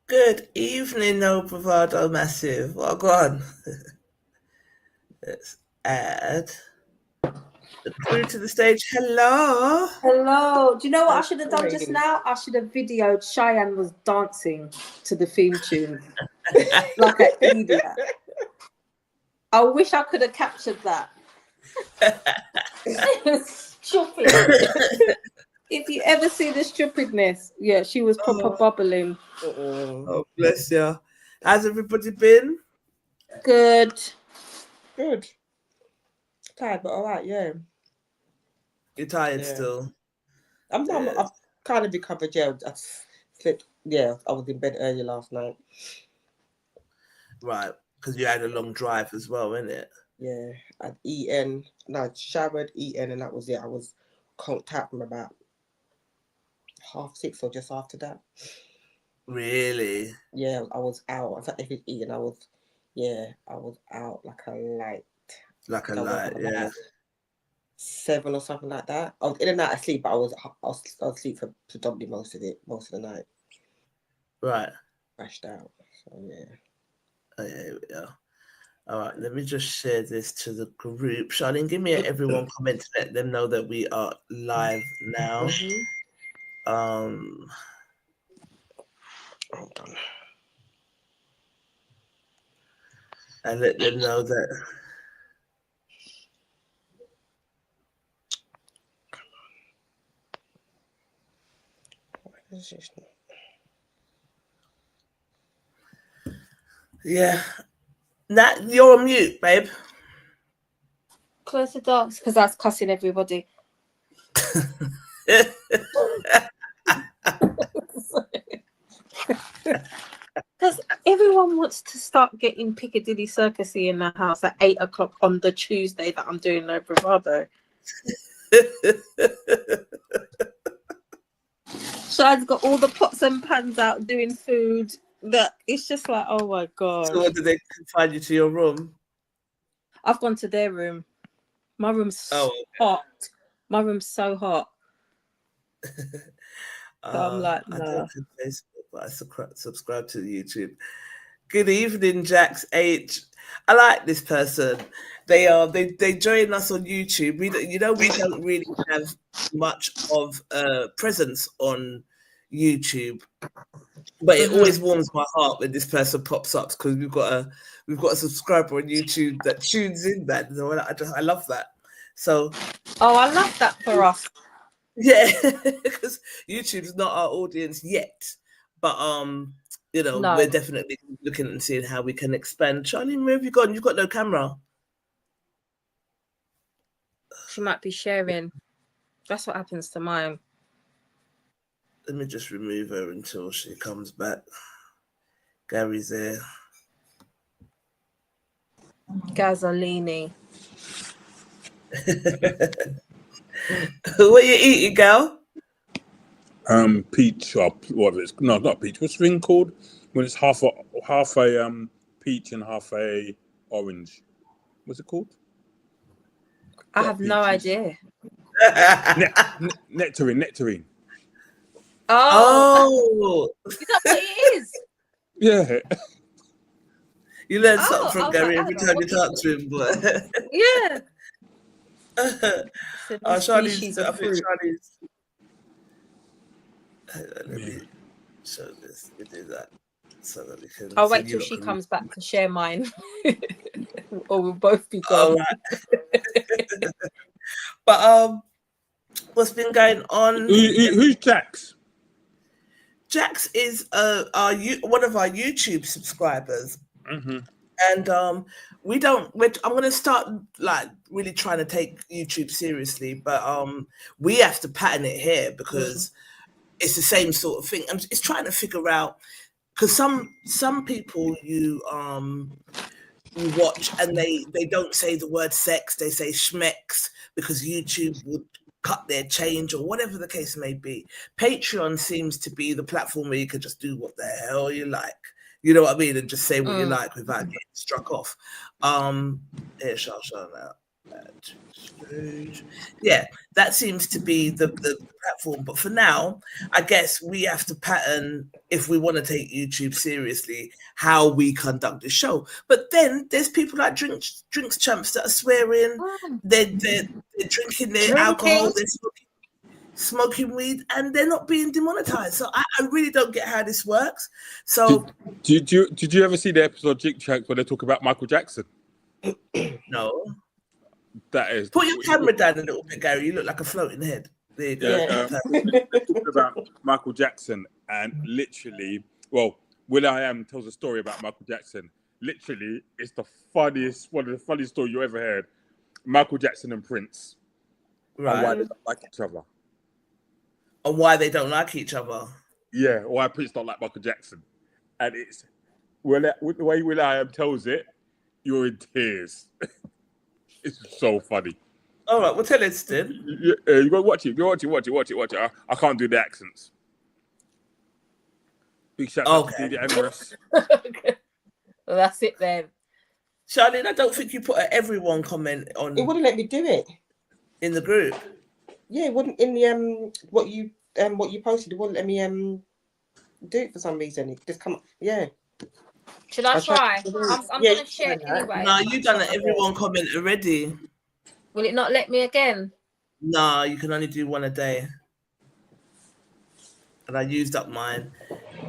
Good evening, No Bravado Massive. Well, go on. Let's add the crew to the stage. Hello. Hello. Do you know what I should have done just now? I should have videoed Cheyenne was dancing to the theme tune like an idiot. I wish I could have captured that. Stupid. If you ever see the stupidness, yeah, she was proper bubbling. Oh, bless you. How's everybody been? Good. Tired, but all right, yeah. You're tired still? I've kind of recovered, yeah. I slept, I was in bed early last night. Right, because you had a long drive as well, innit? Yeah, I'd eaten, showered, eaten, and that was it. I was conked out from about 6:30 or just after that. Really? Yeah, I was out. In fact, if you'd eaten, I was out like a light. Like a light, yeah. 7 or something like that. I was in and out of sleep, but I was asleep for predominantly most of the night. Right. Crashed out. So yeah. Oh, yeah, here we go. All right, let me just share this to the group. Charlene, give me everyone comment to let them know that we are live now. Hold on. And let them know that. Yeah. Nat, you're on mute, babe. Close the doors because I was cussing everybody. Because everyone wants to start getting Piccadilly Circusy in the house at 8 o'clock on the Tuesday that I'm doing No Bravado. So I've got all the pots and pans out doing food. That it's just like, oh my god. So what, did they confine you to your room? I've gone to their room. My room's hot. My room's so hot. So I'm like, no. I don't have Facebook, but I subscribe to YouTube. Good evening, Jax H. I like this person. They join us on YouTube. We don't really have much of presence on YouTube, but it always warms my heart when this person pops up because we've got a subscriber on YouTube that tunes in. That I love that. So I love that for us. Yeah, because YouTube's not our audience yet, but we're definitely looking and seeing how we can expand. Charlene, where have you gone? You've got no camera. She might be sharing. That's what happens to mine. Let me just remove her until she comes back. Gary's there. Gasolini. What are you eating, girl? Peach or what is it? No, not peach. What's the thing called when it's half a peach and half a orange? What's it called? I have no idea. Nectarine. Oh, is that what it is? Yeah. You learn something from Gary every time you talk to him, but yeah. Charlie's. I think Charlie's. Let me show this. We do that so that we can. I'll wait till she comes back to share mine, or we'll both be gone. Right. But what's been going on? Who's Jax? Jax is one of our YouTube subscribers, And I'm going to start like really trying to take YouTube seriously, but we have to pattern it here because it's the same sort of thing. It's trying to figure out, because some people you watch and they don't say the word sex, they say schmex because YouTube would cut their change or whatever the case may be. Patreon seems to be the platform where you can just do what the hell you like. You know what I mean? And just say what you like without getting struck off. Here, shall now. Yeah, that seems to be the platform. But for now, I guess we have to pattern, if we want to take YouTube seriously, how we conduct the show. But then there's people like drinks champs that are swearing, they're drinking their alcohol, they're smoking weed, and they're not being demonetized. So I really don't get how this works. So did you ever see the episode Jig Checks where they talk about Michael Jackson? No. That is. Put your camera down a little bit, Gary. You look like a floating head. There you go. Talking about Michael Jackson, and literally, well, will.i.am tells a story about Michael Jackson. Literally, it's one of the funniest stories you ever heard. Michael Jackson and Prince. Right. And why they don't like each other. And why they don't like each other. Yeah, why Prince don't like Michael Jackson. And it's, the way will.i.am tells it, you're in tears. It's so funny. All right, well, tell us then. You got to watch it. Watch it. I can't do the accents. Big shout out to DJ Empress. Okay. Well, that's it then. Charlene, I don't think you put an everyone comment on. It wouldn't let me do it in the group. Yeah, it wouldn't in the what you posted. It wouldn't let me do it for some reason. It just come up. Yeah. Should I try? I'm gonna share it anyway. No, you done an everyone comment already. Will it not let me again? No, you can only do one a day. And I used up mine.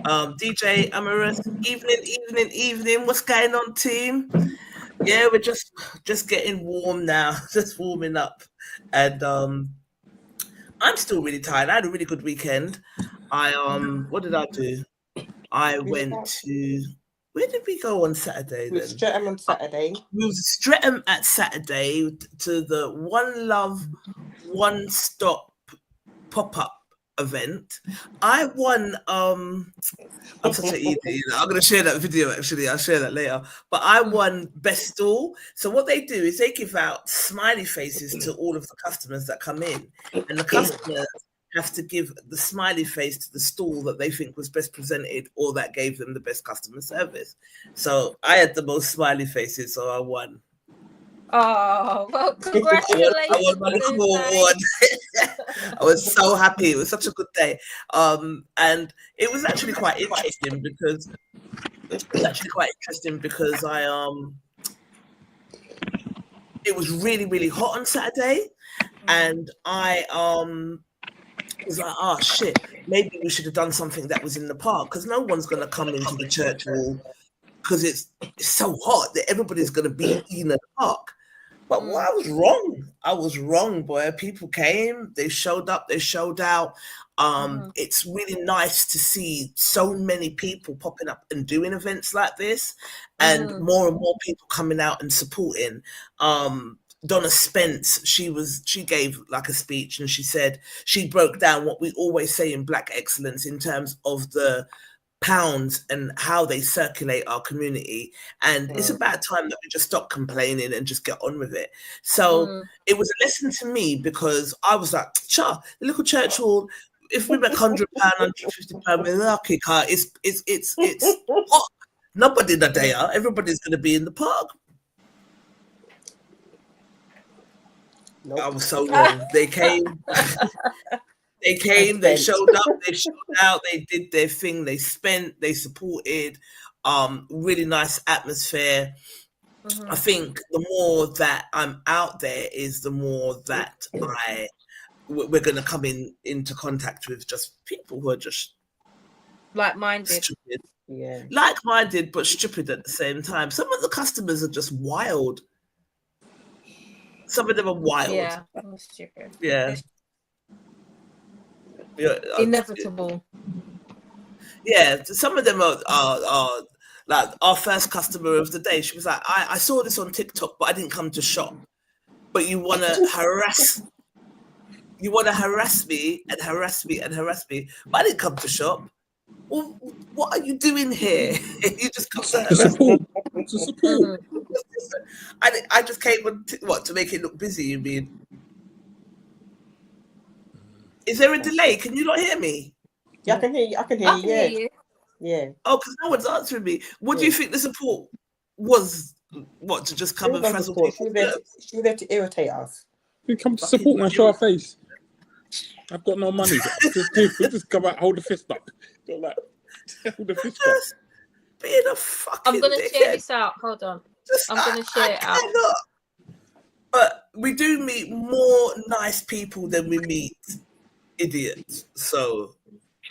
DJ Amorous, evening. What's going on, team? Yeah, we're just getting warm now, just warming up. And I'm still really tired. I had a really good weekend. What did I do? I went to, where did we go on Saturday then? Streatham on Saturday. We was Streatham at Saturday to the One Love, One Stop pop-up event. I won, I'm such an idiot, I'm going to share that video actually, I'll share that later. But I won Best Stall. So what they do is they give out smiley faces to all of the customers that come in. And the customers have to give the smiley face to the stall that they think was best presented or that gave them the best customer service. So I had the most smiley faces, so I won. Oh, well, congratulations. I won my little award. I was so happy. It was such a good day. And it was actually quite interesting because it was really, really hot on Saturday. And I was like, oh shit, maybe we should have done something that was in the park, because no one's going to come into the church hall because it's so hot that everybody's going to be in the park. But I was wrong, boy. People came, they showed up, they showed out. It's really nice to see so many people popping up and doing events like this, and more people coming out and supporting. Donna Spence, she gave like a speech, and she said she broke down what we always say in Black excellence in terms of the pounds and how they circulate our community. And it's about time that we just stop complaining and just get on with it. So it was a lesson to me, because I was like, the little church hall, if we make £100, £150, we're lucky car. It's hot. Nobody that day, everybody's going to be in the park. Nope. I was so wrong. They came. They showed up, they showed out, they did their thing, they spent, they supported, really nice atmosphere. I think the more that I'm out there is the more that we're going to come into contact with just people who are just like-minded. Stupid. Yeah. Like-minded, but stupid at the same time. Some of the customers are just wild. Some of them are wild. Yeah, that's stupid. Yeah. Inevitable. Yeah, some of them are like our first customer of the day. She was like, I saw this on TikTok, but I didn't come to shop. But you want to harass me and harass me and harass me, but I didn't come to shop. Well, what are you doing here? You just come to harass me. To support. I just came on to make it look busy, you mean? Is there a delay? Can you not hear me? Yeah, I can hear you. I can hear you. Yeah. you. Yeah. Oh, because no one's answering me. What do you think the support was? What, to just come and frazzle people? She was there to irritate us. We come to support and show our face. I've got no money. Just come out, hold the fist up. Like, hold the fist up. Being a fucking I'm gonna dickhead. share this out. Hold on. I'm gonna share it out. But we do meet more nice people than we meet idiots. So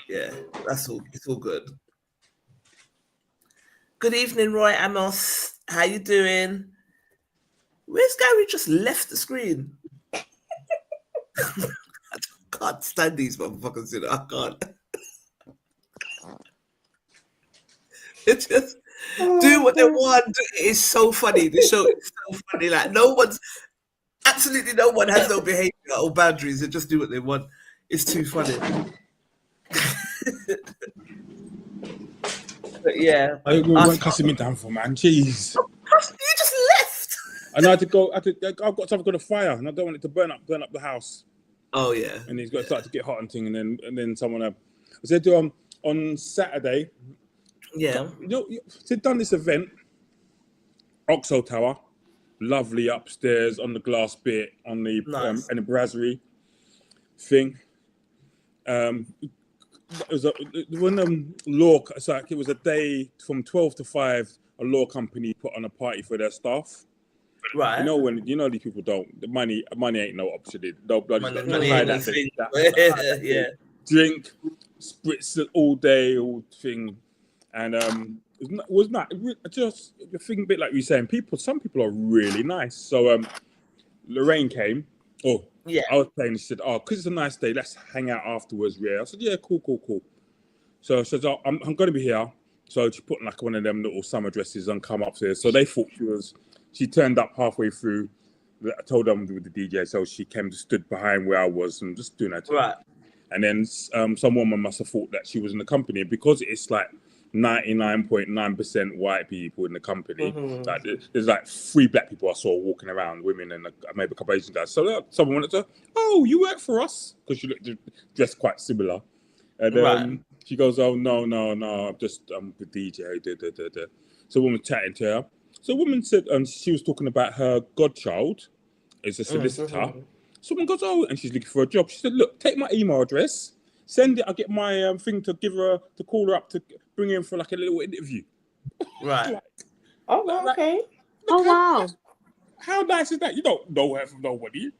yeah, that's all. It's all good. Good evening, Roy Amos. How you doing? Where's Gary? Just left the screen. I can't stand these motherfuckers. You know, I can't. It's just do what they want. It's so funny. The show is so funny. Like absolutely no one has no behavior or boundaries. They just do what they want. It's too funny. But yeah, I won't cussing me down for, man. Jeez. You just left. And I had to go. I've got something called a fire, and I don't want it to burn up the house. Oh yeah. And he's got to start to get hot and thing, and then someone. I said on Saturday. Yeah. They've done this event, Oxo Tower, lovely upstairs on the glass bit on the Nice. and the brasserie thing. It was law. It's like it was a day from 12 to 5. A law company put on a party for their staff. Right. You know when these people don't. The money ain't no option. Yeah. Drink, spritz all day, all thing. And it was not just the thing, a bit like you were saying. Some people are really nice. So Lorraine came. Oh yeah, I was playing. She said, "Oh, because it's a nice day, let's hang out afterwards." Yeah, I said, "Yeah, cool." So she said, "Oh, I'm going to be here." So she put like one of them little summer dresses and come upstairs. So they thought she turned up halfway through. I told them with the DJ, so she came to stood behind where I was and just doing her thing. Right. And then some woman must have thought that she was in the company because it's like 99.9% white people in the company. Mm-hmm. Like there's like 3 black people I saw walking around, women and maybe a couple of Asian guys. So someone wanted to, "Oh, you work for us?" Because she looked dressed quite similar. And she goes, "Oh no, I'm the DJ." So a woman chatting to her. So a woman said, she was talking about her godchild is a solicitor. Mm-hmm. Someone goes, "Oh," and she's looking for a job. She said, "Look, take my email address. Send it. I'll get my thing to call her up to bring her in for like a little interview." Right. Okay. Wow. How nice is that? You don't know her from nobody.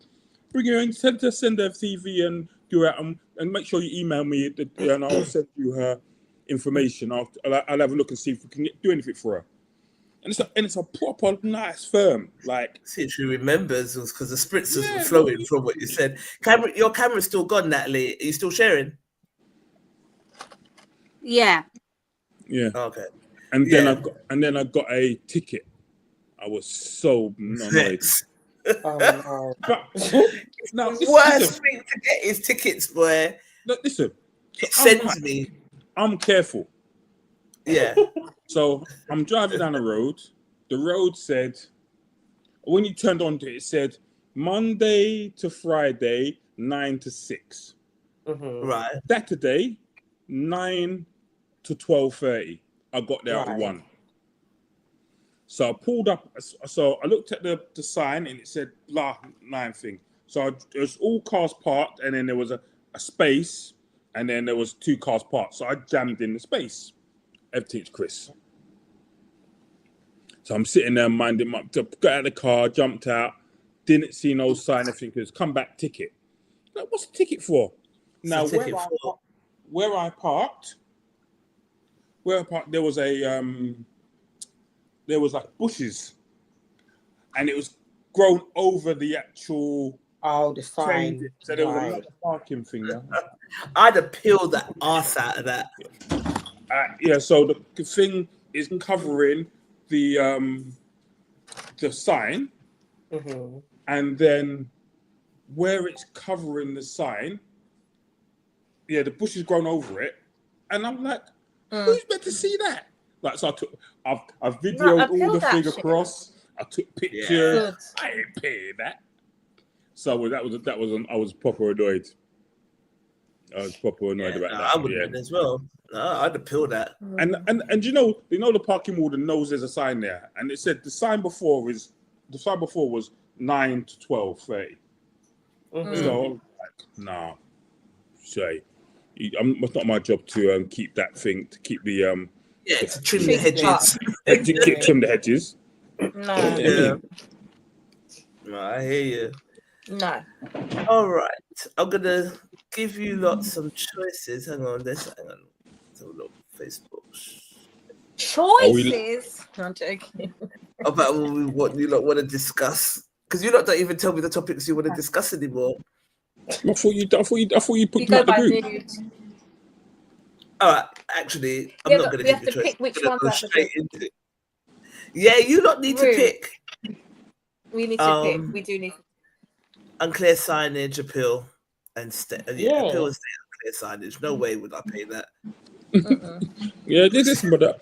Bring her in, send her CV and do it, and make sure you email me, and I'll send you her information. I'll have a look and see if we can do anything for her. And it's a proper nice firm. Like, see if she remembers, because the spritzers were flowing from what you said. Your camera's still gone, Natalie. Are you still sharing? Yeah. Yeah. Okay. And then I got a ticket. I was so annoyed. Oh no. Now, worst thing to get is tickets, boy. No, listen. So It sends me. I'm careful. Yeah. So I'm driving down the road. The road said, when you turned onto it, it said Monday to Friday, 9 to 6. Mm-hmm. Right. Saturday, 9 to 12:30. I got there at 1. So I pulled up. So I looked at the sign and it said blah 9 thing. So it was all cars parked, and then there was a space, and then there was 2 cars parked. So I jammed in the space. Everything's Chris. So I'm sitting there minding my, got out of the car, jumped out, didn't see no sign of things. Come back ticket. Like, what's the ticket for? Now where I parked, there was like bushes, and it was grown over the actual. Oh, the fine. So there was another parking thing there. I'd have peeled that arse out of that. Yeah, so the thing is covering the sign, and then where it's covering the sign, the bush has grown over it, and I'm like, who's meant to see that? Like, so I've videoed all the thing across. I took pictures. I ain't paying that. So I was proper annoyed. I was proper annoyed about that. I would have been as well. I'd appeal that. And you know the parking warden knows there's a sign there, and it said the sign before was 9 to 12:30. So like, nah, say, it's not my job to keep that thing, to keep the to trim the hedges. Trim the hedges. No. No, I hear you. No. All right, I'm gonna give you lot some choices. Hang on. Let's have a look. Facebook choices. I'm joking. About what you lot want to discuss, because you lot don't even tell me the topics you want to discuss anymore. I thought you put them out the group. Nude. All right, actually, I'm not going to give you a choice. Pick which one's go straight into it. Yeah, you lot need to pick. We need to pick. We do need. Unclear signage, appeal, and appeal and stay unclear signage. No way would I pay that. Yeah, listen, brother.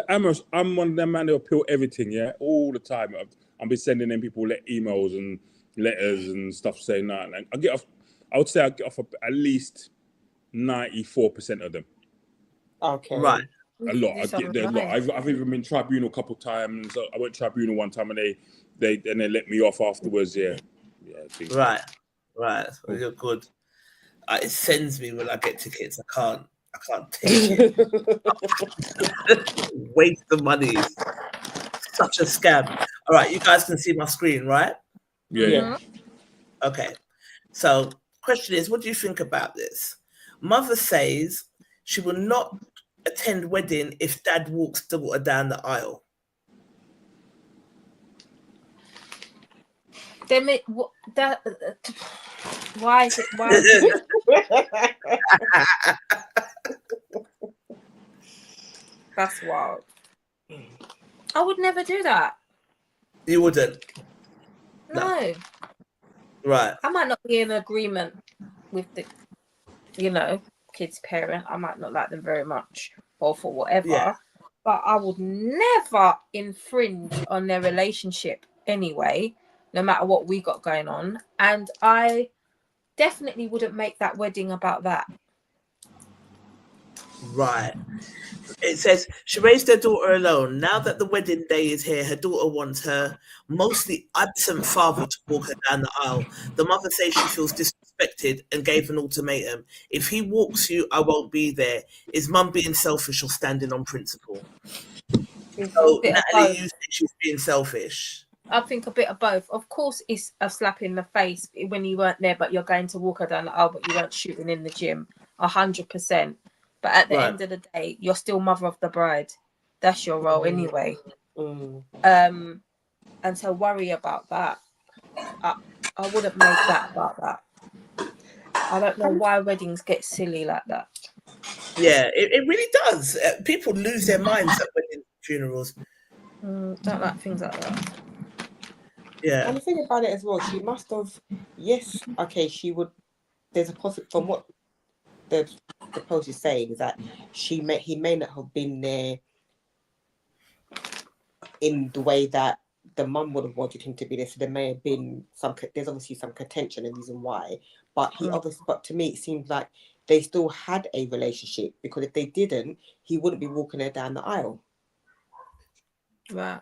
I'm one of them man who appeal everything. Yeah, all the time. I've been sending them people emails and letters and stuff saying that. And I get off. I would say I get off at least 94% of them. Okay. Right. A lot. I get there a lot. I've even been tribunal a couple of times. I went tribunal one time and they let me off afterwards. Yeah. Right. Well, you're good. It sends me when I get tickets. I can't take it. Waste the money. Such a scam. All right, you guys can see my screen, right? Yeah. Okay. So, question is, what do you think about this? Mother says she will not attend wedding if dad walks daughter down the aisle. Why is it? That's wild. I would never do that. You wouldn't? No. Right. I might not be in agreement with the, kid's parent. I might not like them very much or for whatever. Yeah. But I would never infringe on their relationship anyway, no matter what we got going on. And I definitely wouldn't make that wedding about that. Right. It says she raised her daughter alone. Now that the wedding day is here, her daughter wants her mostly absent father to walk her down the aisle. The mother says she feels disrespected and gave an ultimatum. If he walks you, I won't be there. Is mum being selfish or standing on principle? So Natalie, you think she's being selfish? I think a bit of both. Of course, it's a slap in the face when you weren't there, but you're going to walk her down the aisle, but you weren't shooting in the gym. 100%. But at the end of the day, you're still mother of the bride. That's your role anyway. And so worry about that. I wouldn't make that about that. I don't know why weddings get silly like that. Yeah, it really does. People lose their minds at wedding funerals. Don't like things like that. Yeah. And the thing about it as well, she must have, she would, there's a possible, from what the post is saying, is that he may not have been there in the way that the mum would have wanted him to be there. So there may have been there's obviously some contention and reason why. But but to me, it seems like they still had a relationship, because if they didn't, he wouldn't be walking her down the aisle. Right.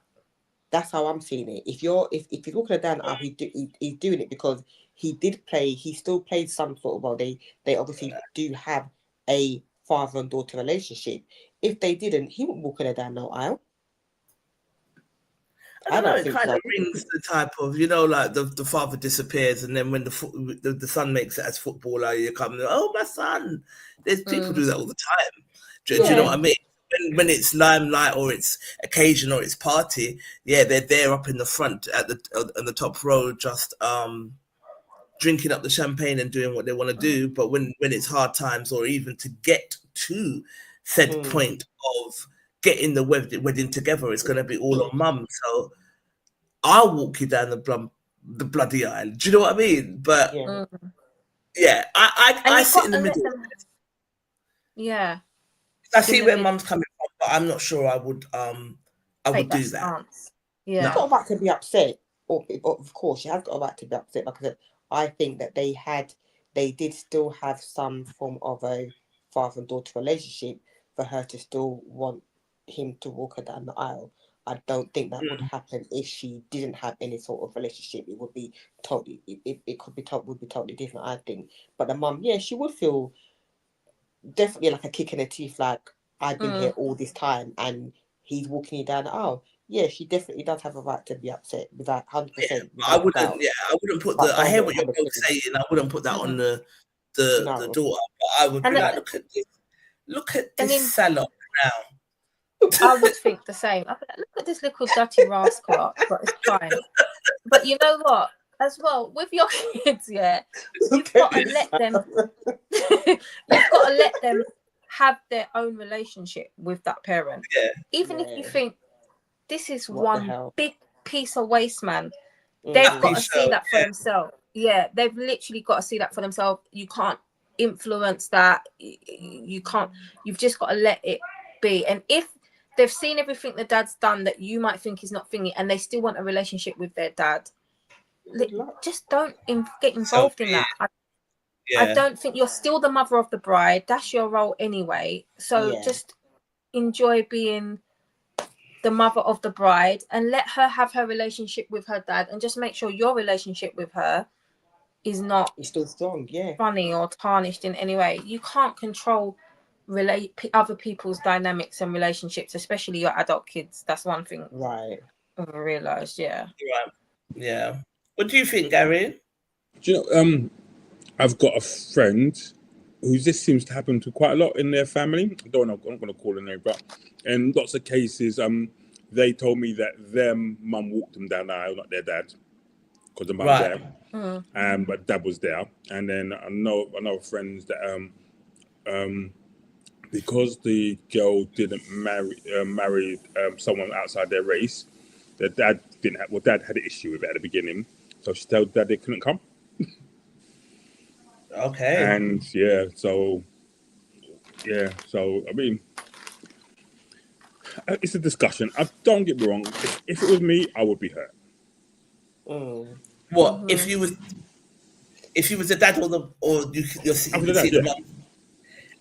That's how I'm seeing it. If he's walking her down the aisle, he's doing it because he still played some sort of, they obviously do have a father and daughter relationship. If they didn't, he wouldn't walk her down no aisle. I don't know, it kind of brings the type of, like the father disappears, and then when the son makes it as footballer, you come, oh, my son. There's people do that all the time. Do you know what I mean? When it's limelight or it's occasion or it's party, they're there up in the front on the top row, just drinking up the champagne and doing what they want to do. But when it's hard times, or even to get to said point of getting the wedding together. It's going to be all on mum. So I'll walk you down the bloody aisle. Do you know what I mean? But yeah, I sit in the middle. Yeah. I see where mum's coming from, but I'm not sure I would do that. Stance. Yeah. She's got a right to be upset. Or of course, she has got a right to be upset. Like I said, I think that they did still have some form of a father and daughter relationship for her to still want him to walk her down the aisle. I don't think that would happen if she didn't have any sort of relationship. It would be totally, would be totally different, I think. But the mum, yeah, she would feel definitely like a kick in the teeth, like I've been here all this time and he's walking you down the aisle. Yeah, she definitely does have a right to be upset with that 100%. Yeah, I wouldn't put the. I hear what you're both saying. I wouldn't put that on the daughter. But I would be like, look at this salon now. I would think the same. I'd be like, look at this little dirty rascal, but it's fine. But you know what? As well, with your kids, yeah, you've got to let them. You've got to let them have their own relationship with that parent. Yeah. Even if you think this is one big piece of waste, man, they've got to see that for themselves. Yeah, they've literally got to see that for themselves. You can't influence that. You can't. You've just got to let it be. And if they've seen everything the dad's done that you might think is not thingy, and they still want a relationship with their dad, just don't get involved in that. I don't think you're still the mother of the bride. That's your role anyway. So just enjoy being the mother of the bride and let her have her relationship with her dad, and just make sure your relationship with her is not still strong, funny or tarnished in any way. You can't control other people's dynamics and relationships, especially your adult kids. That's one thing. Right. I've realised, Yeah. What do you think, Gary? Do you know, I've got a friend who this seems to happen to quite a lot in their family. I'm not going to call her name, but in lots of cases, they told me that their mum walked them down the aisle, not their dad, because the mum was there, but dad was there. And then I know friends that because the girl didn't marry someone outside their race, their dad didn't have. Well, dad had an issue with it at the beginning, so she told dad they couldn't come. Okay. And so I mean, it's a discussion. Don't get me wrong. If it was me, I would be hurt. What if you was the dad or you see the mum?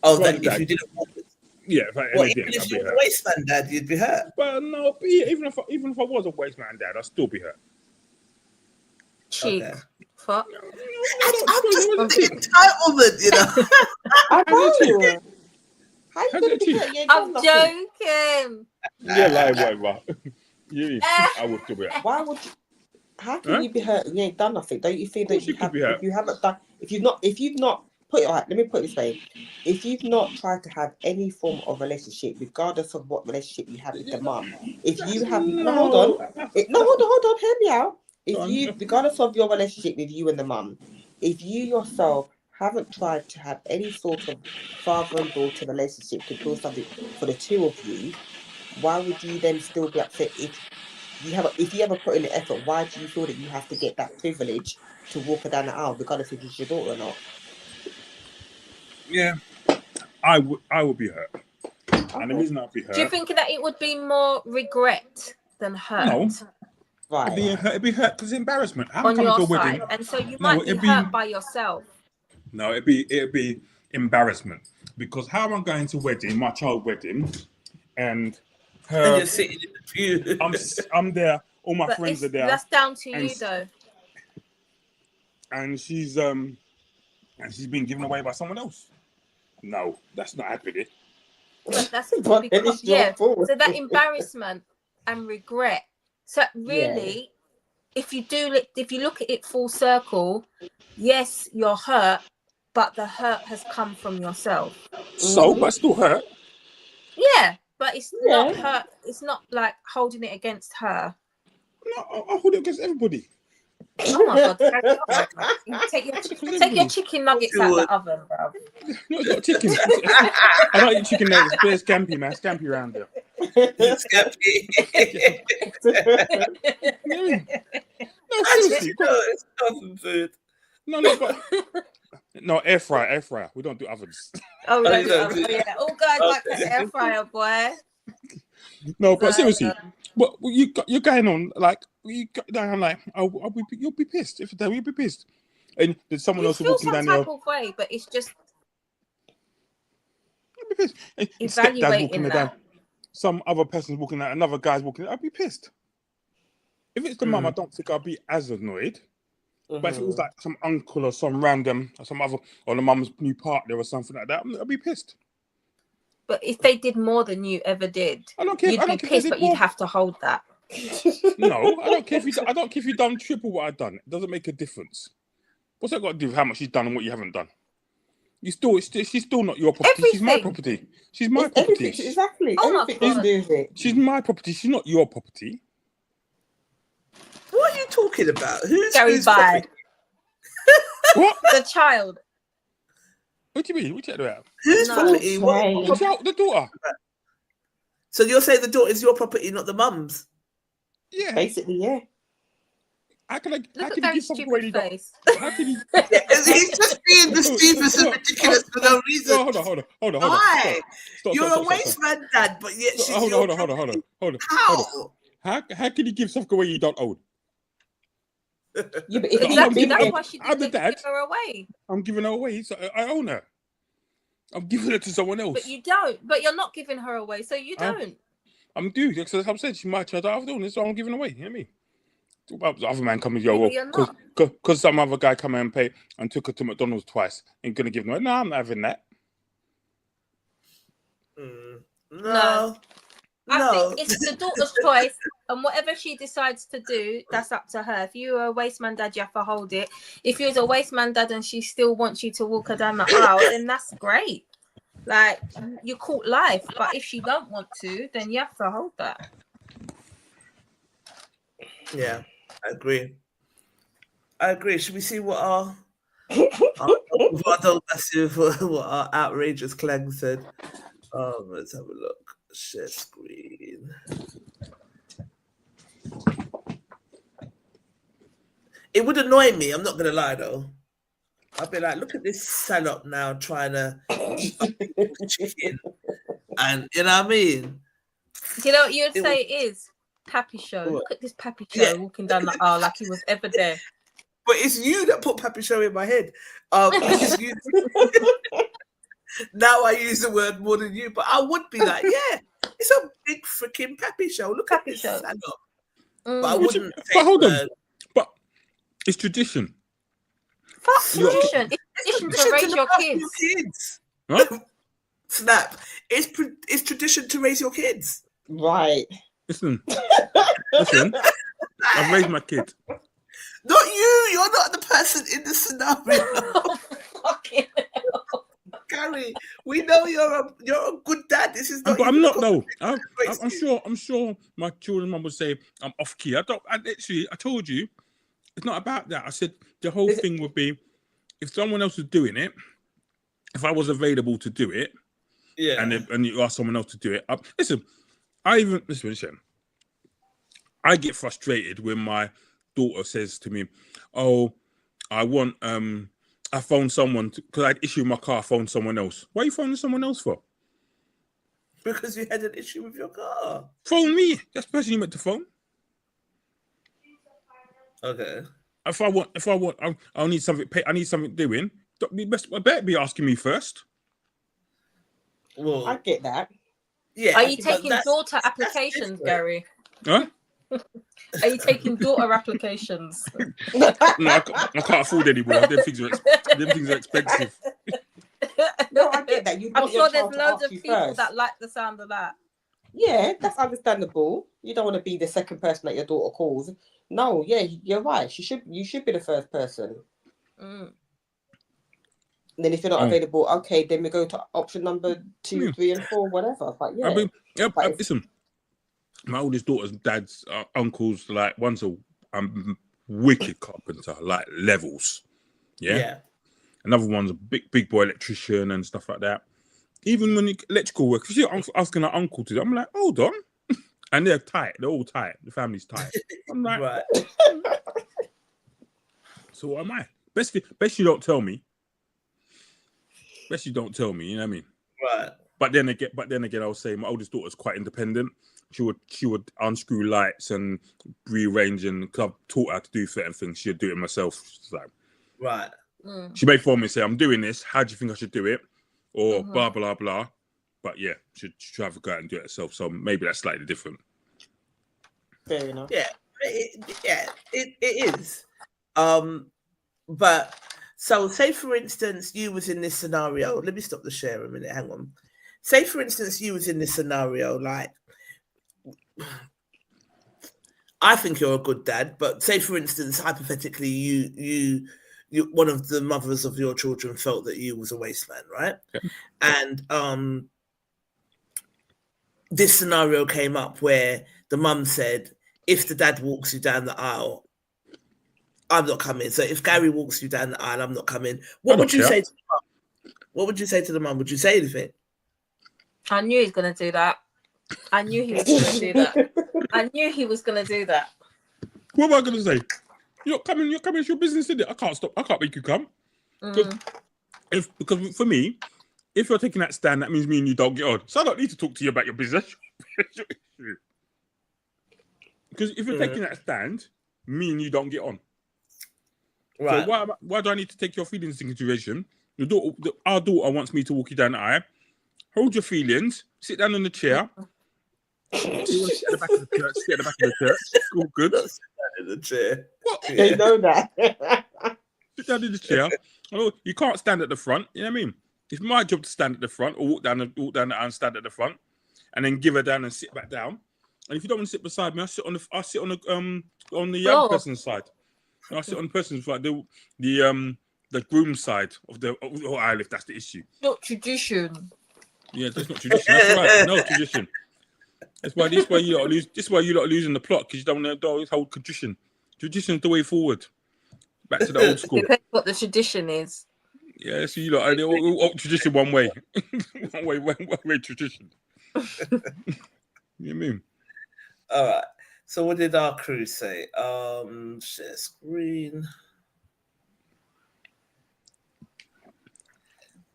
Oh, that if you didn't want it. Yeah, if you were a wasteman dad, you'd be hurt. Well, no, even if I was a wasteman dad, I'd still be hurt. Cheap. Fuck. I'm just entitlement, you know. I know. How you gonna be hurt? I'm joking. Yeah, like whatever. I would still be hurt. Why would you? How can you be hurt? You ain't done nothing. Don't you feel that you have? If you haven't done, if you've not put it all right. Let me put it this way: if you've not tried to have any form of relationship, regardless of what relationship you have with the mum, if you have hold on, hear me out. If you, regardless of your relationship with you and the mum, if you yourself haven't tried to have any sort of father and daughter relationship to build something for the two of you, why would you then still be upset if you haven't put in the effort? Why do you feel that you have to get that privilege to walk her down the aisle, regardless if it's your daughter or not? Yeah, I would be hurt. Okay. And the reason I'd be hurt. Do you think that it would be more regret than hurt? No. Right. It'd be hurt because embarrassment. I'm on coming your to a side, wedding. and so you might be hurt by yourself. No, it'd be embarrassment, because how am I going to my child wedding, and her? And you're sitting in the pew. I'm there. All my friends are there. That's down to you, though. And she's been given away by someone else. No, that's not happening. But that's because, so that embarrassment and regret. So really, if you look at it full circle, yes, you're hurt, but the hurt has come from yourself. So, but still hurt. Yeah, but it's not hurt. It's not like holding it against her. No, I hold it against everybody. Oh my God! Take your chicken nuggets out of the oven, bro. No, it's not chicken. I don't eat chicken nuggets. There's scampi, man. Scampi around there. Scappy. No, seriously. It's cotton food. No, but no, air fryer. We don't do ovens. Oh, we Oh, don't you do don't oven. do- Yeah, all guys like Okay. the air fryer, boy. No, but So, seriously, but you're going on like you'll be pissed if you'll be pissed, and there's someone you else feel walking some down type there. of way, but it's just I'll be pissed. And stepdad's walking evaluating there that. down. Some other person's walking out. Another guy's walking. I'd be pissed. If it's the mum, I don't think I'd be as annoyed. But if it was like some uncle or some random or some other or the mum's new partner or something like that, I'd be pissed. But if they did more than you ever did, I don't care. you'd I be don't care if pissed, they did but more. you'd have to hold that. No, I don't care if I don't care if you've done triple what I've done. It doesn't make a difference. What's that got to do with how much she's done and what you haven't done? She's still not your property. Everything. She's my property. She's my property. Exactly. Oh my Everything God. to do with it. She's my property. She's not your property. What are you talking about? Very who's bad. property? What? The child. What do you mean? What you talking about? Whose No. property? Okay. The daughter. So you're saying the daughter is your property, not the mum's? Yeah. Basically, yeah. How can Look you at give very something away? stupid face. How can you? He's just being mischievous and ridiculous for no reason. No, hold on. Why? Stop. You're a waste man, Dad, but yet she's Hold your on. property. How? How? How can you give something away you don't own? Yeah, but if Exactly. I'm That's why she I'm the didn't dad. give her away. I'm giving her away, so I own her. I'm giving her to someone else. But you don't. But you're not giving her away, so you don't. I'm due. Because I'm saying she's my child. I'm doing this, so I'm giving away. You know what I mean? About the other man coming, Yeah, but you're not. because some other guy come and pay and took her to McDonald's twice and gonna give them. No, I'm not having that. No. I think it's the daughter's choice, and whatever she decides to do, that's up to her. If you're a waste man dad, you have to hold it. If you're a waste man dad and she still wants you to walk her down the aisle, then that's great. Like, you caught life. But if she don't want to, then you have to hold that. Yeah, I agree. Should we see what our what our outrageous clang said? Let's have a look. Share screen. It would annoy me, I'm not gonna lie though. I'd be like, look at this salop now trying to eat chicken. And you know what I mean? You know what you'd say it is? Pappy show. What? Look at this Pappy show walking down the aisle like he was ever there. But it's you that put Pappy Show in my head. It's you. Now I use the word more than you, but I would be like, yeah, it's a big freaking Pappy Show. Look at this salop. But I wouldn't say But hold on. But it's tradition. Fuck tradition. It's tradition to raise your kids. Huh? Snap. It's tradition to raise your kids. Right. Listen. I've raised my kid. Not you. You're not the person in the scenario. Fucking hell. Gary, we know you're a good dad. This is not. But I'm not though. Crazy. I'm sure my children's mum would say I'm off key. I told you, it's not about that. I said the whole thing would be if someone else was doing it, if I was available to do it, Yeah. and you ask someone else to do it. Listen, I get frustrated when my daughter says to me, "Oh, I phoned someone because I'd issued my car. I phoned someone else. Why are you phoning someone else for? Because you had an issue with your car. Phone me. That's the person you meant to phone. Okay. If I want, I need something. I need something doing. I better be asking me first. Well, I get that. yeah. Are you but taking that's- daughter applications, different. Gary? Huh? Are you taking daughter applications? No, I can't afford anymore. Them things are expensive. No, I get that. I'm sure there's loads of people that like the sound of that. Yeah, that's understandable. You don't want to be the second person that your daughter calls. No, yeah, you're right. You should be the first person. Mm. And then if you're not available, okay, then we go to option number 2, 3, and 4, whatever. But yeah, Listen, my oldest daughter's dad's uncles, like one's a wicked carpenter, like levels. Yeah. Yeah. Another one's a big boy electrician and stuff like that. even when electrical work, she's asking her uncle to do, I'm like, hold on. And they're tight. They're all tight. The family's tight. I'm like, Right. So what am I? Best you don't tell me. Best you don't tell me. You know what I mean? Right. But then again, I was saying my oldest daughter's quite independent. She would unscrew lights and rearrange, and cause I've taught her how to do certain things. She'd do it herself. So, right. She may phone me and say, "I'm doing this. How do you think I should do it?" Or blah blah blah. But yeah, she'd have to go out and do it herself. So maybe that's slightly different. Fair enough. Yeah, it is. But so say for instance, you was in this scenario. Let me stop the share a minute. Hang on. Say for instance, you was in this scenario. Like, I think you're a good dad, but say for instance, hypothetically, you one of the mothers of your children felt that you was a waste man, right? Okay. And this scenario came up where the mum said, if the dad walks you down the aisle, I'm not coming. So if Gary walks you down the aisle, I'm not coming. What would you say to the mum? What would you say to the mum? Would you say anything? I knew he was going to do that. I knew he was going to do that. I knew he was going to do that. What am I going to say? You're coming. It's your business, isn't it? I can't stop. I can't make you come. Because for me, if you're taking that stand, that means me and you don't get on. So I don't need to talk to you about your business. Because if you're taking that stand, me and you don't get on. Right. So why do I need to take your feelings into consideration? Our daughter wants me to walk you down the aisle. Hold your feelings. Sit down in the chair. You want to sit at the back of the church? Sit at the back of the church. All good. Not sit down in the chair. What? They know that. Sit down in the chair. Oh, you can't stand at the front. You know what I mean? It's my job to stand at the front, or walk down the aisle and stand at the front, and then give her down and sit back down. And if you don't want to sit beside me, I sit on the young person's side. I sit on the person's side, the groom's side of the aisle, if that's the issue. Not tradition. Yeah, that's not tradition. That's right. No tradition. This is why you lot lose. This is why you lot are losing the plot, because you don't want to hold tradition. Tradition is the way forward. Back to the old school. Depends what the tradition is. Yeah, so you lot all tradition one way. one way tradition. You know what I mean? All right. So what did our crew say? Share screen.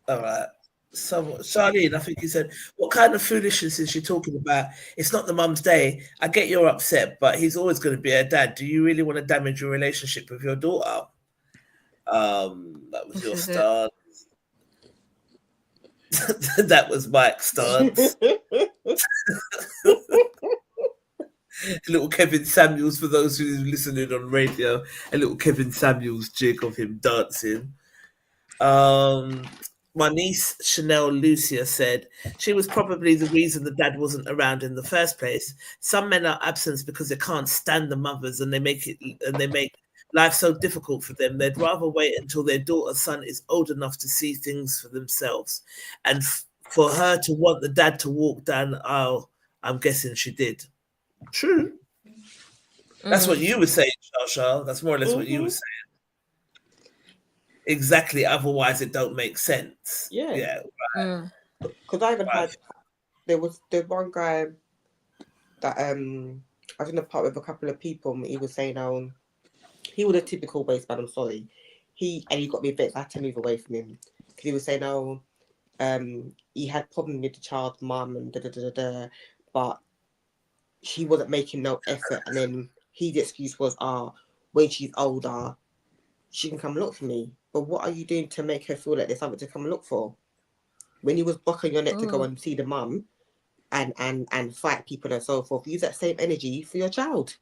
All right. So Charlene, I think you said, what kind of foolishness is she talking about? It's not the mum's day. I get you're upset, but he's always going to be a dad. Do you really want to damage your relationship with your daughter? That was your stance. That was Mike's stance. Little Kevin Samuels, for those who are listening on radio, a little Kevin Samuels jig of him dancing. My niece Chanel Lucia said she was probably the reason the dad wasn't around in the first place. Some men are absent because they can't stand the mothers, and they make life so difficult for them. They'd rather wait until their daughter's son is old enough to see things for themselves. And for her to want the dad to walk down the aisle, I'm guessing she did. True. That's what you were saying, Shasha. That's more or less what you were saying. Exactly. Otherwise, it don't make sense. Yeah. Right. Because I even had, there was the one guy that I was in a part with a couple of people, and he was saying, he was a typical waste man. I'm sorry. He got me vexed. I had to move away from him because he was saying, he had problems with the child's mum and but she wasn't making no effort. And then his excuse was, when she's older, she can come look for me. But what are you doing to make her feel like there's something to come and look for? When you was buckling your neck to go and see the mum and fight people and so forth, use that same energy for your child.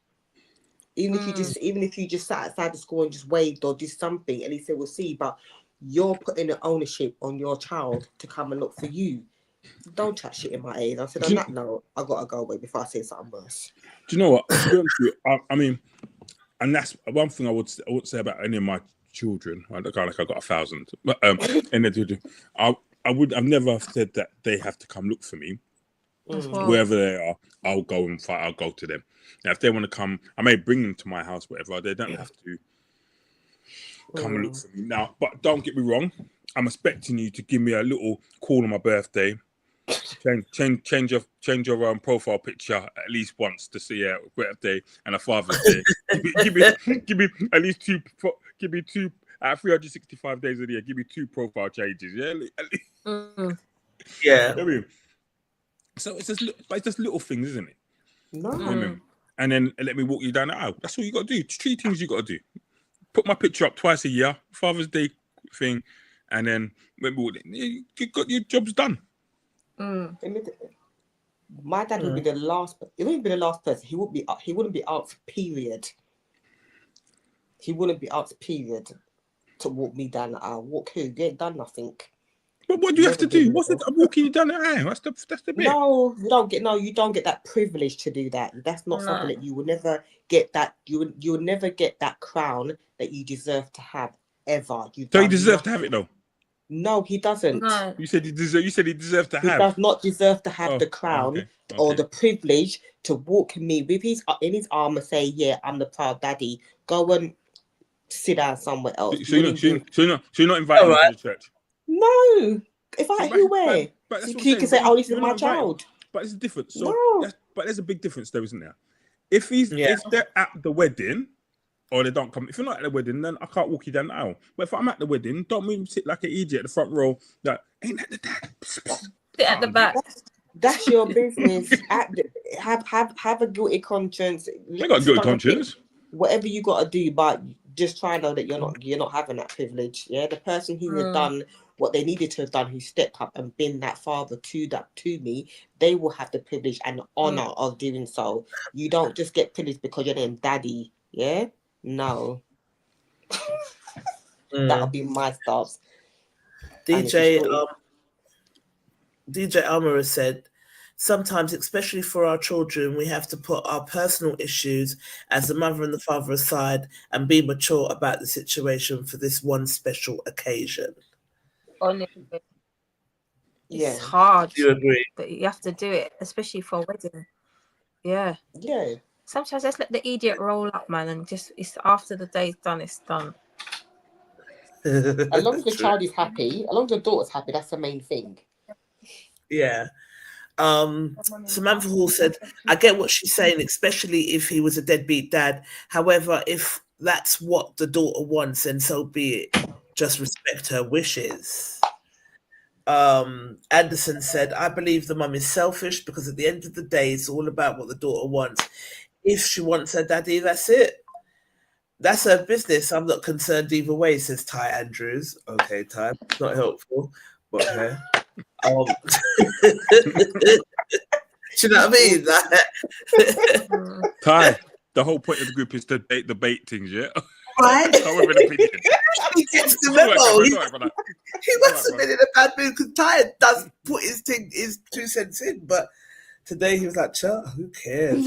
Even if you just sat outside the school and just waved or did something, at least they will see. But you're putting the ownership on your child to come and look for you. Don't chat shit in my ears. I said, on that note, I gotta go away before I say something worse. Do you know what? To be honest with you, I mean, and that's one thing I would say about any of my children. I look like I got 1,000, but I've never said that they have to come look for me. Wherever they are, I'll go and fight. I'll go to them. Now, if they want to come, I may bring them to my house, whatever. They don't have to come and look for me now. But don't get me wrong. I'm expecting you to give me a little call on my birthday. Change your profile picture at least once to see a birthday and a Father's Day. give me at least two. Give me two. 365 days a year, give me 2 profile changes. Yeah, Yeah. I mean, so it's just little things, isn't it? No. I mean, and then let me walk you down the aisle. That's all you got to do. 3 things you got to do. Put my picture up twice a year, Father's Day thing, and then you got your jobs done. My dad would be the last. He wouldn't be the last person. He wouldn't be asked. Period. He wouldn't be asked. Period. To walk me down the aisle. Walk who? You ain't done nothing. But what do you have to do? What's I'm walking you down the aisle? That's the bit. No, you don't get that privilege to do that. That's not something that you will never get. That you will never get that crown that you deserve to have ever. So he deserves to have it though. No, he doesn't. No. You said he deserved to have. He does not deserve to have the crown or the privilege to walk me with his in his arm and say, "Yeah, I'm the proud daddy." Go and sit down somewhere else. So you're not inviting him to the church. No. If I who where? But so he can say, "Oh, this is my child." But it's different. So but there's a big difference though, isn't there? If they're at the wedding or they don't come, if you're not at the wedding, then I can't walk you down the aisle. But if I'm at the wedding, don't move, sit like an idiot at the front row. That ain't that the dad. Sit at the back. That's your business. Have a guilty conscience. I got a guilty conscience. Whatever you got to do, but just try to know that you're not having that privilege. Yeah, the person who has done what they needed to have done, who stepped up and been that father to me, they will have the privilege and the honor of doing so. You don't just get privilege because you're named daddy. Yeah, no. That'll be my stance. DJ Almira said, sometimes, especially for our children, we have to put our personal issues as the mother and the father aside and be mature about the situation for this one special occasion. Honestly, it's hard. Do you agree? But you have to do it, especially for a wedding. Yeah. Yeah. Sometimes let's let the idiot roll up, man, and just it's after the day's done, it's done. As long as the child is happy, as long as the daughter's happy, that's the main thing. Yeah. Samantha Hall said, I get what she's saying, especially if he was a deadbeat dad. However, if that's what the daughter wants, then so be it. Just respect her wishes. Anderson said, I believe the mum is selfish because at the end of the day, it's all about what the daughter wants. If she wants her daddy, that's it. That's her business. I'm not concerned either way, says Ty Andrews. Okay, Ty, it's not helpful. But okay. Do you know what I mean? Ty, the whole point of the group is to debate things, yeah? Right? He gets the memo. He must have been in a bad mood because Ty does put his 2 cents in, but today he was like, who cares?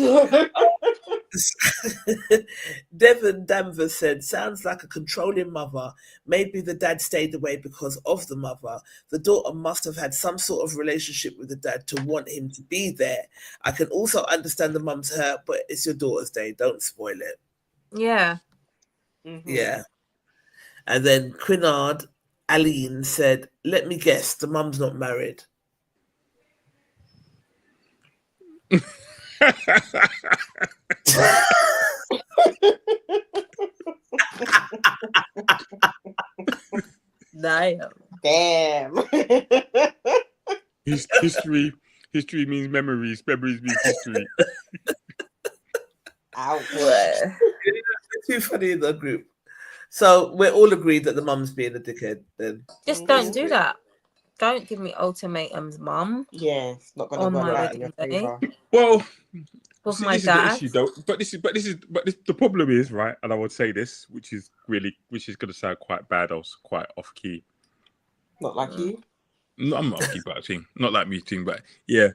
Devon Danvers said, sounds like a controlling mother. Maybe the dad stayed away because of the mother. The daughter must have had some sort of relationship with the dad to want him to be there. I can also understand the mum's hurt, but it's your daughter's day. Don't spoil it. Yeah. Mm-hmm. Yeah. And then Quinard Aline said, let me guess, the mum's not married. Damn. History means memories. Memories means history. Ouch. It's too funny in the group. So we're all agreed that the mum's being a dickhead then. Just don't do that. Don't give me ultimatums, mum. Yeah, it's not gonna work out in your favor. Well, with see, my this dad. is the issue, though. But the problem is, right, and I would say this, which is going to sound quite bad or quite off key. Not like you. No, I'm not off key, but I think not like me thing, but yeah,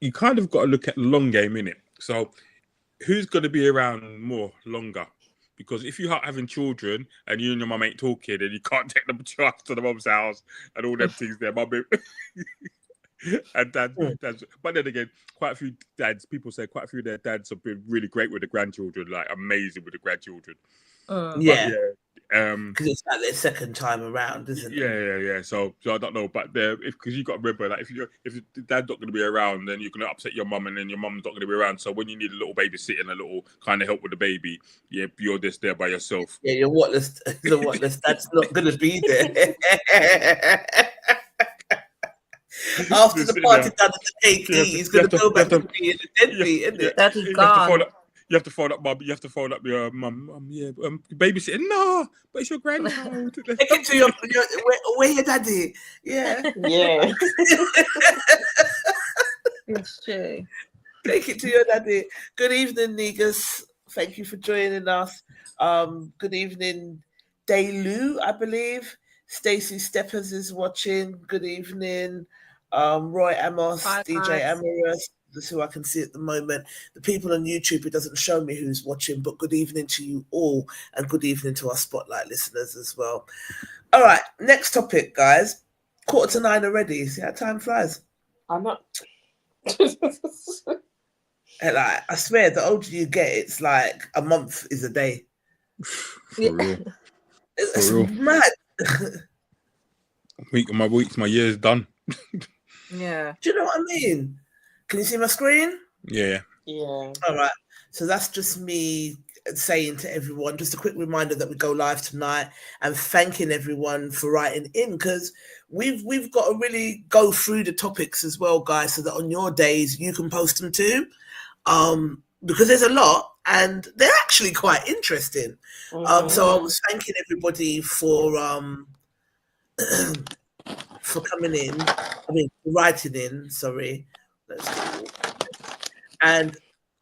you kind of got to look at the long game, innit? So who's going to be around longer? Because if you are having children and you and your mum ain't talking and you can't take them to the mum's house and all them things there, mum and dad, but then again, quite a few dads, people say quite a few of their dads have been really great with the grandchildren, like amazing with the grandchildren. Yeah. Because it's like their second time around, isn't it? Yeah. So I don't know, but because you got to remember that if dad's not going to be around, then you're going to upset your mum, and then your mum's not going to be around. So when you need a little babysitting, a little kind of help with the baby, you're just there by yourself. Yeah, you're whatless. The whatless dad's not going to be there. After the party done at the cake, he's going to go back to being a deadbeat, isn't it? Daddy gone. You have to phone up, mum. You have to phone up your mum. Babysitting. No, but it's your grandchild. Take it to where your daddy. Yeah. It's true. Take it to your daddy. Good evening, Negus. Thank you for joining us. Good evening, Daylu, I believe. Stacey Steppers is watching. Good evening. Roy Amos, Hi, DJ guys. Amorous. That's who I can see at the moment. The people on YouTube, it doesn't show me who's watching, but good evening to you all, and good evening to our Spotlight listeners as well. All right, next topic, guys. 8:45 already. See how time flies? I'm not. And I swear, the older you get, it's like a month is a day. For real. It's For real. mad. My year's done. Yeah. Do you know what I mean? Can you see my screen? Yeah. All right. So that's just me saying to everyone, just a quick reminder that we go live tonight, and thanking everyone for writing in, because we've got to really go through the topics as well, guys, so that on your days you can post them too. Because there's a lot and they're actually quite interesting. So I was thanking everybody for coming in. Writing in, sorry. And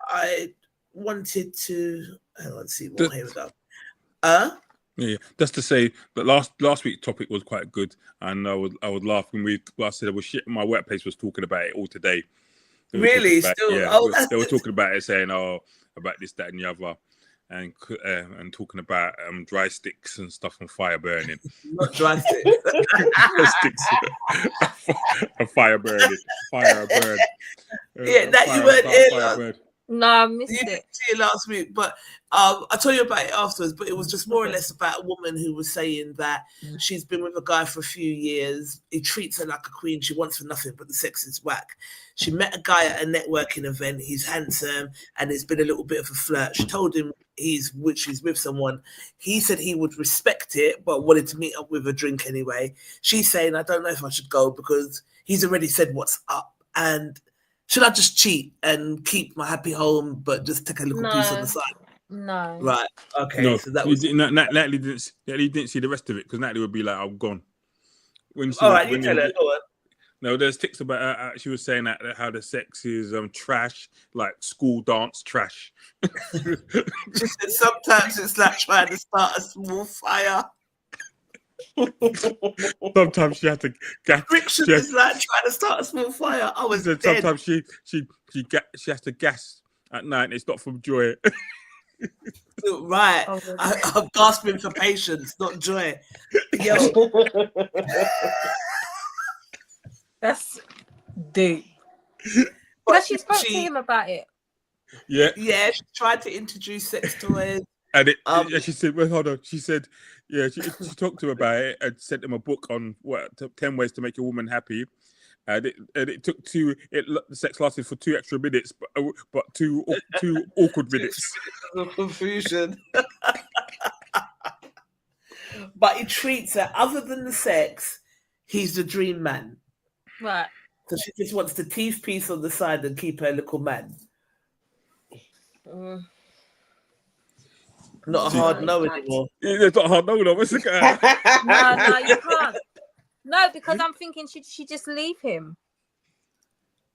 I wanted to hang on, see what here we go. Yeah, just to say that last week's topic was quite good, and I would laugh when I said I was shit. My workplace was talking about it all today. Really? They were talking about it, saying about this, that, and the other, and talking about dry sticks and stuff and fire burning. Not dry sticks. Sticks. A fire burning. Fire burn. Yeah, that you weren't here. No, I missed you it. didn't see it last week, but I'll tell you about it afterwards. But it was just more or less about a woman who was saying that she's been with a guy for a few years. He treats her like a queen. She wants for nothing, but the sex is whack. She met a guy at a networking event. He's handsome, and it's been a little bit of a flirt. She told him she's with someone. He said he would respect it, but wanted to meet up with a drink anyway. She's saying, I don't know if I should go because he's already said what's up. And should I just cheat and keep my happy home, but just take a little piece on the side? No. Right. Okay. No, so that was Natalie didn't see the rest of it, because Natalie would be like, "I'm gone." All right, you tell her. Go on. No, there's tics about she was saying that how the sex is trash, like school dance trash. She said sometimes it's like trying to start a small fire. Sometimes she had to Friction is like trying to start a small fire. I was dead. Sometimes she has to gas at night, and it's not from joy. Right. I'm gasping for patience, not joy. Yo. That's deep. But she spoke to him about it. Yeah. Yeah, she tried to introduce sex toys. And she said, well, hold on. She said, yeah, she talked to him about it and sent him a book on 10 ways to make a woman happy. And it took the sex lasted for 2 extra minutes, but two awkward minutes. Confusion. But he treats her, other than the sex, he's the dream man. Right. So she just wants the teeth piece on the side and keep her little man. Not a hard no anymore. It's not a hard no, It's a guy. No, you can't. No, because I'm thinking, should she just leave him?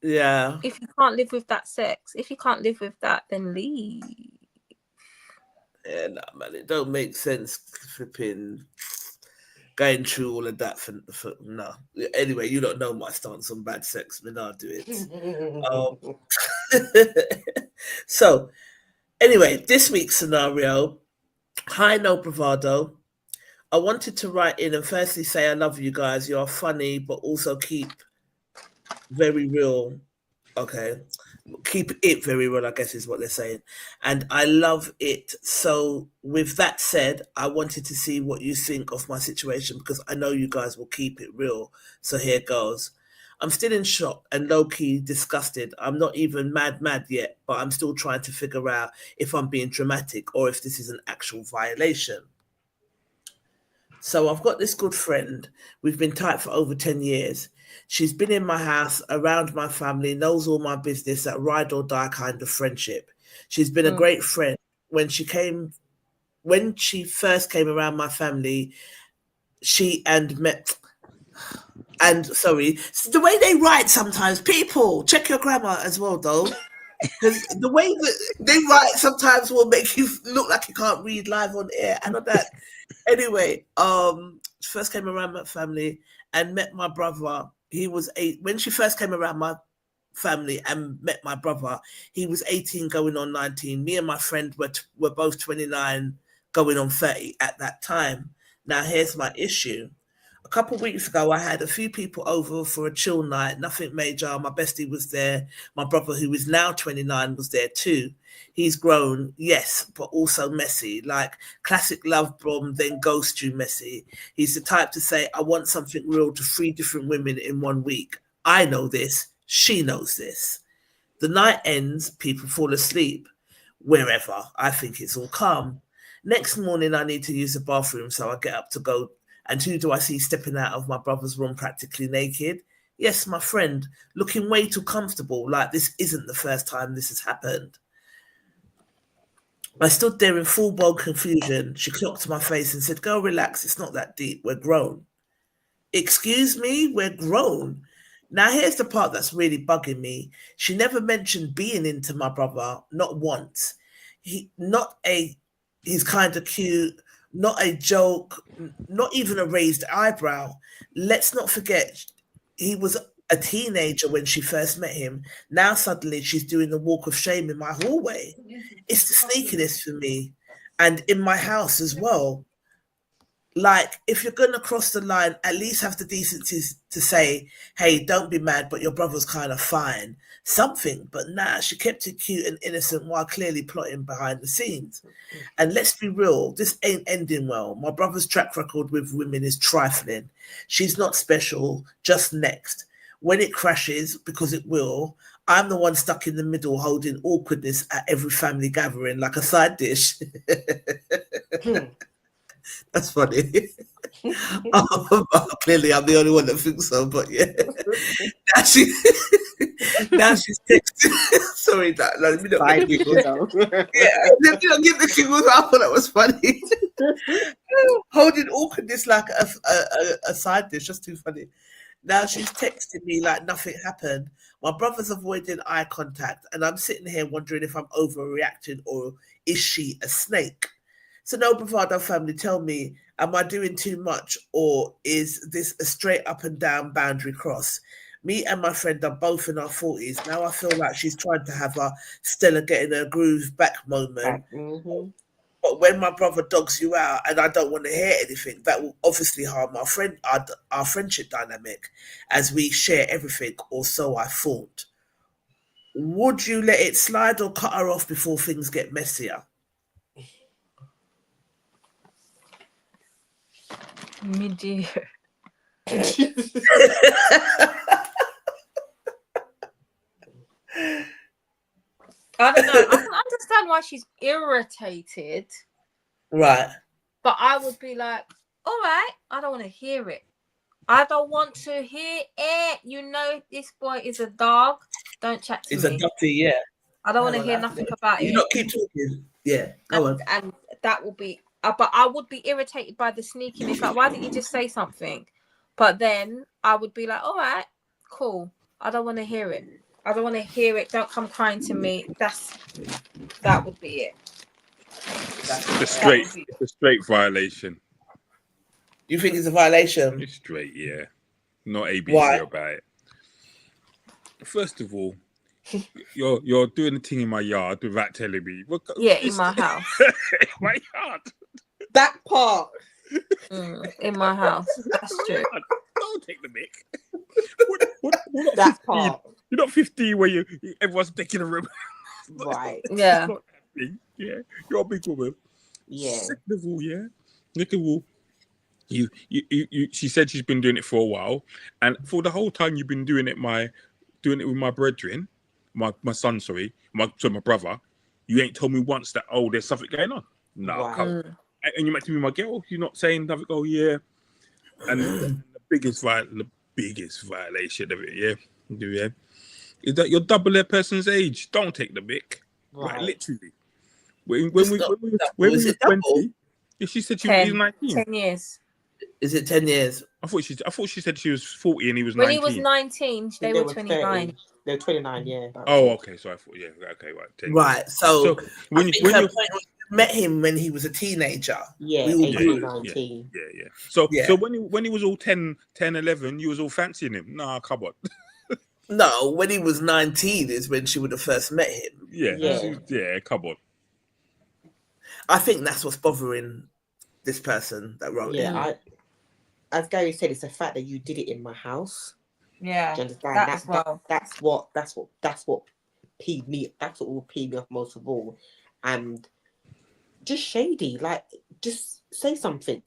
Yeah. If you can't live with that sex, if you can't live with that, then leave. Yeah, no, man, it don't make sense flipping going through all of that for no. Anyway, you don't know my stance on bad sex, but I'll do it. So, anyway, this week's scenario. Hi, No Bravado. I wanted to write in and firstly say I love you guys. You are funny, but also keep very real. Okay. keep it very real, I guess is what they're saying. And I love it. So with that said, I wanted to see what you think of my situation because I know you guys will keep it real. So here goes. I'm still in shock and low-key disgusted. I'm not even mad yet, but I'm still trying to figure out if I'm being dramatic or if this is an actual violation. So I've got this good friend. We've been tight for over 10 years. She's been in my house, around my family, knows all my business, that ride or die kind of friendship. She's been a great friend. When she first came around my family, sorry, the way they write sometimes, people, check your grammar as well, though. Because the way that they write sometimes will make you look like you can't read live on air and all that. Anyway, first came around my family and met my brother. He was 8 when she first came around my family and met my brother. He was 18 going on 19. Me and my friend were both 29 going on 30 at that time. Now here's my issue. A couple of weeks ago, I had a few people over for a chill night, nothing major. My bestie was there. My brother, who is now 29, was there too. He's grown, yes, but also messy, like classic love bomb, then ghost you messy. He's the type to say, I want something real to 3 different women in 1 week. I know this. She knows this. The night ends, people fall asleep. Wherever, I think it's all calm. Next morning, I need to use the bathroom, so I get up to go. And who do I see stepping out of my brother's room practically naked? Yes, my friend, looking way too comfortable, like this isn't the first time this has happened. I stood there in full-blown confusion. She clocked my face and said, girl, relax, it's not that deep, we're grown. Excuse me, we're grown? Now here's the part that's really bugging me. She never mentioned being into my brother, not once. He's kind of cute, not a joke, not even a raised eyebrow. Let's not forget, he was a teenager when she first met him. Now suddenly she's doing the walk of shame in my hallway. It's the sneakiness for me. And in my house as well. Like, if you're going to cross the line, at least have the decency to say, hey, don't be mad, but your brother's kind of fine. Something. But nah, she kept it cute and innocent while clearly plotting behind the scenes. And let's be real, this ain't ending well. My brother's track record with women is trifling. She's not special, just next. When it crashes, because it will, I'm the one stuck in the middle holding awkwardness at every family gathering like a side dish. That's funny. Clearly, I'm the only one that thinks so, but yeah. Now she's texting. Sorry, let me not get the yeah, let me not get the giggles. I thought that was funny. Holding awkwardness like a side dish, just too funny. Now she's texting me like nothing happened. My brother's avoiding eye contact, and I'm sitting here wondering if I'm overreacting or is she a snake? So No Bravado family, tell me, am I doing too much or is this a straight up and down boundary cross? Me and my friend are both in our 40s. Now I feel like she's trying to have a Stella getting her groove back moment. Mm-hmm. But when my brother dogs you out and I don't want to hear anything, that will obviously harm our friendship dynamic as we share everything, or so I thought. Would you let it slide or cut her off before things get messier? Me dear. I don't know. I can understand why she's irritated. Right. But I would be like, all right, I don't want to hear it. I don't want to hear it. You know, this boy is a dog. Don't chat to me. He's a dirty, yeah. I don't want to hear nothing about it. You not keep talking. Yeah. Go on. And that will be, but I would be irritated by the sneakiness. Like, why didn't you just say something? But then I would be like, all right, cool. I don't want to hear it. I don't want to hear it. Don't come crying to me. That would be it. It's a straight violation. You think it's a violation? It's straight, yeah. Not ABC Why? about it. First of all, you're doing a thing in my yard without telling me. Yeah, in my house. In my yard. That part. In my house. That's true. Don't take the mic. That part. You're not 50 where everyone's taking a room. Right. Yeah. It's not that big. Yeah, you're a big woman. Yeah. Second of all, she said she's been doing it for a while, and for the whole time you've been doing it with my brethren, my son, my brother. You ain't told me once that there's something going on. No, Right. come. And you meant to be my girl. You're not saying nothing. Oh yeah, and the biggest violation of it, yeah, is that you're double a person's age. Don't take the mic. Right. Like literally. When we were 20, she said she was 19. 10 years. Is it 10 years? I thought she said she was 40 and he was When 19. he was 19, they were 29. They were 29, yeah. Oh, okay. So I thought, okay, right. 10 right. years. So when her you point was you met him when he was a teenager. Yeah, we all 18, grew. 19. Yeah. So when he was all 10, 11, you was all fancying him. Nah, come on. No, when he was 19 is when she would have first met him. Yeah, come on. I think that's what's bothering this person that wrote it. As Gary said, it's the fact that you did it in my house. Yeah, do you understand? That's what peeved me. That's what will pee me off most of all. And just shady. Like, just say something.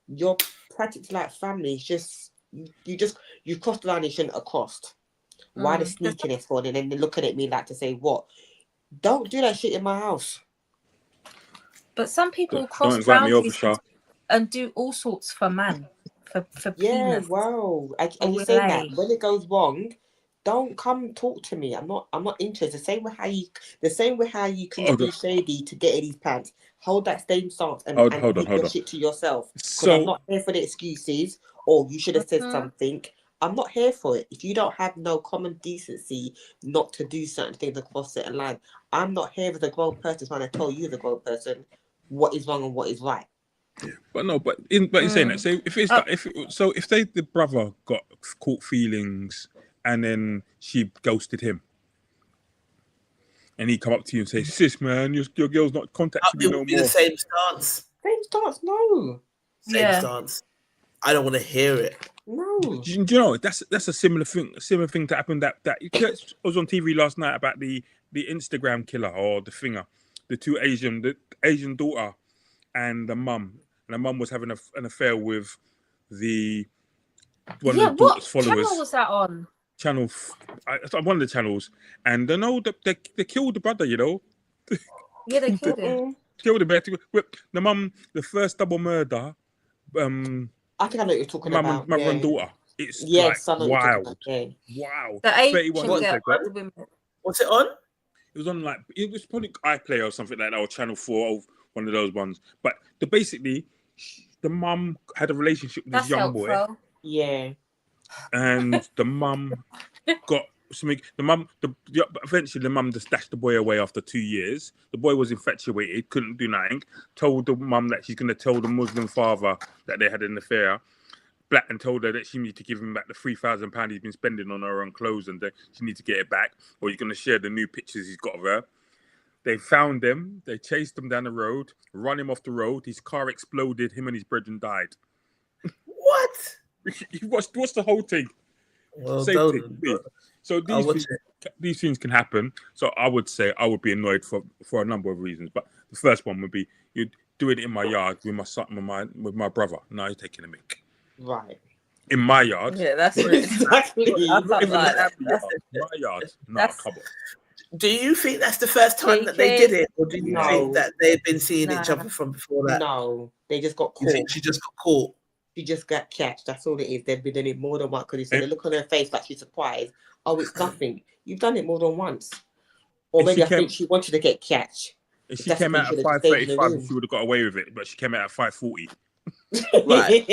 You're practically like family. It's just you crossed the line you shouldn't have crossed. Why the sneakiness for it? And then they're looking at me like to say, what? Don't do that shit in my house. But some people cross boundaries and do all sorts for man, for penis. Yeah, wow. And you say that when it goes wrong, don't come talk to me. I'm not interested. The same way how you can be shady to get in these pants. Hold that same stance and keep your shit to yourself. Because I'm not here for the excuses. Or you should have said something. I'm not here for it. If you don't have no common decency not to do certain things across certain lines, I'm not here as a grown person trying to tell you as a grown person what is wrong and what is right. But in saying that, so if the brother got caught feelings and then she ghosted him, and he come up to you and say, "Sis, man, your girl's not contacting me no more." The same stance. Same stance, no. Same stance. I don't want to hear it. No. Do you know that's a similar thing to happen that was on TV last night about the Instagram killer or the finger, the Asian daughter and the mum. And the mum was having an affair with one of the daughter's followers. What channel was that on? One of the channels. And I know that they killed the brother, you know. Yeah, they killed him. Killed him. The mum, the first double murder. I think I know what you're talking about. Mother and daughter. It's wild. Wow. The Asian girl. What's it on? It was on it was probably iPlayer or something like that, or Channel 4, or one of those ones. But basically, the mum had a relationship with this young boy. Yeah. And the mum got something. Eventually, the mum just dashed the boy away after 2 years. The boy was infatuated, couldn't do nothing. Told the mum that she's going to tell the Muslim father that they had an affair. And told her that she needs to give him back the £3,000 he's been spending on her own clothes, and that she needs to get it back, or you're going to share the new pictures he's got of her. They found him. They chased him down the road, run him off the road. His car exploded. Him and his brethren died. What? What's the whole thing? Well, so these things can happen. So I would say I would be annoyed for a number of reasons. But the first one would be you do it in my yard with my son, with my brother. Now you're taking a mick. Right. In my yard. Yeah, that's exactly. My yard. No, come on. Do you think that's the first time that they did it, or do you think that they've been seeing each other from before that? No, they just got caught. You think she just got caught? She just got catched. That's all it is. They've been doing it more than once because they look on her face like she's surprised. Oh, it's nothing. You've done it more than once. Or maybe I think she wanted to get catched. If she came out at 5:35, she would have got away with it. But she came out at 5:40. Right.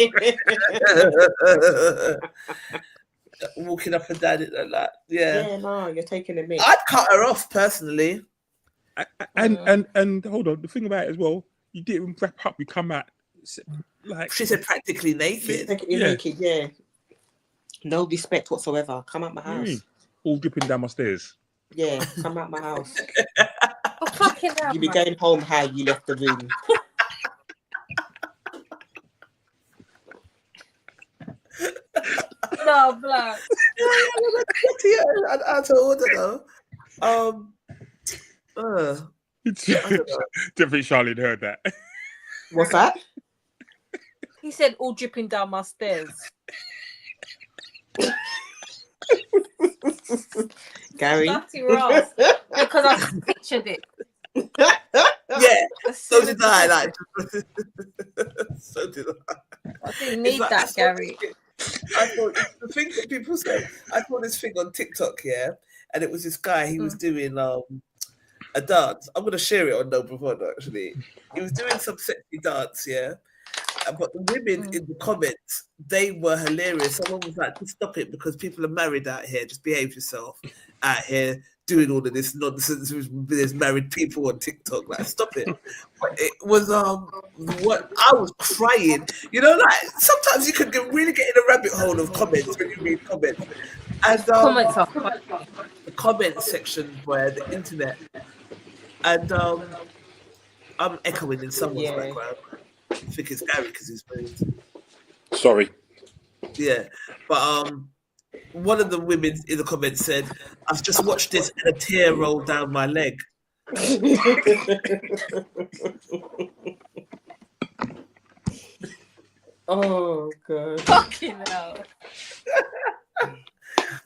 Walking up and down it like that. Yeah, no, you're taking a mick. I'd cut her off personally. And hold on, the thing about it as well, you didn't wrap up. You come out like she said, practically naked. Naked, yeah. No respect whatsoever. Come out my house. All dripping down my stairs. Yeah, come out my house. Oh, fucking hell, you be going home how you left the room. No, blood. out of order though. I don't know. Definitely Charlene heard that. What's that? He said all dripping down my stairs. Gary. Dirty Ross. Because I pictured it. Yeah, so did I. Like, so did I. I didn't need that, Gary. I thought the thing that people say. I saw this thing on TikTok, yeah, and it was this guy. He was doing a dance. I'm gonna share it on No Bravado. Actually, he was doing some sexy dance, yeah. But the women in the comments, they were hilarious. Someone was like, "Just stop it, because people are married out here. Just behave yourself out here." Doing all of this nonsense with there's married people on TikTok, like stop it. But it was what I was crying. You know, like sometimes you can really get in a rabbit hole of comments when you read comments. And Comments are the comment section where the internet, and I'm echoing in someone's background. I think it's Gary because he's moved. Sorry. Yeah, but one of the women in the comments said, "I've just watched this and a tear rolled down my leg." Oh god! fucking hell.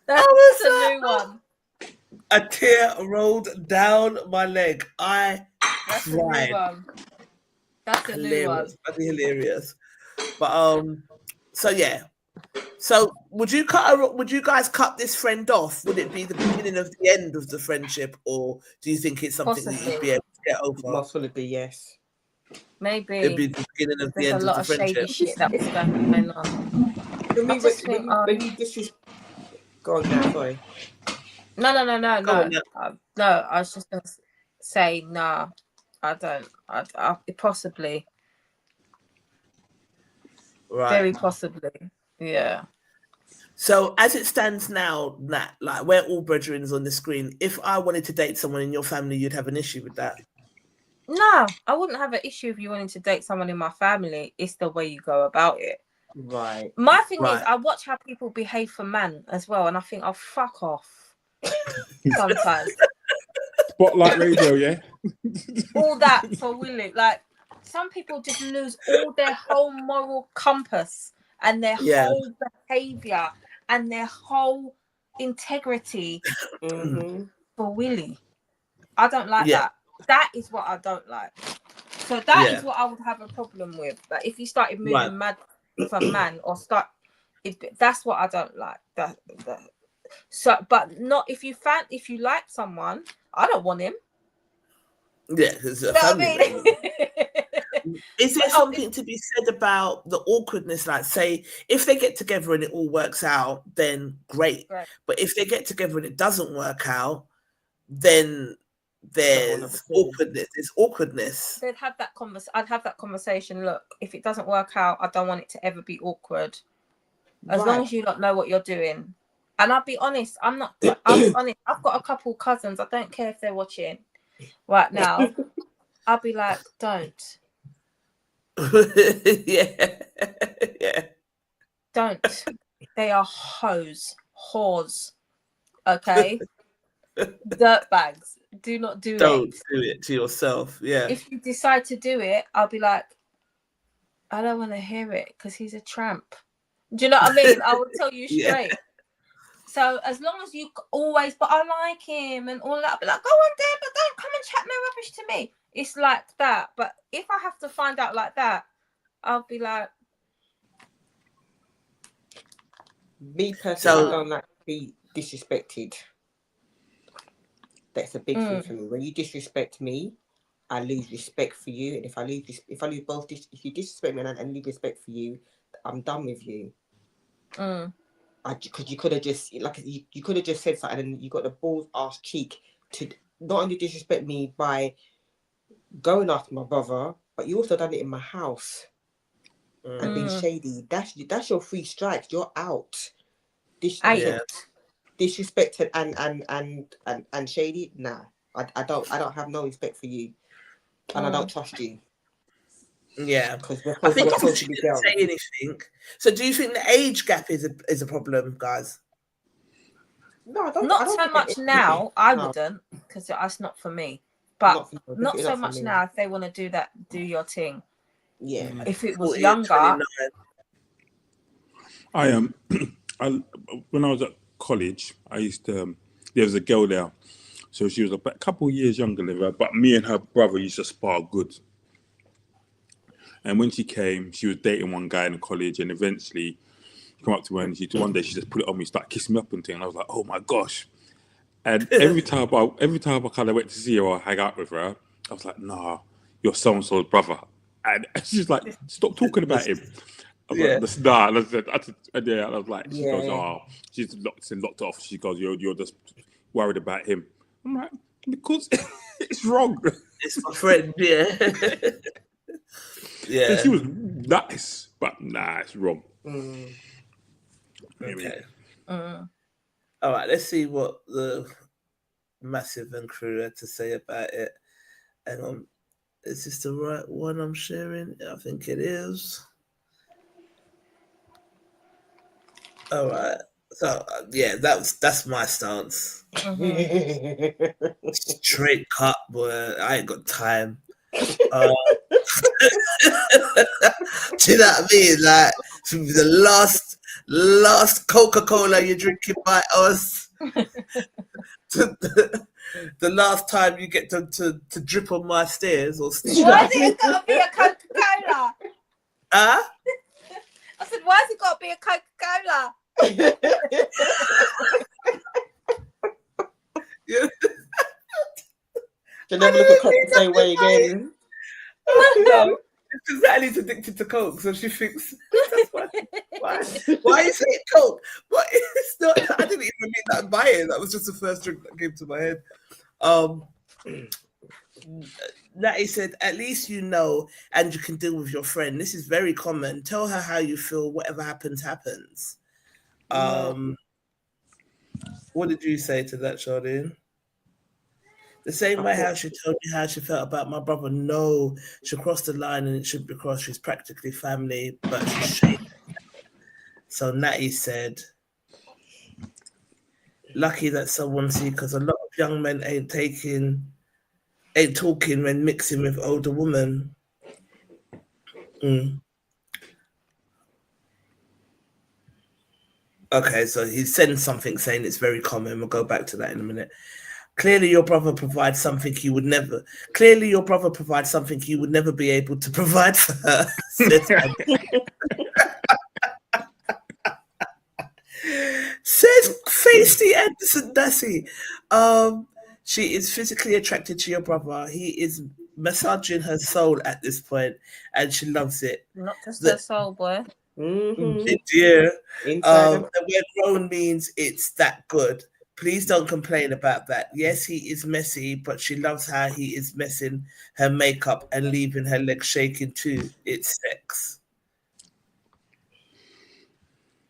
That's a new one. A tear rolled down my leg. I That's cried. a new one. That's a new one. That'd be hilarious. But so yeah. So would you guys cut this friend off? Would it be the beginning of the end of the friendship, or do you think it's something that you'd be able to get over? Most probably be yes. Maybe It'd be the beginning of the end of the friendship. Shady shit that was going on. When you disrespect, go on now. Sorry. No. No, I was just gonna say no. I don't. I possibly. Right. Very possibly. Yeah. So as it stands now, Nat, like we're all brethren on the screen. If I wanted to date someone in your family, you'd have an issue with that? No, I wouldn't have an issue if you wanted to date someone in my family. It's the way you go about it. Right. My thing is, I watch how people behave for man as well, and I think, oh, fuck off. Sometimes. Spotlight radio, yeah. All that for Willie. Like, some people just lose all their whole moral compass and their whole behavior and their whole integrity for Willie. I don't like that. That is what I don't like. So that is what I would have a problem with. Like, if you started moving mad for man, or that's what I don't like. So, but not if you like someone, I don't want him. Yeah, because is there something to be said about the awkwardness? Like, say, if they get together and it all works out, then great. Right. But if they get together and it doesn't work out, then there's awkwardness. There's awkwardness. I'd have that conversation. Look, if it doesn't work out, I don't want it to ever be awkward. As long as you don't know what you're doing. And I'll be honest, I'm honest. I've got a couple cousins. I don't care if they're watching right now. I'll be like, don't. yeah. Don't. They are whores. Okay? Dirtbags. Do not do it. Don't do it to yourself. Yeah. If you decide to do it, I'll be like, I don't want to hear it because he's a tramp. Do you know what I mean? I will tell you straight. So as long as you always, but I like him and all that, I'll be like, go on there, but don't come and chat no rubbish to me. It's like that. But if I have to find out like that, I'll be like, me personally, I don't like to be disrespected. That's a big thing for me. When you disrespect me, I lose respect for you. And if you disrespect me and lose respect for you, I'm done with you. Because you could have just you could have just said something, and you got the balls ass cheek to not only disrespect me by going after my brother, but you also done it in my house and being shady. That's your 3 strikes. You're out. Disrespected and shady. Nah, I don't have no respect for you, and I don't trust you. Yeah, I think I shouldn't say anything. So, do you think the age gap is a problem, guys? No, I don't. Not I don't so think much it- now. I No. wouldn't, because that's not for me. But not definitely so for much me. now. If they want to do that, do your thing. Yeah. If it was 40, younger, 29. I when I was at college, I used to. There was a girl there, so she was a couple of years younger than her. But me and her brother used to spar good. And when she came, she was dating one guy in the college, and eventually, she come up to her and one day she just put it on me, started kissing me up and thing. And I was like, oh my gosh. And every time I kind of went to see her or hang out with her, I was like, nah, you're so and so's brother. And she's like, stop talking about him. I was like, that's nah. And I was like, she goes, oh, she's locked off. She goes, you're just worried about him. I'm like, because it's wrong. It's my friend, yeah. Yeah. And she was nice, but nah, it's wrong. Okay. All right, let's see what the Massive and crew had to say about it. And is this the right one I'm sharing? I think it is. All right. So yeah, that's my stance. Straight cut, boy. I ain't got time. Do you know what I mean? Like the last Coca-Cola you're drinking by us. The last time you get to drip on my stairs or why's it got to be a Coca-Cola? Huh? I said, why's it got to be a Coca-Cola? Yeah. She'll never look at Coke the same way again. No, because Natalie's addicted to Coke, so she thinks that's why you say Coke? But it's not. I didn't even mean that by it. That was just the first drink that came to my head. Natty said, at least you know and you can deal with your friend. This is very common. Tell her how you feel. Whatever happens, happens. What did you say to that, Charlene? The same way how she told me how she felt about my brother. No, she crossed the line and it should be crossed. She's practically family, but she's straight. So Natty said, lucky that someone see, because a lot of young men ain't talking when mixing with older women. Okay, so he sends something saying it's very common. We'll go back to that in a minute. Clearly, your brother provides something you would never. Clearly, your brother provides something you would never be able to provide for her. Says Feisty Anderson Dassey. She is physically attracted to your brother. He is massaging her soul at this point, and she loves it. Not just her soul, boy. Yeah. The word grown means it's that good. Please don't complain about that. Yes, he is messy, but she loves how he is messing her makeup and leaving her legs shaking too. It's sex.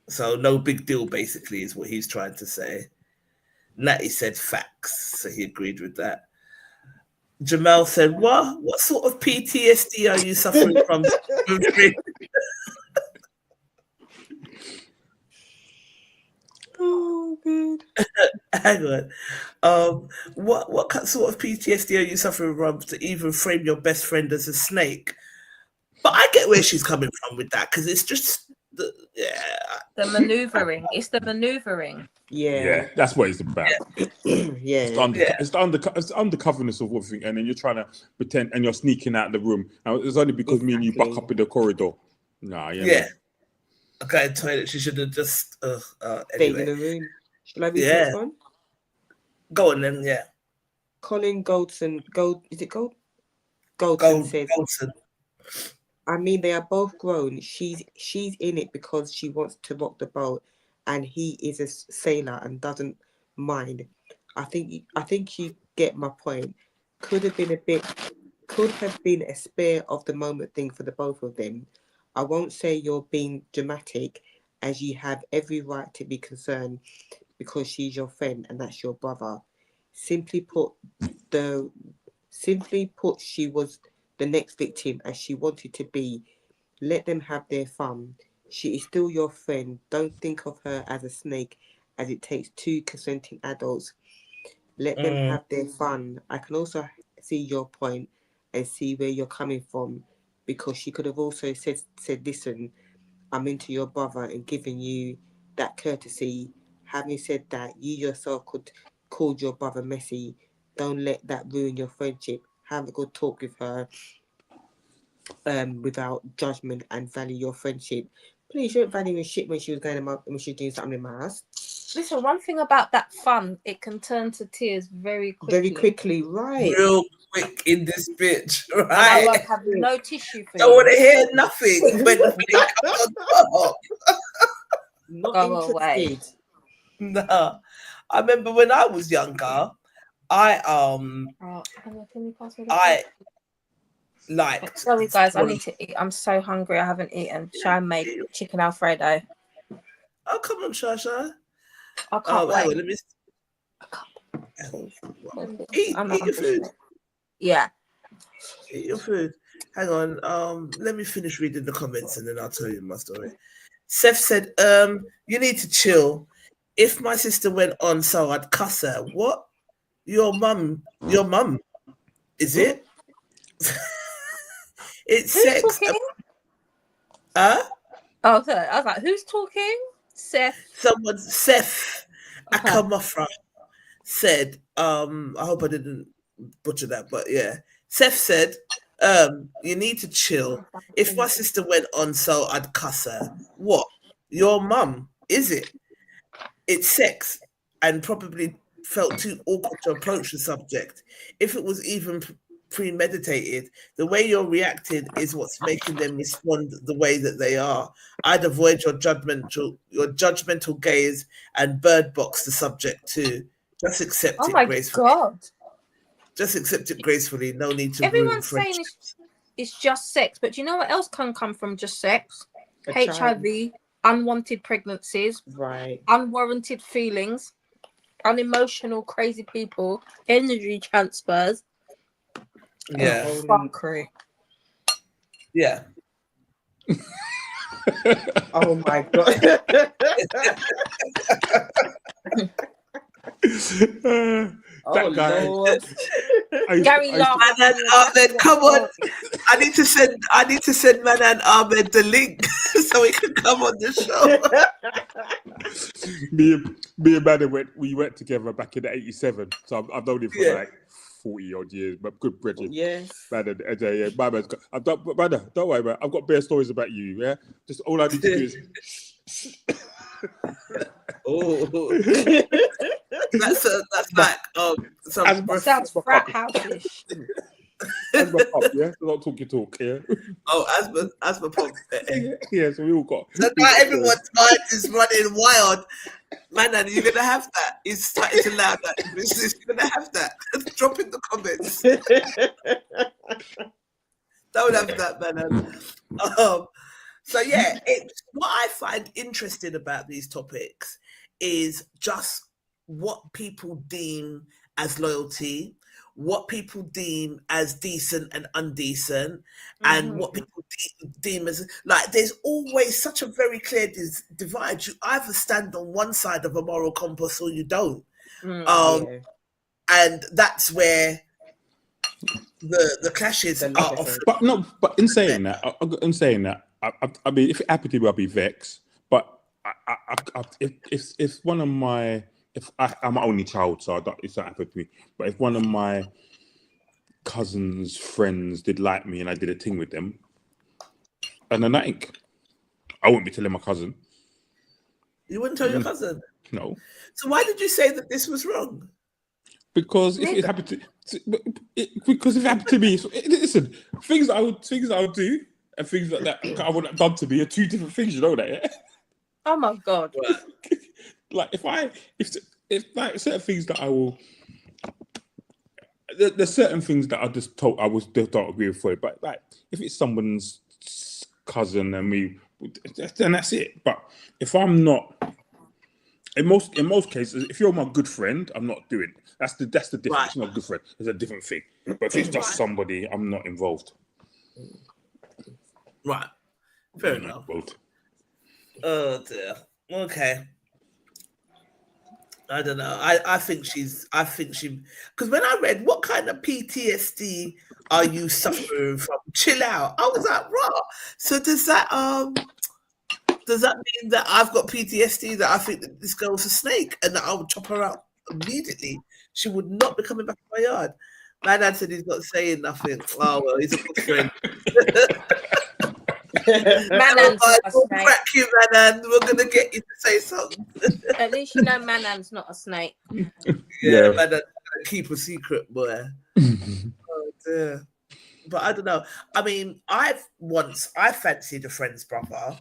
So no big deal, basically, is what he's trying to say. Natty said facts, so he agreed with that. Jamel said, what? What sort of PTSD are you suffering from? Oh, good. Hang on. What sort of PTSD are you suffering from to even frame your best friend as a snake? But I get where she's coming from with that, because it's just the maneuvering. It's the maneuvering. Yeah, that's what it's about. It's the undercoverness of everything, and then you're trying to pretend, and you're sneaking out the room. Now, it's only because me and you buck up in the corridor. Nah, yeah. Okay, toilet. She should have just anyway. In the room. Shall I read the next one? Go on then, yeah. Colin Goldson. Goldson said. Goldson. I mean, they are both grown. She's in it because she wants to rock the boat, and he is a sailor and doesn't mind. I think you get my point. Could have been a spare of the moment thing for the both of them. I won't say you're being dramatic, as you have every right to be concerned because she's your friend and that's your brother. Simply put, she was the next victim as she wanted to be. Let them have their fun. She is still your friend. Don't think of her as a snake as it takes two consenting adults. Let them have their fun. I can also see your point and see where you're coming from, because she could have also said, listen, I'm into your brother, and given you that courtesy. Having said that, you yourself could call your brother messy. Don't let that ruin your friendship. Have a good talk with her without judgment, and value your friendship. Please, you don't value shit when she was doing something in my house. Listen, one thing about that fun, it can turn to tears very quickly. Very quickly, right? Real quick in this bitch, right? And I won't have no tissue for Don't you. want to hear nothing when it comes on top. Not Go interested. away. No. I remember when I was younger, I Can you pass me the I liked. Sorry guys, I need to eat. I'm so hungry. I haven't eaten. Shine made chicken Alfredo. Oh, come on, Shasha. I can't wait. Let me eat your food. Yeah. Eat your food. Hang on. Let me finish reading the comments and then I'll tell you my story. Seth said, you need to chill. If my sister went on, so I'd cuss her. What? Your mum, is it? It's Who's sex. talking? Oh, sorry. I was like, who's talking? Seth. Seth Akamafra said, I hope I didn't butcher that, but yeah. Seth said, you need to chill. If my sister went on, so I'd cuss her. What? Your mum, is it? It's sex, and probably felt too awkward to approach the subject. If it was even premeditated, the way you're reacting is what's making them respond the way that they are. I'd avoid your judgmental gaze and bird box the subject too. Just accept it gracefully. God. Just accept it gracefully. No need to Everyone's saying it's just sex, but do you know what else can come from just sex? HIV, unwanted pregnancies, right? Unwarranted feelings, unemotional, crazy people, energy transfers. Yeah. Fuckery. Yeah. Oh my God. That guy. Lord. Gary laughed. Ahmed, come on! I need to send Manan Ahmed the link so he can come on the show. me and Manan went together back in '87, so I've known him for like 40 odd years, but good brethren. Yes. Manan, yeah, my man's Manan, don't worry, man. I've got bare stories about you. Yeah, just all I need to do is. Oh, that's like sounds frat house-ish. Asthma pump, yeah. Don't talk your talk, yeah. Oh, asthma pump. Yeah, so we all got. So now everyone's mind is running wild. Man, you're gonna have that. He's starting to allow that. You're gonna have that. Drop in the comments. Don't have that, man. So yeah, what I find interesting about these topics is just what people deem as loyalty, what people deem as decent and undecent, and what people deem as like. There's always such a very clear divide. You either stand on one side of a moral compass or you don't, and that's where the clashes are often. But in saying that, I mean, if it happened to me, I'd be vexed. But if one of my, I'm my only child, so it's not happened to me. But if one of my cousins' friends did like me and I did a thing with them, and then I wouldn't be telling my cousin. You wouldn't tell your cousin? No. So why did you say that this was wrong? Because if it happened to me, listen, things I would do and things like that I wouldn't have done to me are two different things. You know that, yeah? Oh my God! Like if like certain things that I will, there's certain things that I just don't agree with it. But like if it's someone's cousin and me, then that's it. But if I'm not. In most cases, if you're my good friend, I'm not doing it. That's the difference. Right. It's not a good friend. It's a different thing. But if it's just somebody, I'm not involved. Right. Fair enough. Oh dear. Okay. I don't know. I think she, because when I read what kind of PTSD are you suffering from, chill out. I was like, raw. So does that mean that I've got PTSD, that I think that this girl's a snake and that I would chop her out immediately? She would not be coming back to my yard. My dad said he's not saying nothing. Oh well, he's a good friend. Manan's not a snake. Crack you, Manan. We're gonna get you to say something. At least you know Manan's not a snake. Yeah, Manan, keep a secret, boy. Oh dear. But I don't know. I mean, I fancied a friend's brother,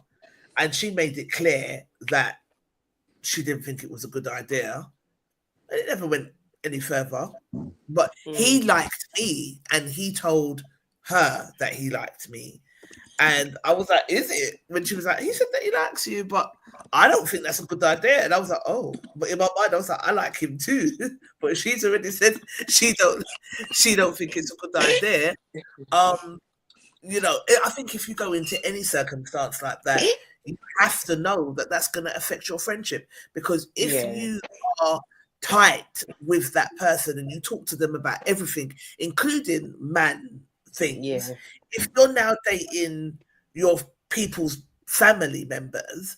and she made it clear that she didn't think it was a good idea. And it never went any further. But he liked me, and he told her that he liked me. And I was like, is it? When she was like, he said that he likes you, but I don't think that's a good idea. And I was like, oh. But in my mind, I was like, I like him too. But she's already said she don't think it's a good idea. You know, I think if you go into any circumstance like that, you have to know that that's going to affect your friendship. Because if you are tight with that person and you talk to them about everything, including man things, if you're now dating your people's family members,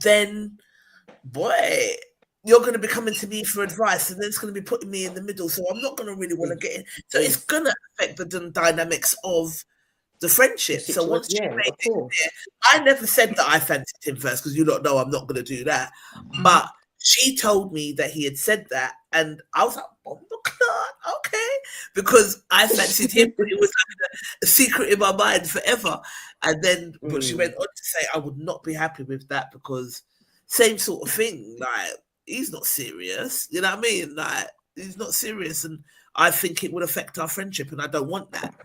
then boy, you're going to be coming to me for advice, and then it's going to be putting me in the middle. So I'm not going to really want to get in. So it's going to affect the dynamics of the friendship. So once you made it clear, I never said that I fancied him first, because you don't know I'm not going to do that. But she told me that he had said that, and I was like, oh my God, okay. Because I fancied him, but it was like a secret in my mind forever. And then but she went on to say, I would not be happy with that, because same sort of thing, like, he's not serious, you know what I mean? Like, he's not serious, and I think it would affect our friendship, and I don't want that.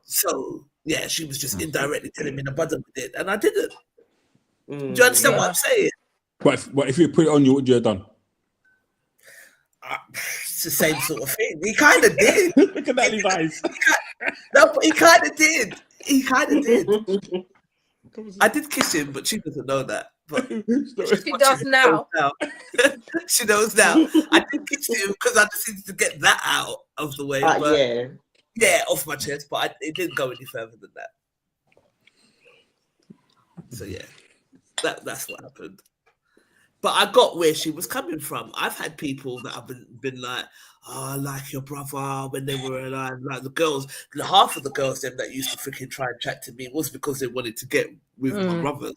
So, yeah, she was just indirectly telling me to bother with it, and I didn't. Do you understand what I'm saying? But if you put it on you, what would you have done? It's the same sort of thing. He kind of did. Look at that, his eyes. No, but he kind of did. He kind of did. I did kiss him, but she doesn't know that. But she does now. She knows now. I did kiss him because I just needed to get that out of the way. But yeah, off my chest. But it didn't go any further than that. So yeah, that's what happened. But I got where she was coming from. I've had people that have been like, oh, I like your brother when they were alive. Like the girls, half of the girls them that used to freaking try and chat to me was because they wanted to get with my brothers.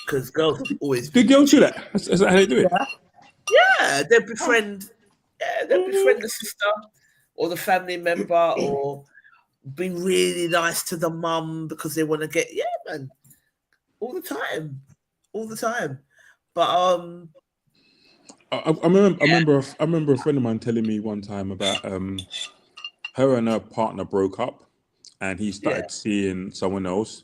Because girls have always do girls do that? Is that how they do it? Yeah, they'd befriend the sister or the family member, or be really nice to the mum because they want to get, man, all the time. But I remember a friend of mine telling me one time about her and her partner broke up, and he started seeing someone else,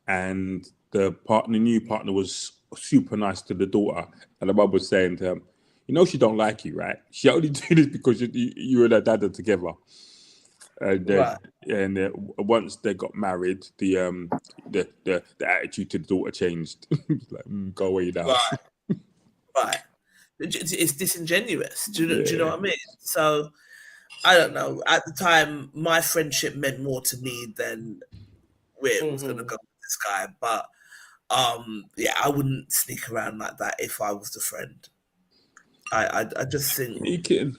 and the new partner was super nice to the daughter, and the mum was saying to him, you know, she don't like you, right? She only did this because you and her dad are together. And once they got married, the attitude to the daughter changed. Like, go away now. Right. It's disingenuous. Do you know what I mean? So I don't know. At the time, my friendship meant more to me than where it was going to go with this guy. But I wouldn't sneak around like that if I was the friend. I just think. Are you kidding?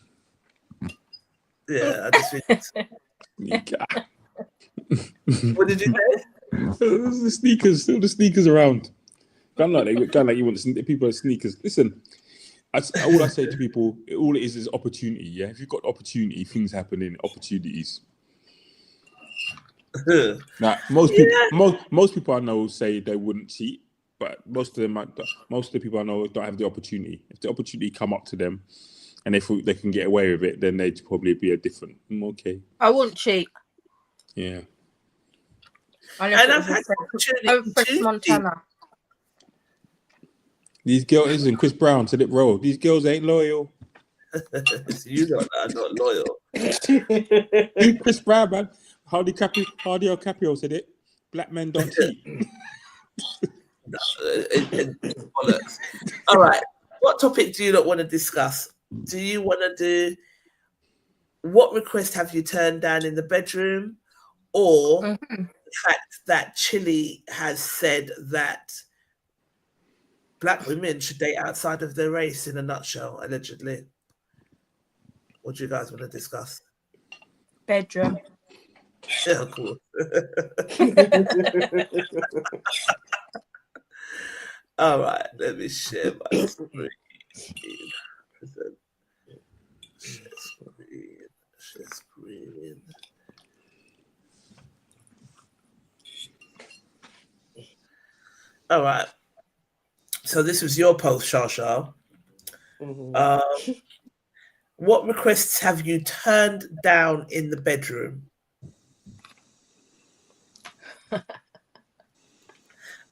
Yeah, I just think. What did you say? Still the sneakers around. Kind of like you want the people are sneakers. Listen, all I say to people, all it is opportunity. Yeah, if you've got opportunity, things happen in opportunities. Now, most people I know say they wouldn't cheat, but most of the people I know don't have the opportunity. If the opportunity come up to them, and they thought they can get away with it, then they'd probably be a different. Okay. I wouldn't cheat. Yeah. And I've had opportunity. Montana. These girls, listen, Chris Brown said it, bro. These girls ain't loyal. You know that, not loyal. Chris Brown, man. Hardy Caprio said it. Black men don't cheat. Bollocks. All right. What topic do you not want to discuss? Do you want to do what request have you turned down in the bedroom, or the fact that Chile has said that black women should date outside of their race in a nutshell, allegedly? What do you guys want to discuss? Bedroom. Yeah, cool. All right, let me share my screen. Share screen. All right. So this was your post, Shasha. What requests have you turned down in the bedroom?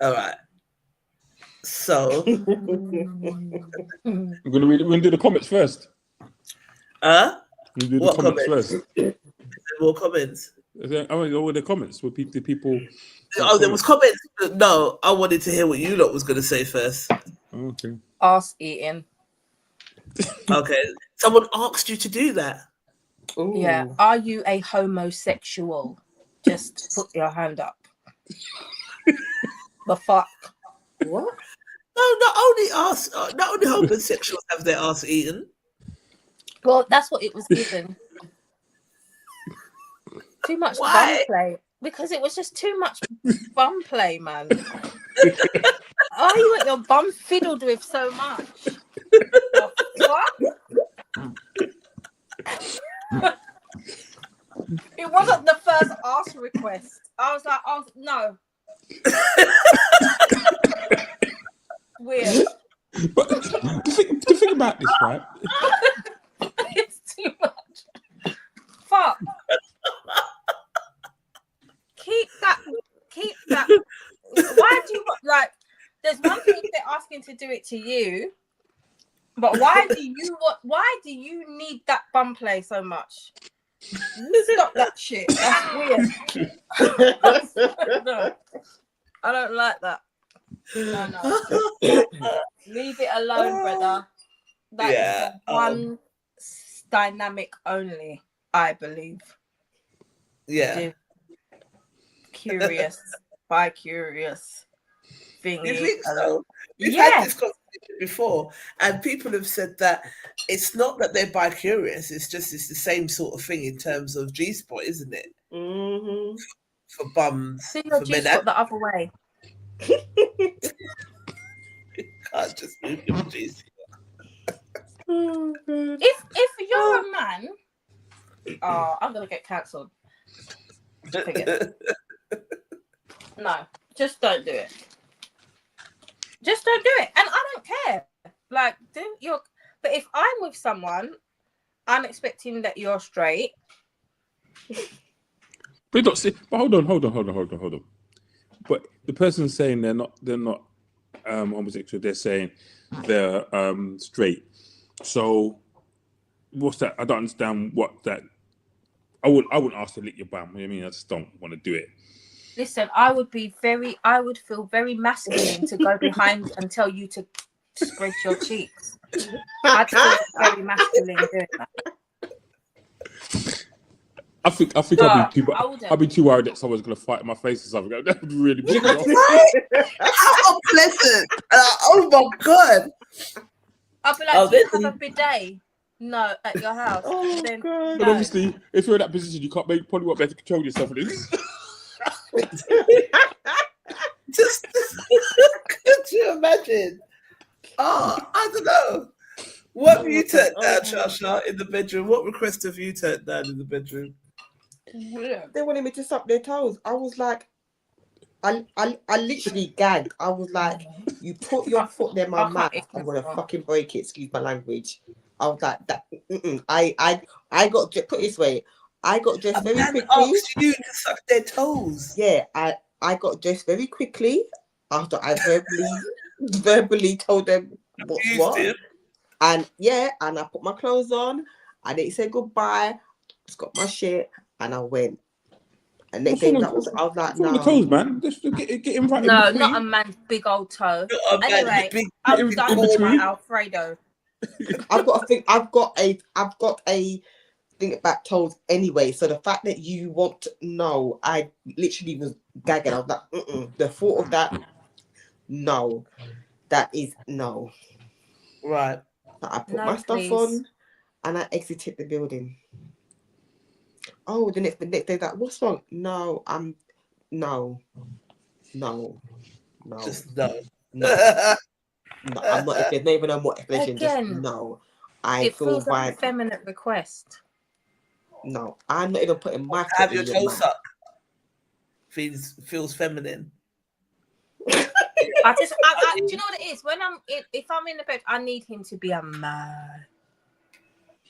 All right. So We're gonna do the comments first. What the comments first. More comments. Oh, the comments were the people. There was comments. No, I wanted to hear what you lot was going to say first. Okay. Ass eating. Okay. Someone asked you to do that. Ooh. Yeah. Are you a homosexual? Just put your hand up. The fuck? What? No, not only homosexuals have their ass eaten. Well, that's what it was given. Too much bum play. Because it was just too much bum play, man. Oh, you want your bum fiddled with so much. What? It wasn't the first ask request. I was like, oh, no. Weird. But the thing about this, right? It's too much. Fuck. Keep that. Why do you like? There's one thing if they're asking to do it to you, but why do you need that bum play so much? Stop that shit. That's weird. No, I don't like that. No. Leave it alone, brother. That is one dynamic only, I believe. Yeah. Curious, bi-curious thing. You think so? We've Yeah. had this conversation before, and people have said that it's not that they're bi-curious, it's the same sort of thing in terms of G-spot, isn't it? Mm-hmm. For bums. See your G-spot the other way. You can't just move your G-spot. If you're a man, I'm gonna get cancelled. No, just don't do it. Just don't do it. And I don't care. Like, but if I'm with someone, I'm expecting that you're straight. But hold on. But the person's saying they're not homosexual. They're saying they're straight. So what's that? I don't understand what that. I wouldn't ask to lick your bum. I mean, I just don't want to do it. Listen, I would feel very masculine to go behind and tell you to spread your cheeks. I'd feel very masculine doing that. I think I'll be too worried that someone's gonna fight in my face or something. That would really be How unpleasant! Oh my god! I'll be like, do you have a bidet? No, at your house. Then, God. But obviously, if you're in that position, you probably won't be able to control yourself. Just could you imagine? Oh, I don't know. What have you turned down, Shasha, in the bedroom? What request have you turned down in the bedroom? They wanted me to suck their toes. I was like, I literally gagged. I was like, you put your foot in my mouth, I'm gonna fucking break it. Excuse my language. I was like that. I got, put it this way. I got dressed very quickly. Asked you to suck their toes. Yeah, I got dressed very quickly after I verbally told them what. And yeah, and I put my clothes on. I didn't say goodbye. Just got my shit and I went. And next day, I was like, What's wrong with the toes, man? Just get him right in No, between. not a man's big old toe. Not a man, Anyway, big- I'm big done with my Alfredo. I've got a thing about toes anyway. So the fact that you want to know, I literally was gagging. I was like, the thought of that, no, that is no. Right. I put No, my stuff please. on and I exited the building. Oh, the next day, like, what's wrong? No, no. Just no. No. No, I'm not. If there's not even no more explanation, Again, just no. I it feel feels like a right. feminine request. No, I'm not even putting my foot Have in your your toe mouth. suck. Feels feminine. I do you know what it is? When if I'm in the bed, I need him to be a man.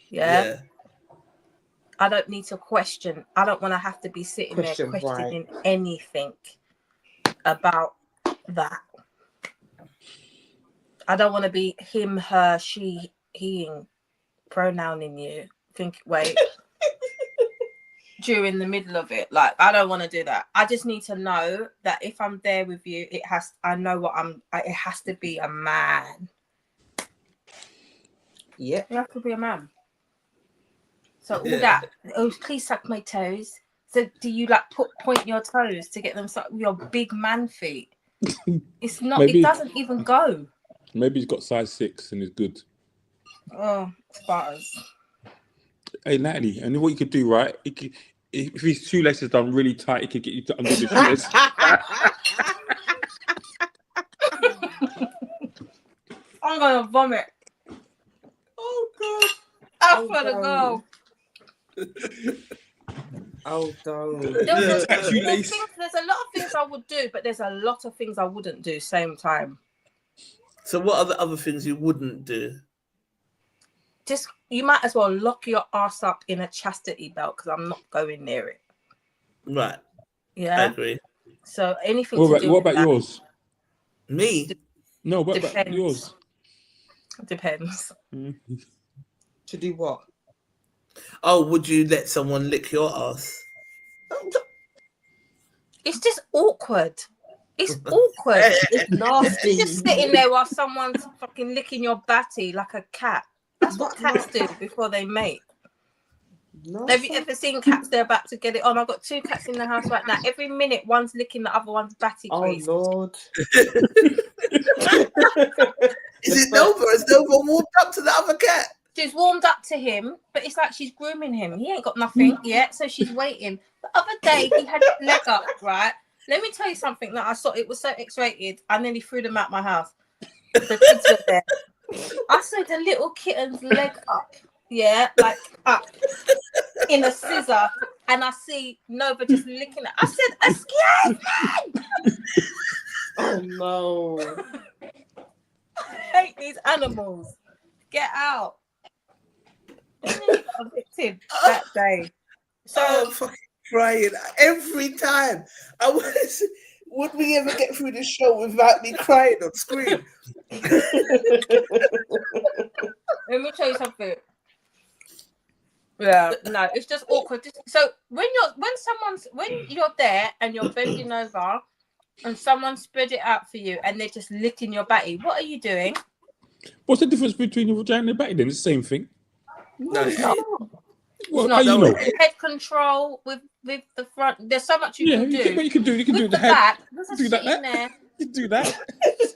Yeah. I don't need to question. I don't want to have to be sitting there questioning anything about that. I don't want to be him, her, she, heing, pronouning you. Wait. During the middle of it, like, I don't want to do that. I just need to know that if I'm there with you, I know what it has to be a man. Yeah, you have to be a man. So all that, oh, please suck my toes. So do you like point your toes to get them sucked with your big man feet? It's not. It doesn't even go. Maybe he's got size 6 and he's good. Oh, Spartans. Hey, Natalie, and what you could do, right? If his shoelace is done really tight, he could get you to undo the shoelace. I'm gonna vomit. Oh God! I wanna go. Oh God! There's a lot of things I would do, but there's a lot of things I wouldn't do same time. So what are the other things you wouldn't do? Just, you might as well lock your ass up in a chastity belt because I'm not going near it. Right. Yeah. I agree. So anything What to do about yours? Me? No, what about yours? Depends. To do what? Oh, would you let someone lick your ass? It's just awkward. It's awkward. It's nasty. It's just sitting there while someone's fucking licking your batty like a cat. That's what cats do before they mate. Have you ever seen cats? They're about to get it on. I've got 2 cats in the house right now. Every minute, one's licking the other one's batty crease. Oh Lord! Is it Nova? Is Nova warmed up to the other cat? She's warmed up to him, but it's like she's grooming him. He ain't got nothing yet, so she's waiting. The other day, he had his leg up, right? Let me tell you something that I saw. It was so X-rated. I nearly threw them out my house. The kids were there. I saw the little kitten's leg up, like up in a scissor, and I see Nova just licking it. I said, "Excuse me!" Oh no! I hate these animals. Get out. And then he got evicted that day. So I'm fucking crying every time. Would we ever get through the show without me crying on screen? let me tell you something. Yeah, no, it's just awkward. So when you're there and you're bending over and someone spread it out for you and they're just licking your batty, what are you doing? What's the difference between your vagina and the batty then? It's the same thing. No, it's not. Well, It's not. how you know? Head control with the front. There's so much you can do. You can do with the head. Back, you do that. there. You do that.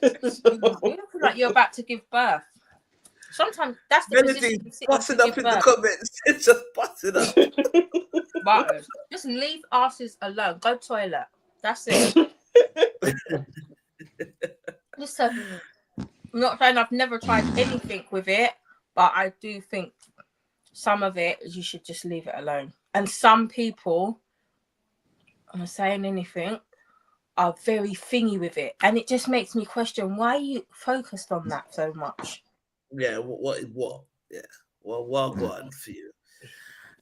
You look like you're about to give birth. Sometimes that's the position you sit busting up in the comments. It's just busting up. But just leave asses alone. Go toilet. That's it. Listen, I'm not saying I've never tried anything with it, but I do think some of it you should just leave it alone. And some people, I'm not saying anything, are very thingy with it, and it just makes me question why you focused on that so much. Yeah, what? Yeah, well, one for you.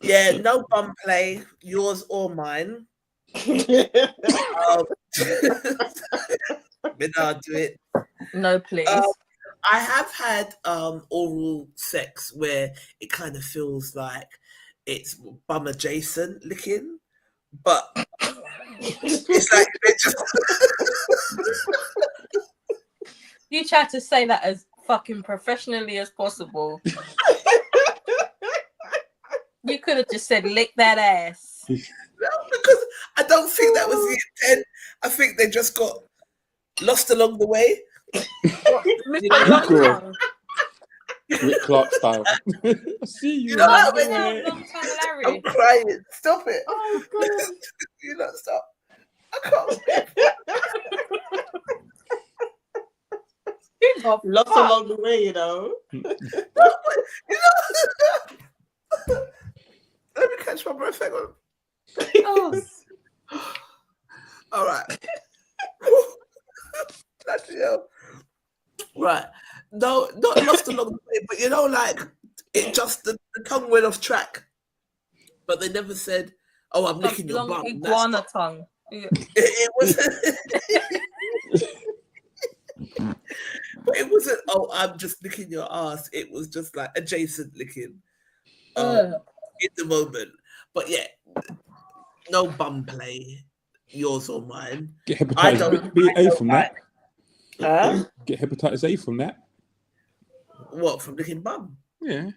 Yeah, no bum play, yours or mine. But I'll do it. No, please. I have had oral sex where it kind of feels like it's bum adjacent licking, but it's like they just. You tried to say that as fucking professionally as possible. You could have just said, lick that ass. No, because I don't think that was the intent. I think they just got lost along the way. Rick Clark style. I see you. You know what I mean? Long tongue Larry. I'm crying. Stop it. Oh, God. You know, stop. I can't. Lost along the way, you know. Let me catch my breath. Hang on. Oh. All right. Bloody hell. Right. No, not lost along the way, but you know, like it just the tongue went off track. But they never said, "Oh, I'm licking your bum." Iguana tongue. Yeah. It wasn't. It wasn't. Oh, I'm just licking your ass. It was just like adjacent licking in the moment. But yeah, no bum play, yours or mine. Get hepatitis A from that. Get hepatitis A from that. What, from licking bum? Yeah.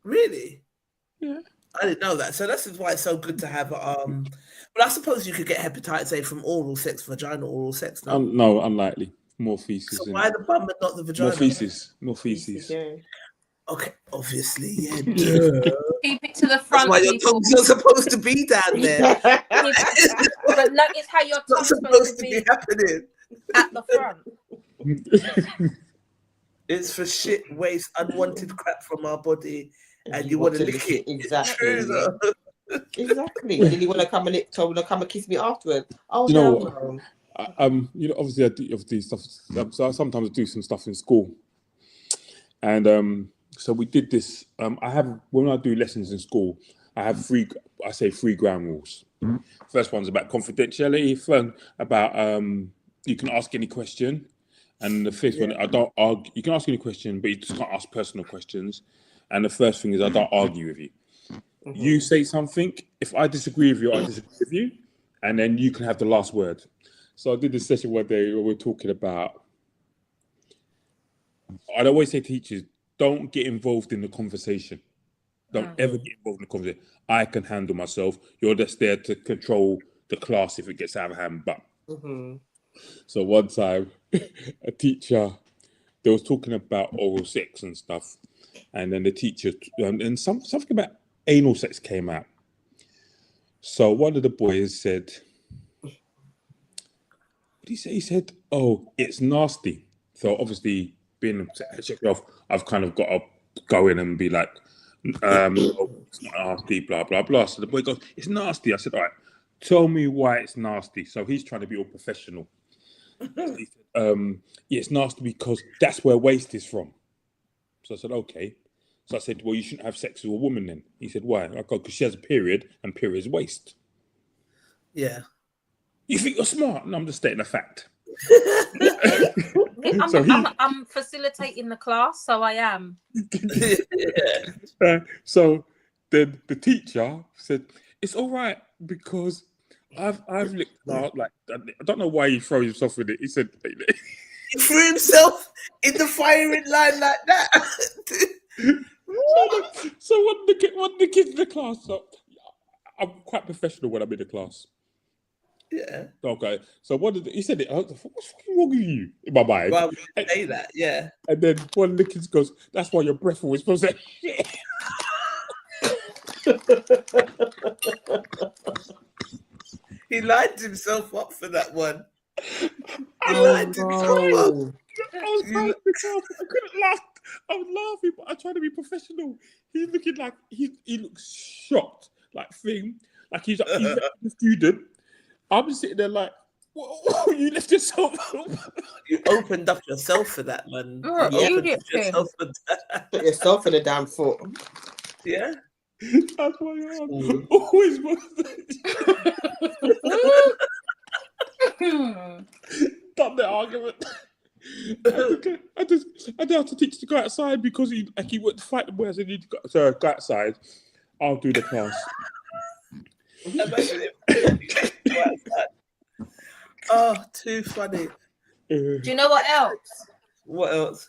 Really? Yeah. I didn't know that. So this is why it's so good to have. But I suppose you could get hepatitis A from oral sex, vaginal oral sex. No, no, unlikely. More feces. So why the bum and not the vagina? More feces. Yeah. Okay, obviously, yeah. Keep it to the front. That's why your tongue's not supposed to be down there. But notice how your tongue's supposed to be happening at the front. It's for shit, waste, unwanted crap from our body, and you want to lick it. Exactly. Exactly. And then you want to come and kiss me afterwards. Oh, you know what? No. You know, obviously I do stuff. So I sometimes do some stuff in school, and so we did this. When I do lessons in school, I have three ground rules. First one's about confidentiality. About you can ask any question, and the fifth one, I don't argue. You can ask any question, but you just can't ask personal questions. And the first thing is I don't argue with you. Mm-hmm. You say something. If I disagree with you, I disagree with you, and then you can have the last word. So I did this session one day where we're talking about. I'd always say to teachers, don't get involved in the conversation. Don't ever get involved in the conversation. I can handle myself. You're just there to control the class if it gets out of hand. But so one time, a teacher, they was talking about oral sex and stuff, and then the teacher and something about anal sex came out. So one of the boys said, "What did he say?" He said, "Oh, it's nasty." So obviously, being checked off, I've kind of got to go in and be like, "Oh, it's not nasty," blah blah blah. So the boy goes, "It's nasty." I said, "All right, tell me why it's nasty." So he's trying to be all professional. So he said, "Yeah, it's nasty because that's where waste is from." So I said, "Okay." So I said, "Well, you shouldn't have sex with a woman then." He said, "Why?" I go, "Because she has a period, and period is waste." Yeah. You think you're smart? No, I'm just stating a fact. I'm facilitating the class, so I am. So then the teacher said, "It's all right because I've licked out." Like, I don't know why he throws himself in it. He said he threw himself in the firing line like that. So one of the kids in the class. So I'm quite professional when I'm in the class. Yeah. Okay. So he said it. I was like, "What's fucking wrong with you?" In my mind. Well, we say that, yeah. And then one of the kids goes, "That's why your breath always smells like shit." He lined himself up for that one. He lined himself up. I was crying because I couldn't laugh. I was laughing, but I tried to be professional. He's looking like he looks shocked, like he's a student. I'm sitting there like, "What, you left yourself up." You opened up yourself for that, man. You opened yourself for that. Put yourself in the damn foot. Yeah. That's why I'm always stop that argument. I don't have to teach to go outside because he went to fight the boys. I need to go outside. I'll do the class. Imagine it. Oh, too funny. Do you know what else? What else?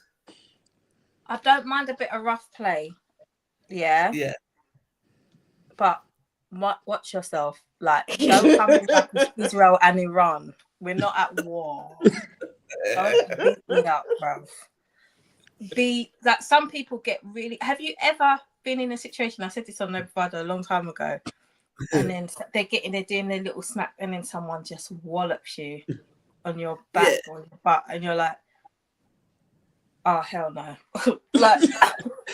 I don't mind a bit of rough play. Yeah. Yeah. But watch yourself. Like, don't come in like Israel and Iran. We're not at war. Don't beat me up, bruv. That some people get really. Have you ever been in a situation? I said this on No Bravado a long time ago, and then they're doing their little snap, and then someone just wallops you on your back or your butt, and you're like, oh hell no! Like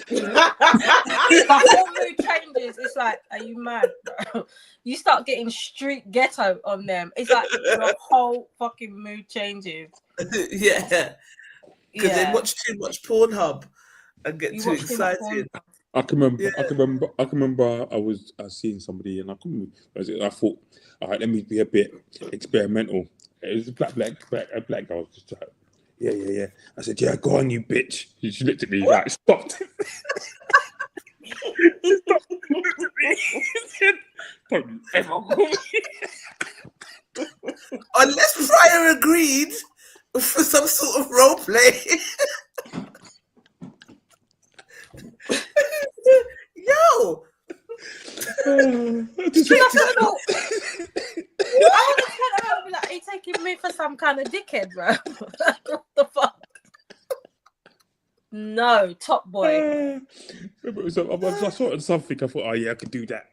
the whole mood changes. It's like, are you mad, bro? You start getting street ghetto on them. It's like your whole fucking mood changes. Yeah. Because they watch too much Pornhub and get too excited. I can remember. I was seeing somebody, and I thought, all right, let me be a bit experimental. It was a black girl. Just like, yeah. I said, yeah, go on, you bitch. She looked at me like, stopped. She stopped. Looked at me. Don't ever call me. Unless Fryer agreed for some sort of role play. Yo! I want to turn around and be like, are you taking me for some kind of dickhead, bro? What the fuck? No, top boy. So I saw it on something. I thought, oh yeah, I could do that.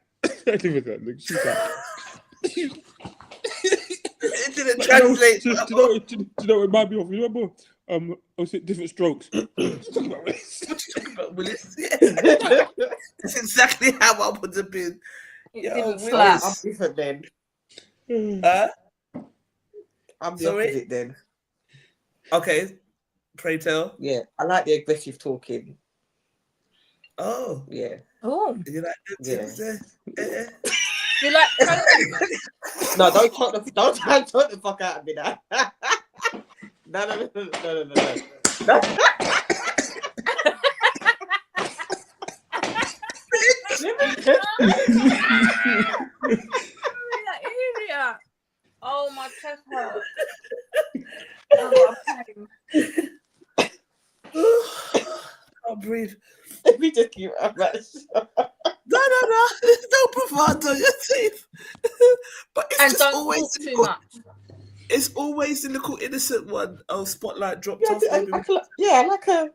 I did with that. She's like, It didn't translate. Do you know what it remind me of? You remember? Was it Different Strokes? What you talking about, Willis? What you talking about, Willis? Yeah. That's exactly how I would have been. Didn't slap. I'm different then. I'm the opposite then. Okay. Pray tell. Yeah, I like the aggressive talking. Oh. Yeah. Oh. You like Yeah. You like No, don't talk the fuck out of me now. No. Oh, my chest hurts. Oh, I'll breathe. Let me just keep up that. No. Don't bravado your teeth. But it's just always too much. It's always the little innocent one. Oh, spotlight dropped off. I like a.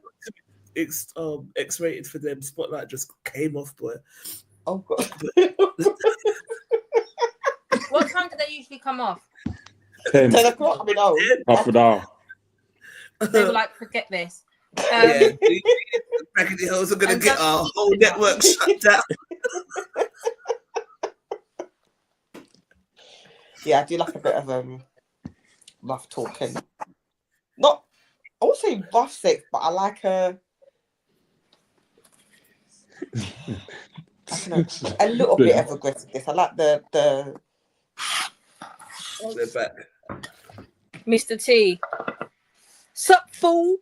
It's X-rated for them. Spotlight just came off, boy. Oh god. What time do they usually come off? 10 o'clock. I mean, half an hour. They were like, forget this. Yeah, raggedy hoes are gonna get our whole network shut down. Yeah, I do like a bit of rough talking. Not, I won't say rough sex, but I like a little bit of aggressiveness. I like the. Oh, they're back. Mr. T. Sup, fool?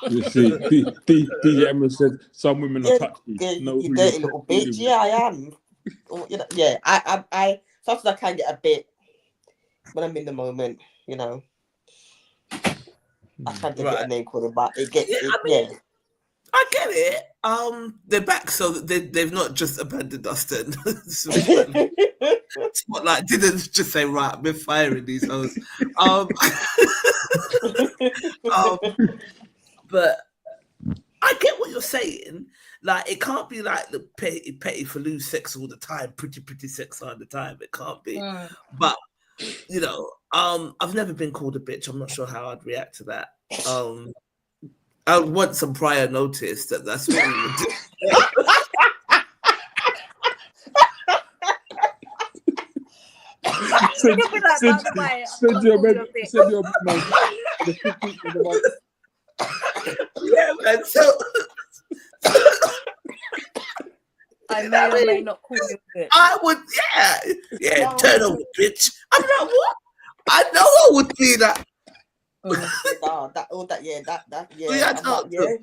You see, DJ Emma said some women are touchy. You dirty little bitch. Yeah, I am. You know, yeah, I sometimes I can get a bit when I'm in the moment. You know, I can get a name calling, but it gets I get it. They're back, so they've not just abandoned us then. Spotlight didn't just say, right, we're firing these hoes. But I get what you're saying. Like, it can't be like the petty for loose sex all the time, pretty sex all the time. It can't be. But you know, I've never been called a bitch. I'm not sure how I'd react to that. I would want some prior notice that's what we would do. Send your man. Yeah, man. So I may or may not call you a bitch. I would, yeah, turn over, bitch. I'm not what? I know I would be that. That.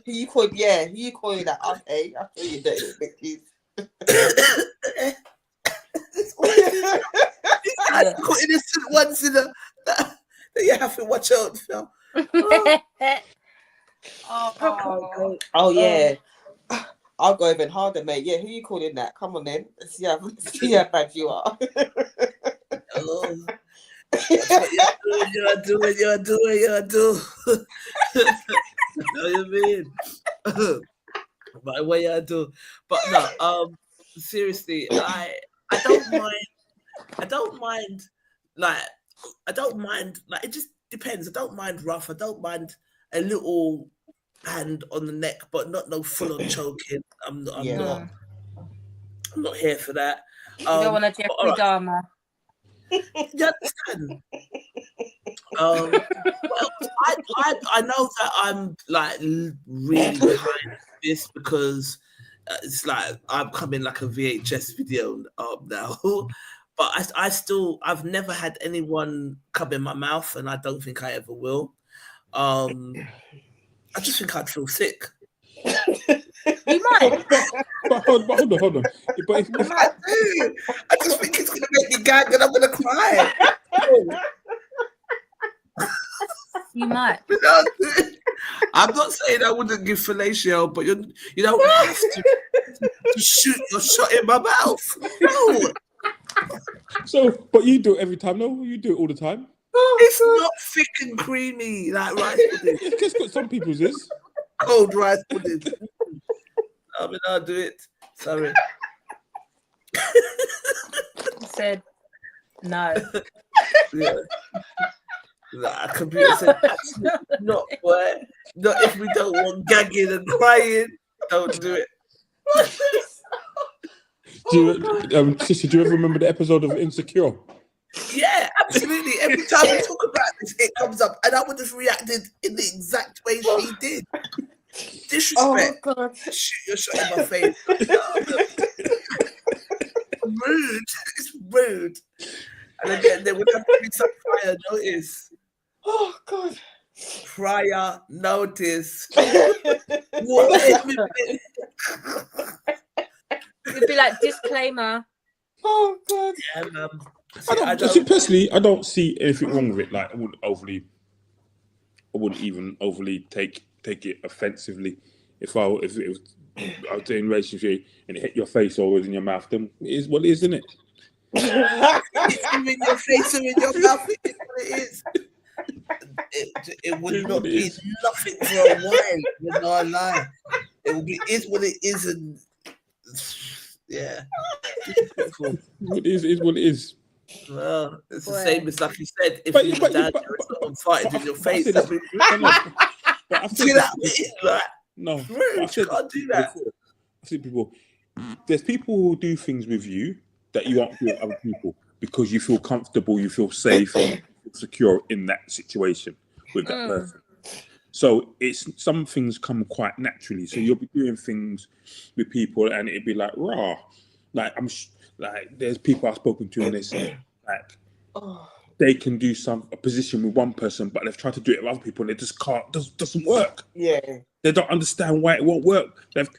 Who you call that? Okay, I'll tell you that, bitches. It's always these guys got innocent ones in the that you have to watch out for. Oh yeah. I'll go even harder, mate. Yeah, who you calling that? Come on then. See how bad you are. Oh, that's what you're doing. You know what I mean? But what you do. But no, seriously, I don't mind like it just depends. I don't mind rough. I don't mind a little hand on the neck, but not no full on choking. I'm not here for that. You don't want a Jeffrey Dahmer. You understand? Well, I know that I'm like really behind this because it's like I'm coming like a VHS video now. But I've never had anyone come in my mouth, and I don't think I ever will. I just think I'd feel sick. You might. But hold on. But if I just think it's gonna make me gag and I'm gonna cry. You might. I'm not saying I wouldn't give fellatio, but you don't have to shoot your shot in my mouth. No. So, but you do it every time. No, you do it all the time. It's not thick and creamy like rice pudding. It's got some people's is. Cold rice pudding. I mean, I'll do it. Sorry. I said no. Yeah. Nah, computer said not boy. Not if we don't want gagging and crying. Don't do it. Sister, do you ever remember the episode of Insecure? Yeah, absolutely. Every time we talk about this, it comes up, and I would have reacted in the exact way she did. Disrespect. Oh God! Shoot your shot in my face. Rude. It's rude. And again, there would have to be some prior notice. Oh God! Prior notice. It'd be like disclaimer. Oh God! Yeah, personally, I don't see anything wrong with it. Like, I wouldn't even overly take it offensively. If I was in a relationship and it hit your face or was in your mouth, then it is what it is, isn't it? It's in your face or in your mouth. It is what it is. It would not be nothing for a while. You know, I lie. It will be is what it is, and yeah. What it is what it is. Well, it's the same as like you said. If you farted in your face, that'd be no. You can't do that. I see people. There's people who do things with you that you aren't doing with other people because you feel comfortable, you feel safe, and secure in that situation with that person. So some things come quite naturally. So you'll be doing things with people, and it'd be like raw. Like there's people I've spoken to, and they say like they can do a position with one person, but they've tried to do it with other people, and it just can't. Doesn't work. Yeah, they don't understand why it won't work. They've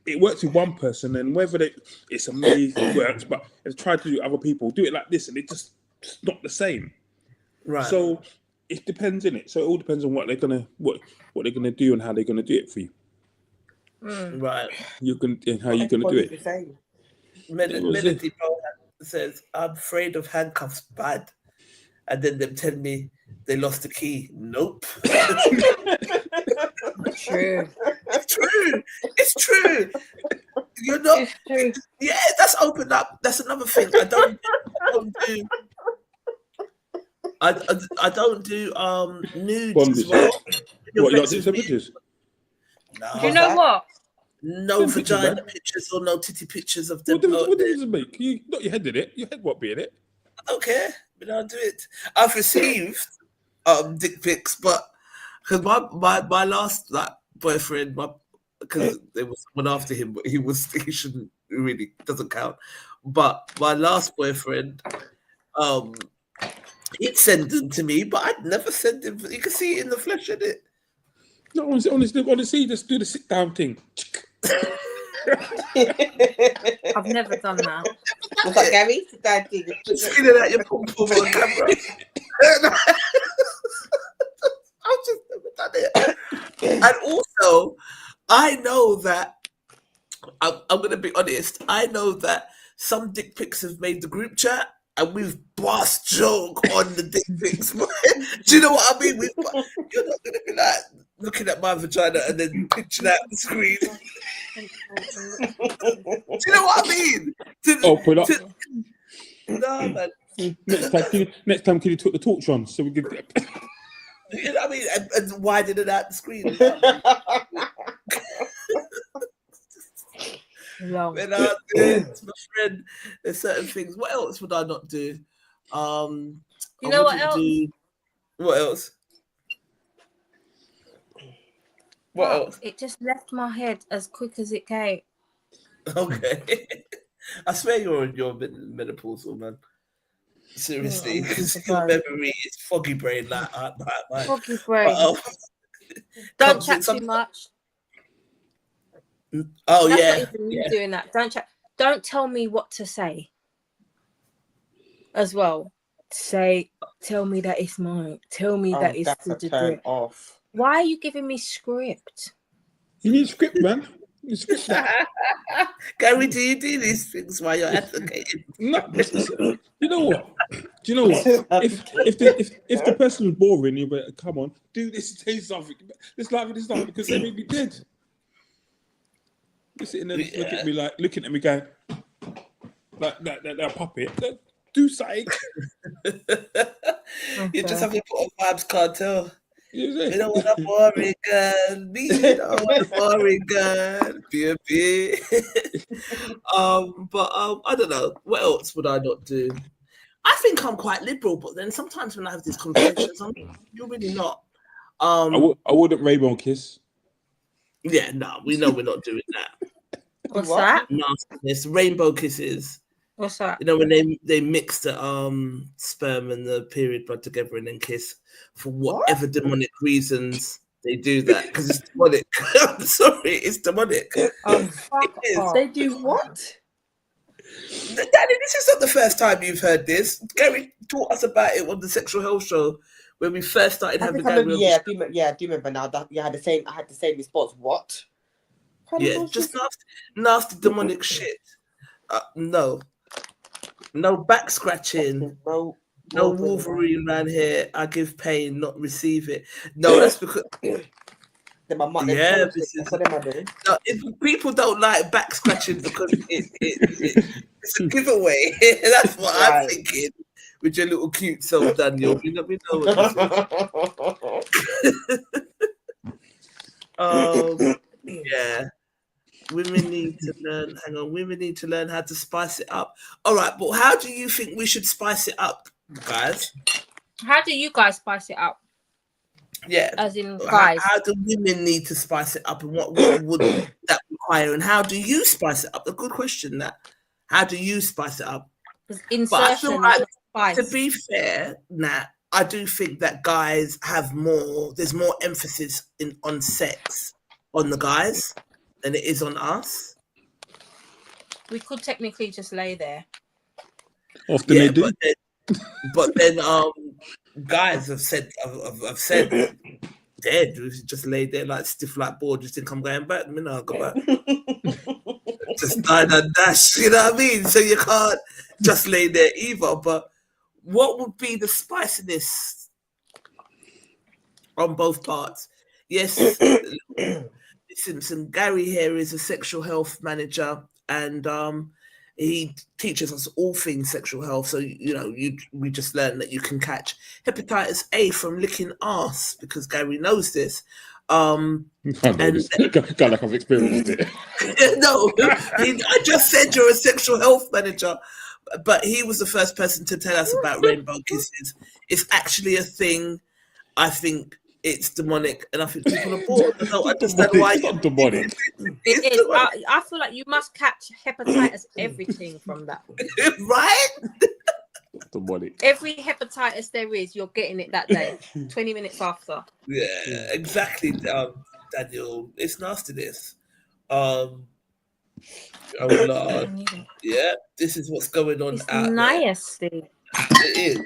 it works with one person, and whether it's amazing, it works, but they've tried to do other people do it like this, and it's not the same. Right. So it depends, innit? So it all depends on what they're gonna do and how they're gonna do it for you. Right. How you're gonna do it. Melody says, "I'm afraid of handcuffs bad," and then them tell me they lost the key. Nope. True. It's true. You're not. It's true. Yeah, that's opened up. That's another thing. I don't do nudes bondage. as well. What, you don't do some pictures? No. Do you know what? No vagina pictures or no titty pictures of them. What does it make? Not your head did it. Your head won't be in it. I don't care, but I'll do it. I've received dick pics, but because my last boyfriend, because there was someone after him, but he shouldn't really doesn't count. But my last boyfriend, he'd send them to me, but I'd never send them. You can see it in the flesh, innit? No, honestly, just do the sit down thing. I've never done that. What's that, Gary? Daddy. Skinning out your pom pom on camera. I've just never done it. And also, I know that I'm going to be honest. I know that some dick pics have made the group chat, and we've bust joke on the dick pics. Do you know what I mean? You're not going to be like looking at my vagina and then picturing out the screen. Do you know what I mean? Pull up. No, man. Next time, can you put the torch on so we can? You know what I mean? And widen it out the screen. Long. When I do it, my friend, there's certain things. What else would I not do? You know what else? What else? What else? It just left my head as quick as it came. Okay. I swear you're menopausal, man. Seriously, because your memory is foggy brain like mine. Foggy brain. Don't chat too much. Oh, That's yeah. not even you doing that. Don't chat. Don't tell me what to say. As well. Tell me that it's mine. Tell me that it's that's a turn off. Why are you giving me script? You need script, man. You script that. Gary, do you do these things while you're advocating? No, you know what? Do you know what? If the person was boring, you better come on, do this, say something. Let's laugh at this stuff because they may be dead. You're sitting there looking at me going, like that puppet. Do something. You just have to put on Vibes Cartel. You don't want a boring girl. Me, you don't want a boring girl. B. But I don't know. What else would I not do? I think I'm quite liberal, but then sometimes when I have these conversations, you're really not. I wouldn't rainbow kiss. Yeah, no, we know we're not doing that. What's that? Nastiness, rainbow kisses. What's that? You know, when they mix the sperm and the period blood together and then kiss for whatever demonic reasons they do that, because it's demonic. I'm sorry, it's demonic. Fuck off. They do what? Danny, this is not the first time you've heard this. Gary taught us about it on the sexual health show when we first started having Gary. I do remember now that I had the same response. What? Yeah, just nasty demonic shit. No back scratching. No Wolverine around here. I give pain, not receive it. No, that's because. If people don't like back scratching because it's a giveaway. That's what I'm thinking. With your little cute self, Daniel. You know what yeah. Women need to learn. Hang on. Women need to learn how to spice it up. All right, but how do you think we should spice it up, guys? How do you guys spice it up? Yeah, as in guys. How do women need to spice it up, and what would that require? And how do you spice it up? A good question. That. How do you spice it up? Insertion. But I feel like, to be fair, Nat, I do think that guys have more. There's more emphasis on sex on the guys than it is on us. We could technically just lay there. Often they do. But then guys have said dead. We just lay there like stiff like board. Just think I'm going back. I'll go back. Just died and dash. You know what I mean? So you can't just lay there either. But what would be the spiciness on both parts? Yes. Simpson Gary here is a sexual health manager, and he teaches us all things sexual health. So we just learned that you can catch hepatitis A from licking arse, because Gary knows this. I like I've experienced it. No, I just said you're a sexual health manager, but he was the first person to tell us about rainbow kisses. It's actually a thing. I think it's demonic, and I think people are bored. I don't understand why it's not demonic. It is. I feel like you must catch hepatitis everything from that, right? Demonic. Every hepatitis there is, you're getting it that day. 20 minutes after. Yeah, exactly, Daniel. It's nastiness. Oh Lord. Yeah, this is what's going on It's out nasty. there. It is.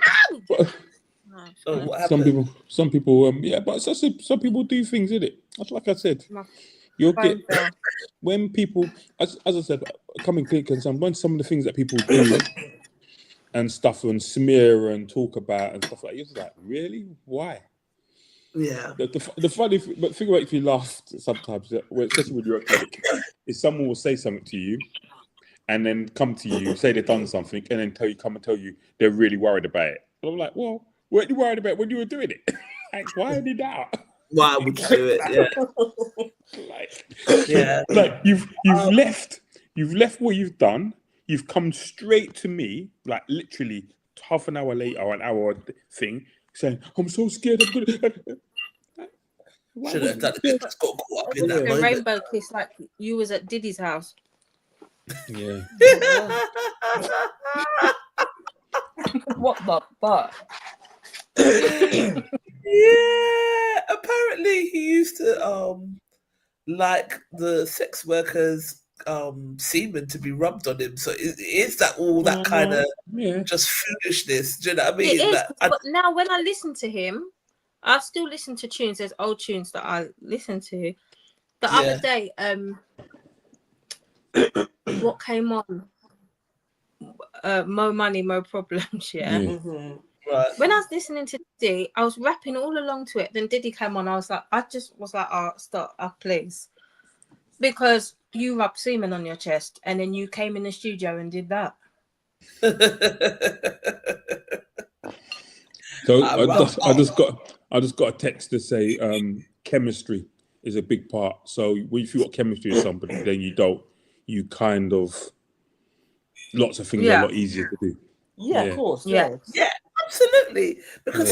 Oh, what happened? Some people, yeah, but some people do things, isn't it? That's like I said. You'll get when people, as I said, coming clean and some of the things that people do and stuff and smear and talk about and stuff like that, you're just like, really? Why? Yeah. The funny, but think about it if you laugh sometimes, especially when you're a critic, is someone will say something to you and then come to you, say they've done something, and then come and tell you they're really worried about it. And I'm like, well, weren't you worried about it when you were doing it? Like, why did that? Why would you do it? Yeah. Like you've left what you've done. You've come straight to me, like literally half an hour later, or an hour thing, saying, "I'm so scared. I'm gonna." Should have done it. Got caught up in that moment. Rainbow kiss, like you was at Diddy's house. Yeah. What the fuck? Yeah. Apparently, he used to like the sex workers' semen to be rubbed on him. So is that all that kind of just foolishness? Do you know what I mean? It is. But now, when I listen to him, I still listen to tunes. There's old tunes that I listen to. The other day, what came on? Mo Money, Mo Problems. Yeah. Mm-hmm. Right. When I was listening to Diddy, I was rapping all along to it. Then Diddy came on. I just was like, oh, stop, please. Because you rubbed semen on your chest and then you came in the studio and did that. So I just got a text to say chemistry is a big part. So if you got chemistry with somebody, then you kind of lots of things are a lot easier to do. Yeah, of course. Yeah. Yeah, absolutely. Because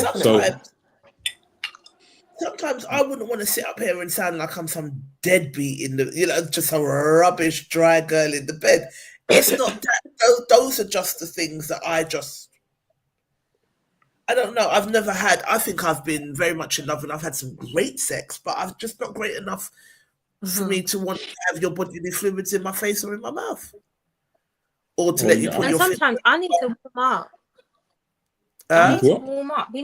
sometimes I wouldn't want to sit up here and sound like I'm some deadbeat in the, just some rubbish dry girl in the bed. It's not that. Those are just the things that I don't know. I've never had. I think I've been very much in love and I've had some great sex, but I've just not great enough for me to want to have your bodily fluids in my face or in my mouth, or to let you put and your. Sometimes I need to warm up. I need to warm up. I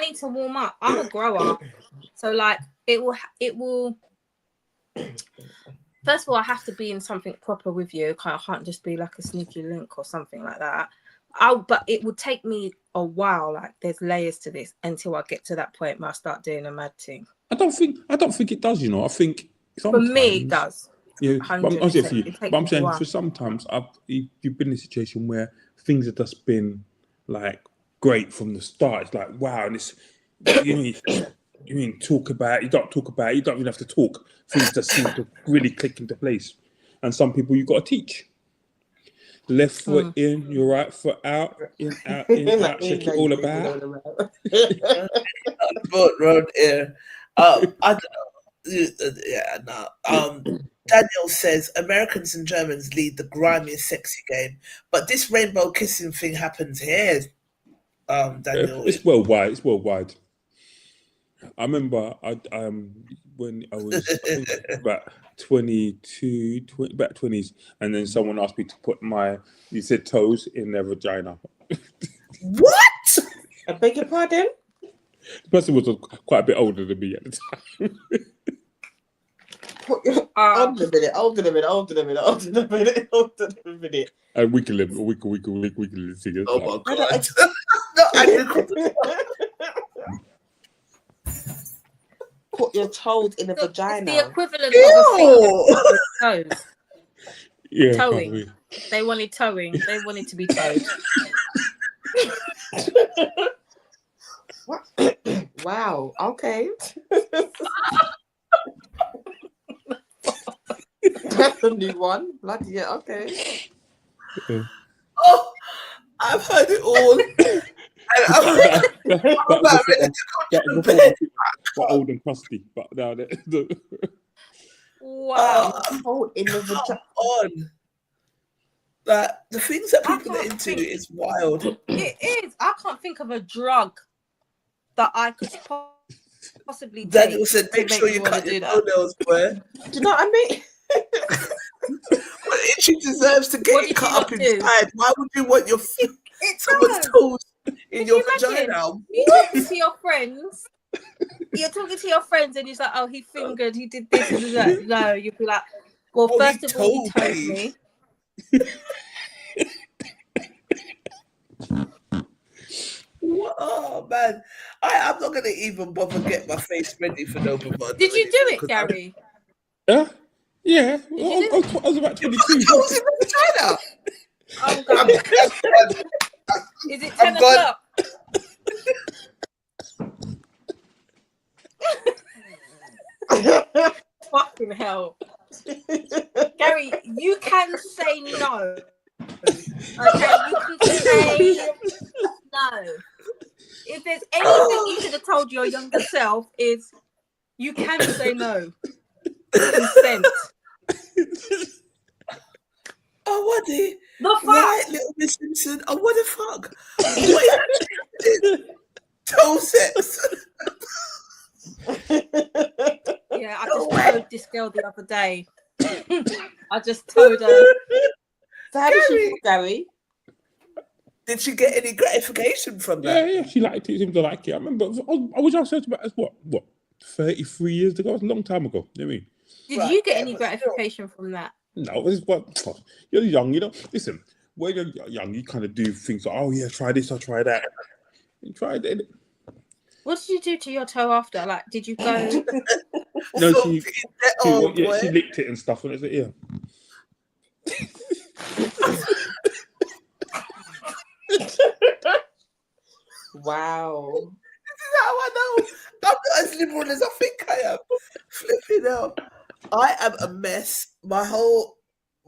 need to warm up. I'm a grower, so like it will. First of all, I have to be in something proper with you. I can't just be like a sneaky link or something like that. But it would take me a while. Like there's layers to this until I get to that point where I start doing a mad thing. I don't think it does. I think for me it does. Yeah, but I'm saying for you. But I'm saying for sometimes you've been in a situation where things have just been like great from the start. It's like wow, and it's you mean talk about it. You don't talk about it. You don't even have to talk. Things just seem to really click into place. And some people you've got to teach. Left foot in, your right foot out, in, out, in, out. Shake it all about. Foot road here. I don't know. Yeah, no. Daniel says Americans and Germans lead the grimiest sexy game, but this rainbow kissing thing happens here. Daniel, it's worldwide. It's worldwide. I remember when I was about 22, about 20s, and then someone asked me to put you said toes in their vagina. What? I beg your pardon? The person was quite a bit older than me at the time. Hold a minute. And wiggle singers. Oh my god! No, put your toes in a vagina. It's the equivalent of a toes. Yeah, towing. probably. They wanted towing. They wanted to be towed. What? Wow. Okay. That's a new one. Bloody yeah. Okay. Yeah. Oh, I've heard it all. We're old and crusty, but now wow. In the vagina. On. That the things that people are into is wild. It is. I can't think of a drug that I could possibly take. Daniel said, "Make sure you cut your toenails, boy." Do you know what I mean? But she deserves to get it cut up inside. Why would you want your someone's toes in your vagina? You're talking to your friends. You're talking to your friends, and he's like, "Oh, he fingered. He did this and that." No, you'd be like, "Well, first of all, he told me." Oh man, I'm not gonna even bother get my face ready for No Bravado. Did you do it, Gary? Yeah. I was about 22. Toes in the vagina. I'm gone. Is it 10 o'clock? Fucking hell. Gary, you can say no. Okay, you can say no. If there's anything you should have told your younger self is you can say no. Consent. Oh, what the fuck? Right, little Miss Simpson. Oh, what the fuck? Wait, toe sex. Yeah, I just told this girl the other day. I just told her. So how did she feel, Gary? Did she get any gratification from that? Yeah, she liked it. Seemed to like it. I remember I was upset about what 33 years ago. It was a long time ago. You know what I mean? Did you get any gratification from that? No, it was what you're young, you know. Listen, when you're young, you kind of do things like, oh yeah, try this, I'll try that. You tried it. What did you do to your toe after? Like, did you go? No, she licked it and stuff, and it's like, yeah. Wow. This is how I know I'm not as liberal as I think I am. Flipping out. I am a mess. My whole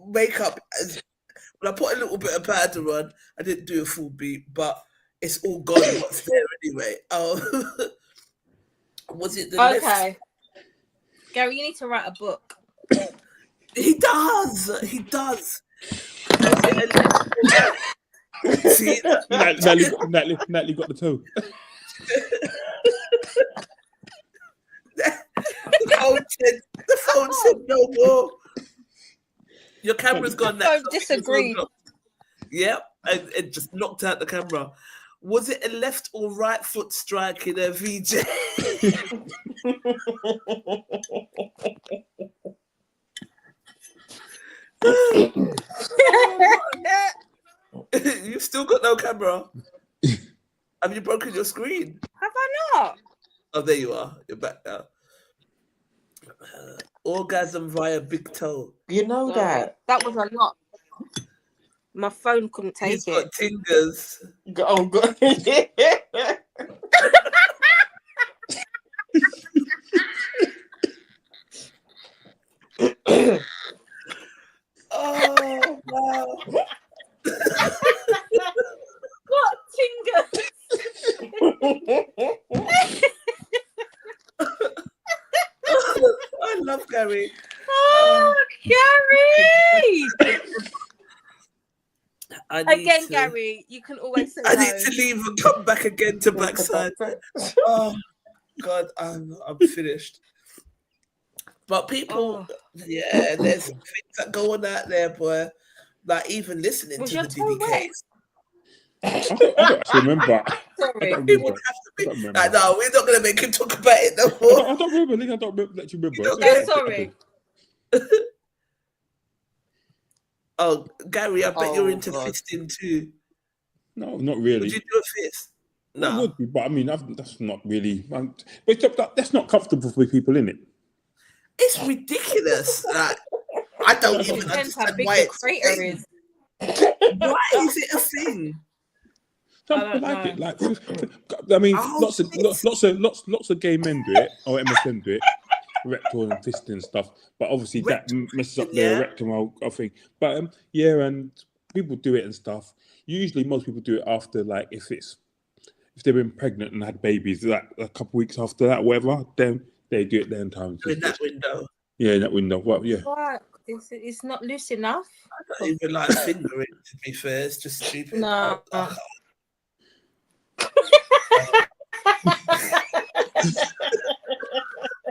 makeup is, when I put a little bit of powder on, I didn't do a full beat, but it's all gone. What's there anyway? Oh, was it the Okay. Gary, you need to write a book. He does. He does. See, Natalie got the toe. The phone said no more. Your camera's gone now. Disagreed. Yep, and it just knocked out the camera. Was it a left or right foot strike in a VJ? You've still got no camera. Have you broken your screen? Have I not? Oh, there you are. You're back now. Orgasm via big toe. You know that. That was a lot. My phone couldn't take He's got it. tingers. Oh, God. Oh, wow. What tingers? I love Gary. Oh, Gary! Again, Gary, you can always say I no. need to leave and come back again to backside. Oh, God, I'm finished. But people, yeah, there's some things that go on out there, boy. Like even listening to the DDK. I don't actually remember. Sorry. It would have to be. Like, no, we're not going to make him talk about it no more. I don't remember. I don't actually remember. Yeah, sorry. Oh, Gary, I bet you're into fisting too. No, not really. Would you do a fist? No. I would be, but I mean, that's not really. That's not comfortable for people, innit? It's ridiculous. Like, I don't even understand why it's a thing. Why is it a thing? Some people like it. Like, I mean, lots of gay men do it, or MSM do it, rectal and fisting and stuff. But obviously that messes up their rectal, I think. But and people do it and stuff. Usually, most people do it after, like, if they've been pregnant and had babies, like a couple of weeks after that, whatever, then they do it then time. In that window. Yeah, in that window. Well, yeah. What? It's not loose enough. I don't even like fingering, to be fair. It's just stupid. No.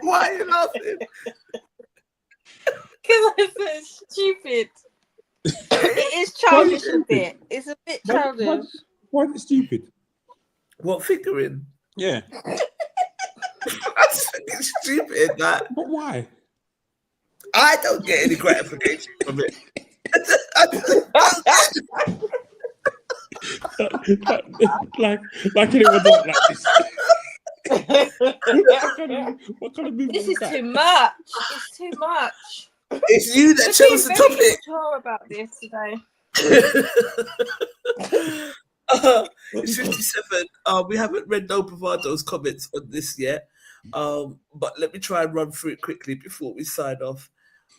Why are you laughing? I said stupid. It is childish a bit. It's a bit childish. Why is it stupid? What figurine? Yeah. I just think it's stupid. Like, But why? I don't get any gratification from it. like anyone doesn't like this. What kind of movie This was is that? too much. It's too much. It's you that chose the We're being topic. very about this today. It's 57. We haven't read No Bravado's comments on this yet. But let me try and run through it quickly before we sign off.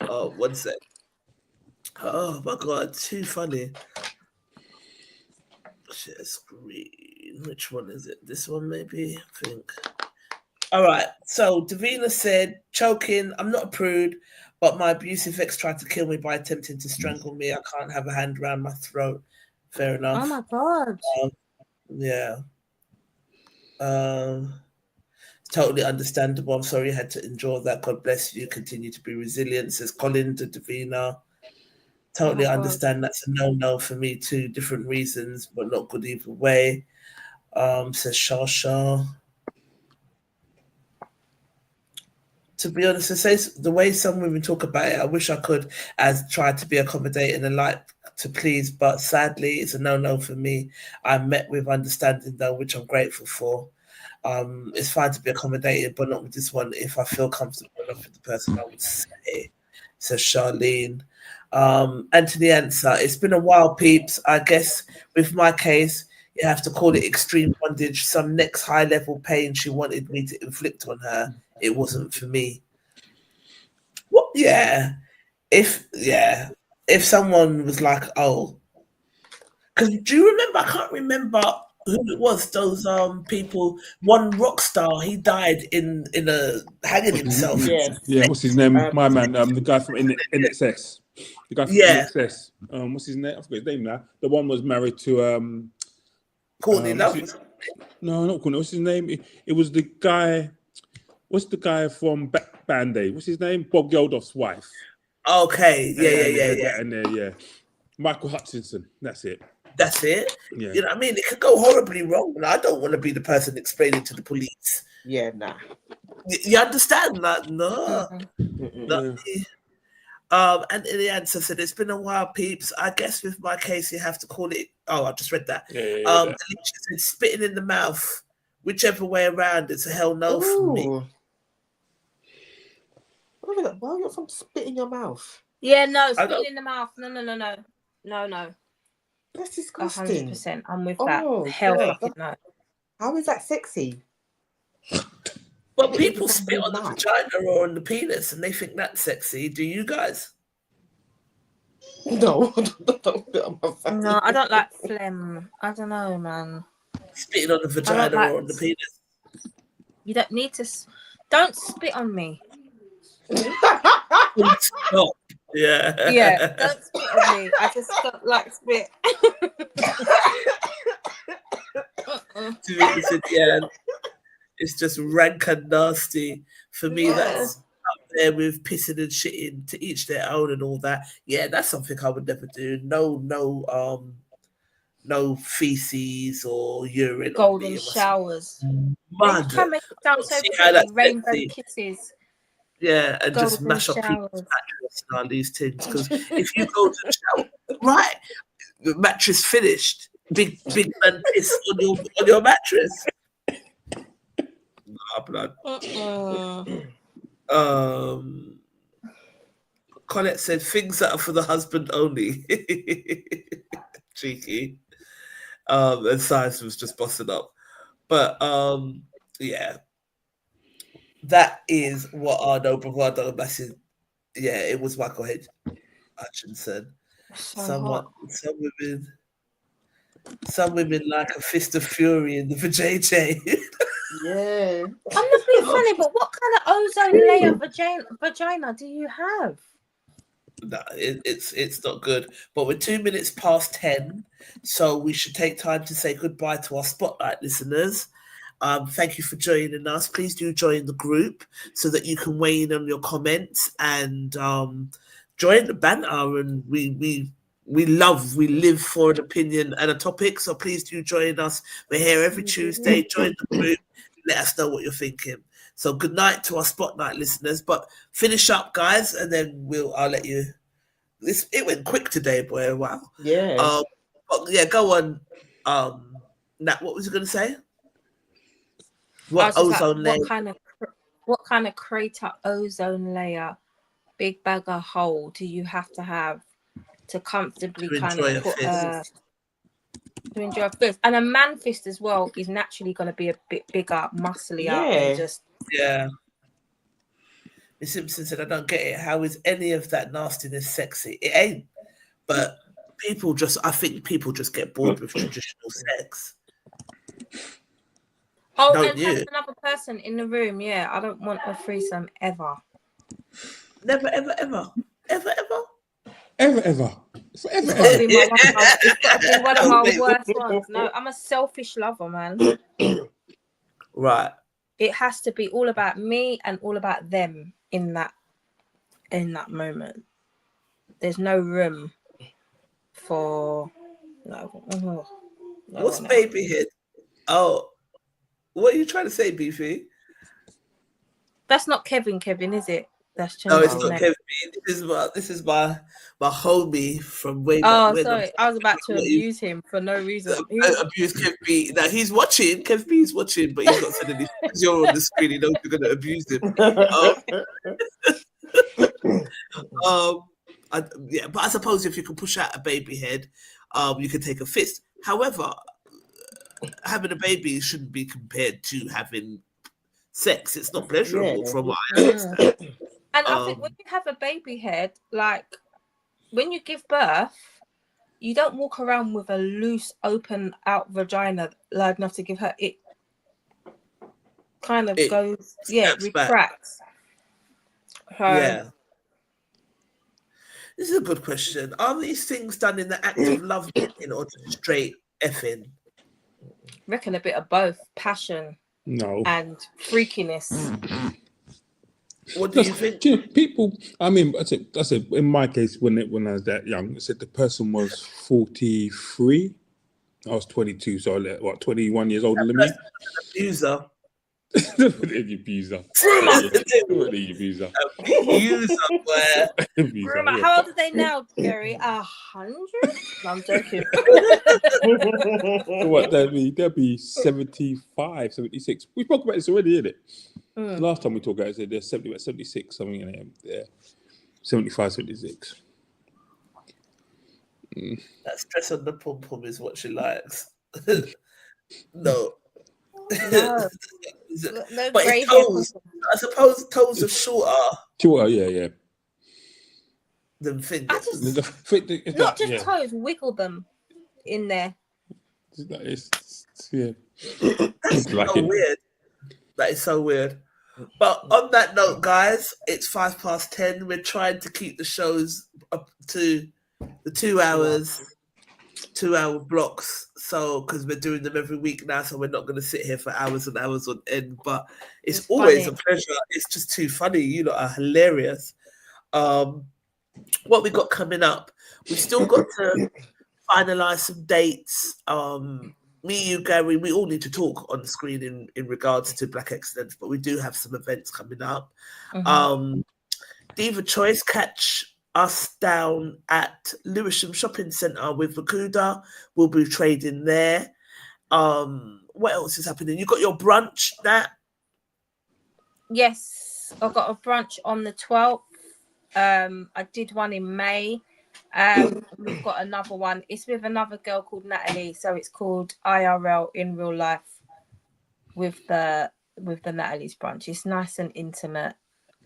1 sec. Oh my god, too funny. Share screen. Which one is it? This one, maybe? I think. All right. So Davina said, choking. I'm not a prude, but my abusive ex tried to kill me by attempting to strangle me. I can't have a hand around my throat. Fair enough. Oh my god. Yeah. Totally understandable. I'm sorry you had to endure that. God bless you. Continue to be resilient, says Colin to Davina. Totally understand that's a no-no for me too. Different reasons, but not good either way. Says Shasha. To be honest, to say the way some women talk about it, I wish I could as try to be accommodating and like to please, but sadly it's a no-no for me. I'm met with understanding though, which I'm grateful for. It's fine to be accommodated, but not with this one. If I feel comfortable enough with the person, I would say. Says Charlene. Anthony answer. It's been a while, peeps. I guess with my case, you have to call it extreme bondage. Some next high level pain she wanted me to inflict on her. It wasn't for me. What? Yeah. If someone was like, oh, because do you remember? I can't remember who it was. Those people. One rock star. He died in a hanging himself. Yeah. What's his name? My man. The guy from NXS. The guy from NXS. What's his name? I forget his name now. The one was married to Courtney Love. No, not Courtney. What's his name? It was the guy. What's the guy from Band Aid? What's his name? Bob Geldof's wife. Okay. Yeah. And yeah. Michael Hutchinson. That's it. That's it. Yeah. You know what I mean? It could go horribly wrong. And I don't want to be the person explaining to the police. Yeah, nah. You understand that? No. Mm-mm. And the answer said, it's been a while, peeps. I guess with my case, you have to call it. Oh, I just read that. Alicia said, spitting in the mouth. Whichever way around, it's a hell no for me. Why have you got some spit in your mouth? Yeah, no, spit in the mouth. No. That's disgusting. 100%. I'm with that. Hell fucking no. How is that sexy? Well, people spit on the vagina or on the penis and they think that's sexy. Do you guys? No, don't spit on my face. No, I don't like phlegm. I don't know, man. Spitting on the vagina or on the penis? You don't need to. Don't spit on me. Stop. Yeah, don't spit on me. I just don't like spit. Yeah, it's just rank and nasty. For me, that's up there with pissing and shitting, to each their own and all that. Yeah, that's something I would never do. No feces or urine. Golden showers. Mud. Try to make it sound so pretty. Rainbow kisses. Yeah, and golden just mash up showers. people's mattress and all these things. Because if you go to the shower, right, the mattress finished, big man piss on your mattress. Nah, blood. Colette said things that are for the husband only. Cheeky. And Science was just busting up. But yeah. That is what our No Bravado message. Yeah, it was Michael Hutchinson. Some women like a fist of fury in the vajayjay. Yeah. I'm not being funny, but what kind of ozone layer vagina do you have? No, it's not good. But we're 2 minutes past 10, so we should take time to say goodbye to our spotlight listeners. Thank you for joining us. Please do join the group so that you can weigh in on your comments and join the banter, and we live for an opinion and a topic. So please do join us. We're here every Tuesday. Join the group. Let us know what you're thinking. So good night to our Spotlight listeners. But finish up, guys, and then I'll let you. It went quick today, boy. Wow. Yeah. But yeah, go on. Nat, what was you gonna say? What ozone layer? What kind of crater ozone layer, big bagger hole do you have to have to comfortably To kind enjoy of put a to enjoy a fist? And a man fist as well is naturally going to be a bit bigger, musclier, and just Miss Simpson said, "I don't get it. How is any of that nastiness sexy? It ain't." But I think people just get bored with traditional sex. Oh, Don't and you? there's another person in the room. Yeah, I don't want a threesome ever. Never, ever, ever, ever, ever, ever, ever. It's got to be one of our worst ones. No, I'm a selfish lover, man. Right. It has to be all about me and all about them in that moment. There's no room for What's baby head? Oh, what are you trying to say, Beefy? That's not Kevin, is it? That's no, it's not Kevin. This is my homie from way back. Oh, sorry, I was about to abuse him for no reason. Abuse Kev B. Now he's watching. Kev B is watching, but he's not saying anything because you're on the screen. He knows you're going to abuse him. But I suppose if you can push out a baby head, you can take a fist. However, having a baby shouldn't be compared to having sex. It's not pleasurable from what I understand. And I think when you have a baby head, like when you give birth, you don't walk around with a loose, open out vagina large enough to give her. It kind of retracts. Yeah. This is a good question. Are these things done in the act of love making or just straight effing? Reckon a bit of both, passion, and freakiness. What do you think? People, I mean, I said in my case, when I was that young, I said the person was 43. I was 22, so 21 years older than me. Abuser. Abuser. Abuser. How old are they now, Gary? 100? No, I'm joking. What they'll be 75, 76. We spoke about this already, didn't it? The last time we talked about it, said they're 76, something in there. Yeah. 75, 76. That stress on the pom pom is what she likes. No. No, but his toes, I suppose toes are shorter. Yeah. Than fingers. Not just toes, wiggle them in there. That's so weird. That is so weird. But on that note, guys, it's 10:05. We're trying to keep the shows up to the 2 hours, 2 hour blocks. So, because we're doing them every week now, so we're not going to sit here for hours and hours on end. But it's always funny. A pleasure. It's just too funny. You lot are hilarious. What we got coming up? We've still got to finalize some dates. Me, you, Gary, we all need to talk on the screen in regards to Black Excellence, but we do have some events coming up. Diva Choice, catch us down at Lewisham Shopping Centre with Vakuda. We'll be trading there. What else is happening? You got your brunch, Nat? Yes, I've got a brunch on the 12th. I did one in May. We've got another one. It's with another girl called Natalie, so it's called IRL in real life with the Natalie's brunch. It's nice and intimate,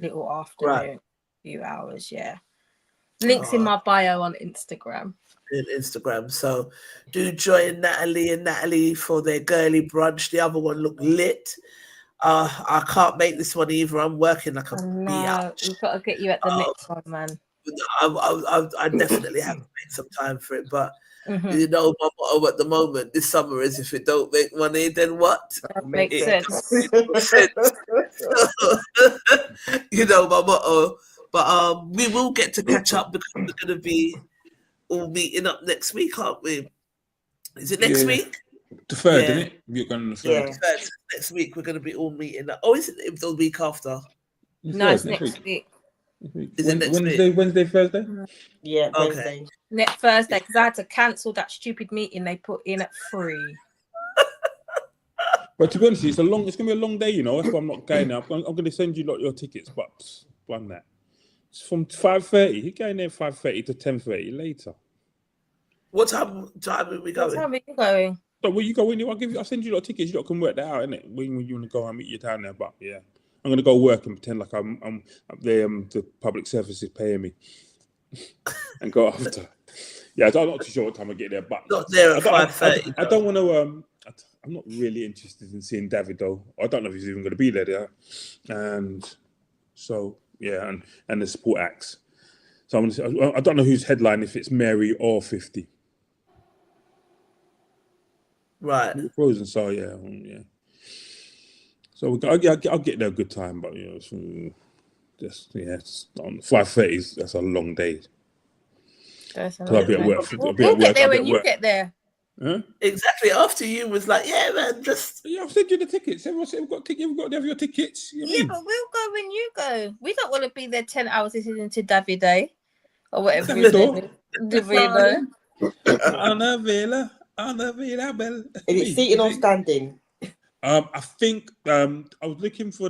little afternoon, few hours. Yeah, links in my bio on Instagram. So do join Natalie and Natalie for their girly brunch. The other one looked lit. I can't make this one either. I'm working like a bitch. We've got to get you at the next one, man. I definitely have to make some time for it, but you know, my motto at the moment this summer is if it don't make money, then what? That makes sense. You know, my motto But we will get to catch up because we're going to be all meeting up next week, aren't we? Is it next week? The 3rd, isn't it? You're going on the 3rd. Yeah. Next week we're going to be all meeting up. Oh, is it the week after? No, it's next week. Is it next week? Wednesday, Thursday? Yeah, Okay. Wednesday. Next Thursday, because I had to cancel that stupid meeting they put in at 3. But to be honest, it's going to be a long day, you know. That's why I'm not going now. I'm going to send you lot your tickets, but one that. It's from 5:30. You're going there 5:30 to 10:30 later. What time are we going? What time are you going? So when you go in, I'll send you lot tickets. You lot can work that out, innit? When you want to go, I'll meet you down there. But yeah, I'm going to go work and pretend like I'm the public service is paying me and go after. Yeah, I'm not too sure what time I get there, but Not there at 5:30. I don't want to. I'm not really interested in seeing Davido. I don't know if he's even going to be there. And so yeah, and the support acts. So I don't know who's headline, if it's Mary or 50. Right. Frozen, so yeah. So I'll get there a good time, but you know, it's on 5:30. That's a long day. I'll be at work. We'll get there when you get there. Huh? Exactly. After you was like, yeah, man, just. Yeah, I've sent you the tickets. Everyone said we've got tickets. You've got to have your tickets. You know what I mean? But we'll go when you go. We don't want to be there 10 hours listening to Davide or whatever. Davido. Is it seating or standing? I think I was looking for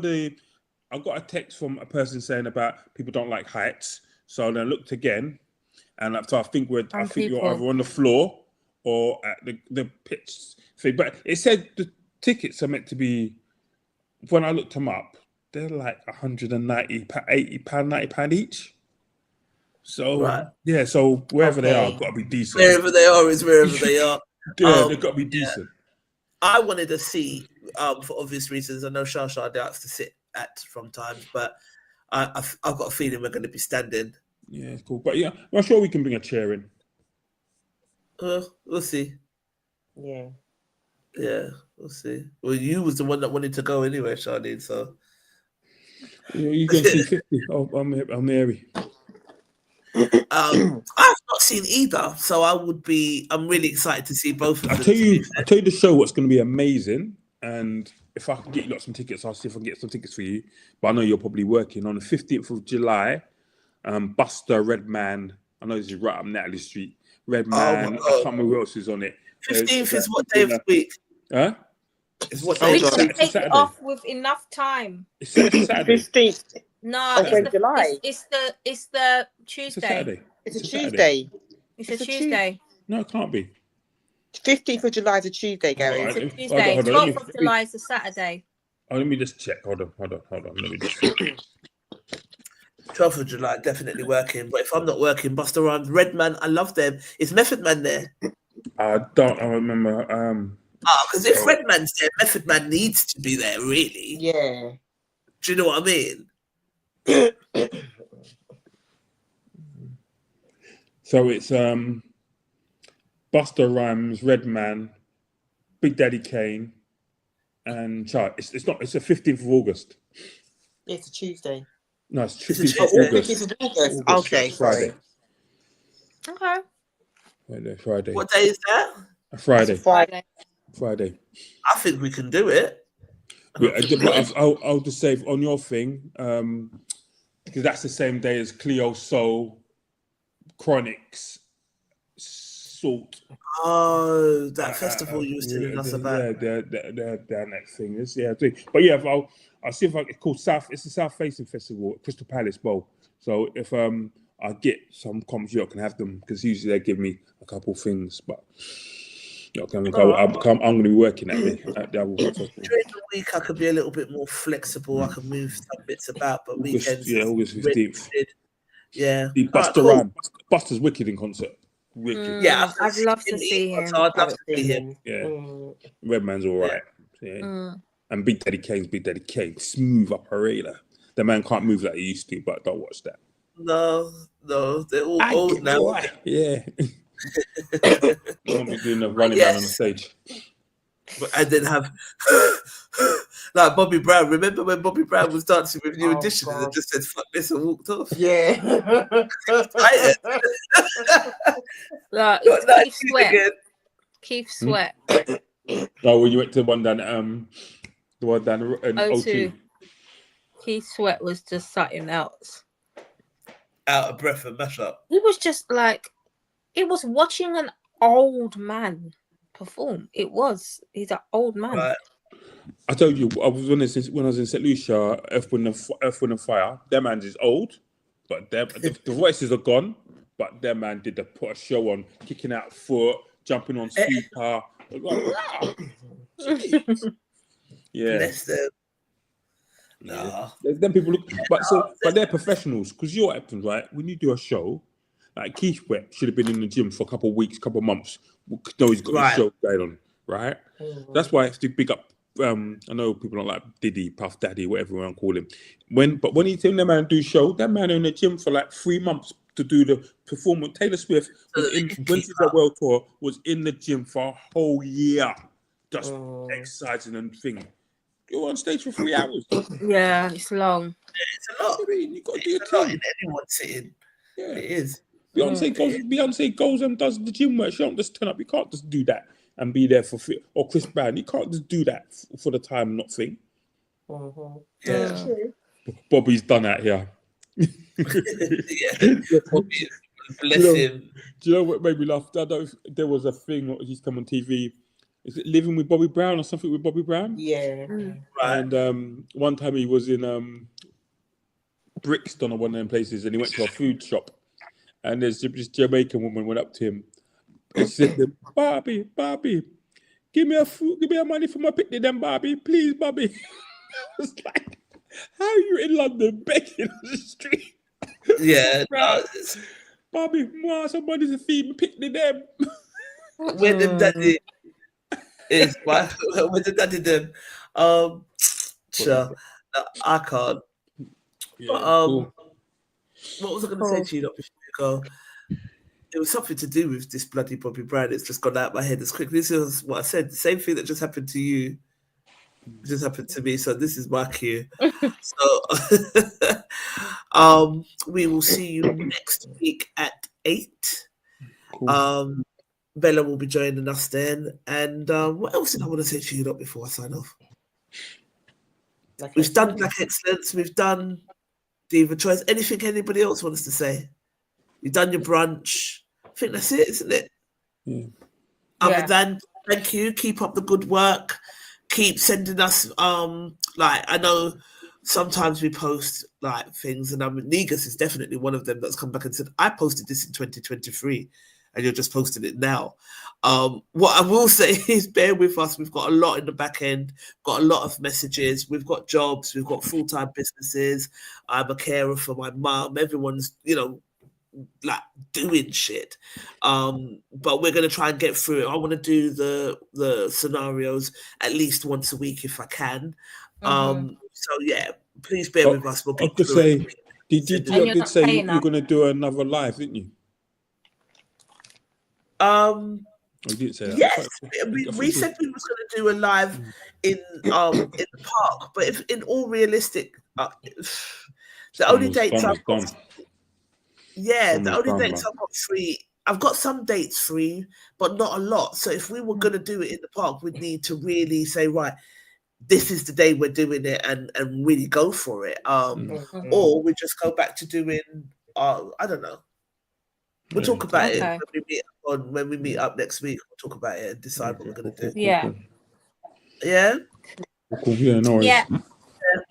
I got a text from a person saying about people don't like heights. So then I looked again, and so I think you're either on the floor or at the pitch thing. But it said the tickets are meant to be. When I looked them up, they're like £190, £90 each. So right. Yeah, so wherever they are, got to be decent. Wherever they are is wherever they are. Yeah, they've got to be decent. I wanted a seat for obvious reasons. I know Shasha likes to sit at from times, but I've got a feeling we're going to be standing. Yeah, cool. But yeah, I'm sure we can bring a chair in. We'll see. Yeah. Yeah, we'll see. Well, you was the one that wanted to go anyway, Charlene. So you can see 50. I'm Mary. I've not seen either, so I'm really excited to see both of them. I tell you the show what's going to be amazing, and if I can get you some tickets, I'll see if I can get some tickets for you. But I know you're probably working on the 15th of July. Buster, Redman. I know this is right up Natalie Street. Redman. I can't remember who else is on it. 15th is what day of the week? Huh? It's what day We of the can week? take it off with enough time. It's Saturday. 15th. No, Of July. It's the Tuesday. It's a Saturday. It's a Tuesday. It's a Tuesday. No, it can't be. 15th of July is a Tuesday, Gary. It's a Hold Tuesday. on. 12th of July is a Saturday. Let me just check. Hold on. Let me just check. 12th of July, definitely working. But if I'm not working, Buster Rhymes, Redman, I love them. Is Method Man there? I remember. Because if Redman's there, Method Man needs to be there, really. Yeah. Do you know what I mean? So it's Buster Rhymes, Redman, Big Daddy Kane, and Chart. It's the 15th of August. Yeah, it's a Tuesday. No, it's It's a 15th of August. 15th of August. Okay, Friday. Okay. Friday. What day is that? Friday. Friday. I think we can do it. But I'll just say on your thing, because that's the same day as Cleo Soul, Chronics, Salt. Oh, that festival you were telling us about. Yeah, their next thing is But yeah, I'll see if it's called South. It's the South Facing Festival at Crystal Palace Bowl. So if I get some comps, you can have them because usually they give me a couple things, but. I'm going to be working at the other festival. During the week, I could be a little bit more flexible. I can move some bits about, but weekends. August 15th. Yeah. Buster Rhymes. Buster's wicked in concert. Wicked. Yeah, I'd love to see him. I'd love to see him. Yeah. Redman's all right. Yeah. And Big Daddy Kane, smooth operator. The man can't move like he used to, but don't watch that. No, they're all old now. Yeah. Won't be doing the running down on the stage. And then have Like Bobby Brown. Remember when Bobby Brown was dancing with New Oh, Edition and God. just said "fuck this" and walked off? Yeah. Tired. Like Got that Keith Sweat. again. Keith Sweat. Oh, when you went to the one down the one down in O2. O2. Keith Sweat was just something else. Out of breath and mash up. It was just like, it was watching an old man perform. He's an old man. Right. I told you, I was when I was in St. Lucia, Earth, Wind and Fire. Their man is old, but the voices are gone. But their man did put a show on, kicking out foot, jumping on speaker. Yeah. Bless them. Nah. Then people look, but they're professionals, because you're what happens, right? When you do a show, like Keith Sweat should have been in the gym for a couple of weeks, couple of months. No, he's got a show going on, right? Mm-hmm. That's why I have to big up. I know people don't like Diddy, Puff Daddy, whatever you want to call him. When he tell that man do show, that man in the gym for like 3 months to do the performance. Taylor Swift was when she did the world tour, was in the gym for a whole year, just exercising and thing. You're on stage for 3 hours. Yeah, it's long. It's a lot. You got to do It's a lot your in thing. anyone sitting. Yeah. It is. Beyonce goes and does the gym work. She don't just turn up. You can't just do that and be there for free. Or Chris Brown, you can't just do that for the time, not thing. Yeah. Bobby's done out here. Yeah. Bless him. Do you know what made me laugh? I don't know if there was a thing he's come on TV. Is it Living with Bobby Brown or something with Bobby Brown? Yeah. Right. And one time he was in Brixton or one of them places, and he went to a food shop, and there's this Jamaican woman went up to him and she said to him, Bobby, give me a money for my picnic then, Bobby, please, Bobby. I was like, how are you in London begging on the street? Yeah. Right. Bobby, somebody to feed me picnic them. When them daddy is when the daddy them. Sure. I can't. Yeah, But, cool. what was I going to say to you before you go? It was something to do with this bloody Bobby Brown. It's just gone out of my head as quickly. This is what I said. The same thing that just happened to you just happened to me. So this is my cue. So we will see you next week at 8. Cool. Bella will be joining us then. And what else did I want to say to you before I sign off? We've done Black Excellence. We've done Diva Choice. Anything anybody else wants to say? You've done your brunch. I think that's it, isn't it? Yeah. Other than thank you. Keep up the good work. Keep sending us like I know sometimes we post like things, and Negus is definitely one of them that's come back and said, I posted this in 2023 and you're just posting it now. What I will say is bear with us. We've got a lot in the back end, got a lot of messages. We've got jobs. We've got full-time businesses. I'm a carer for my mum. Everyone's, like doing shit. But we're going to try and get through it. I want to do the scenarios at least once a week if I can. So yeah, please bear with us. We'll I could say, you did say you're going to do another live, didn't you? You didn't say that. Yes, we said we was going to do a live in the park, but if in all realistic, the only dates I've got, the only dates I've got free. I've got some dates free, but not a lot. So if we were going to do it in the park, we'd need to really say, right, this is the day we're doing it, and really go for it. Or we just go back to doing, I don't know. We'll talk about it when we meet up next week. We'll talk about it and decide what we're going to do. Yeah. Yeah? Cool. Yeah, no worries. Yeah.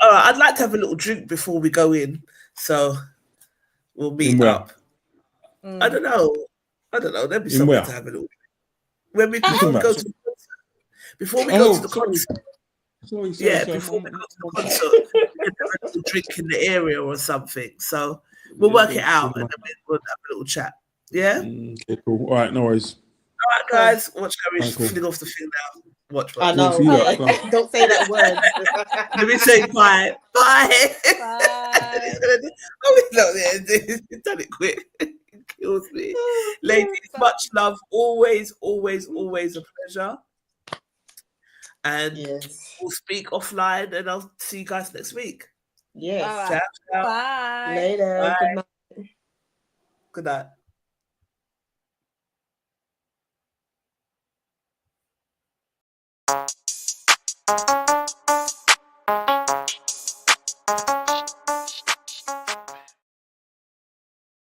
All right, I'd like to have a little drink before we go in. So we'll meet up. I don't know. There'll be somewhere to have a little drink. When we go to the concert. Before we go to the concert. Before we go to the concert, we can drink in the area or something. So we'll work it out and then we'll have a little chat. Yeah? Okay, cool. All right, no worries. All right, guys. Watch Gary filling off the thing now. Watch. I know. Don't say that word. Let me say bye. Bye. Bye. He's done it quick. It kills me. Ladies, much love. Always, always, always a pleasure. And Yes. we'll speak offline, and I'll see you guys next week. Yes. All right. Ciao, ciao. Bye. Later. Bye. Good night. Good night.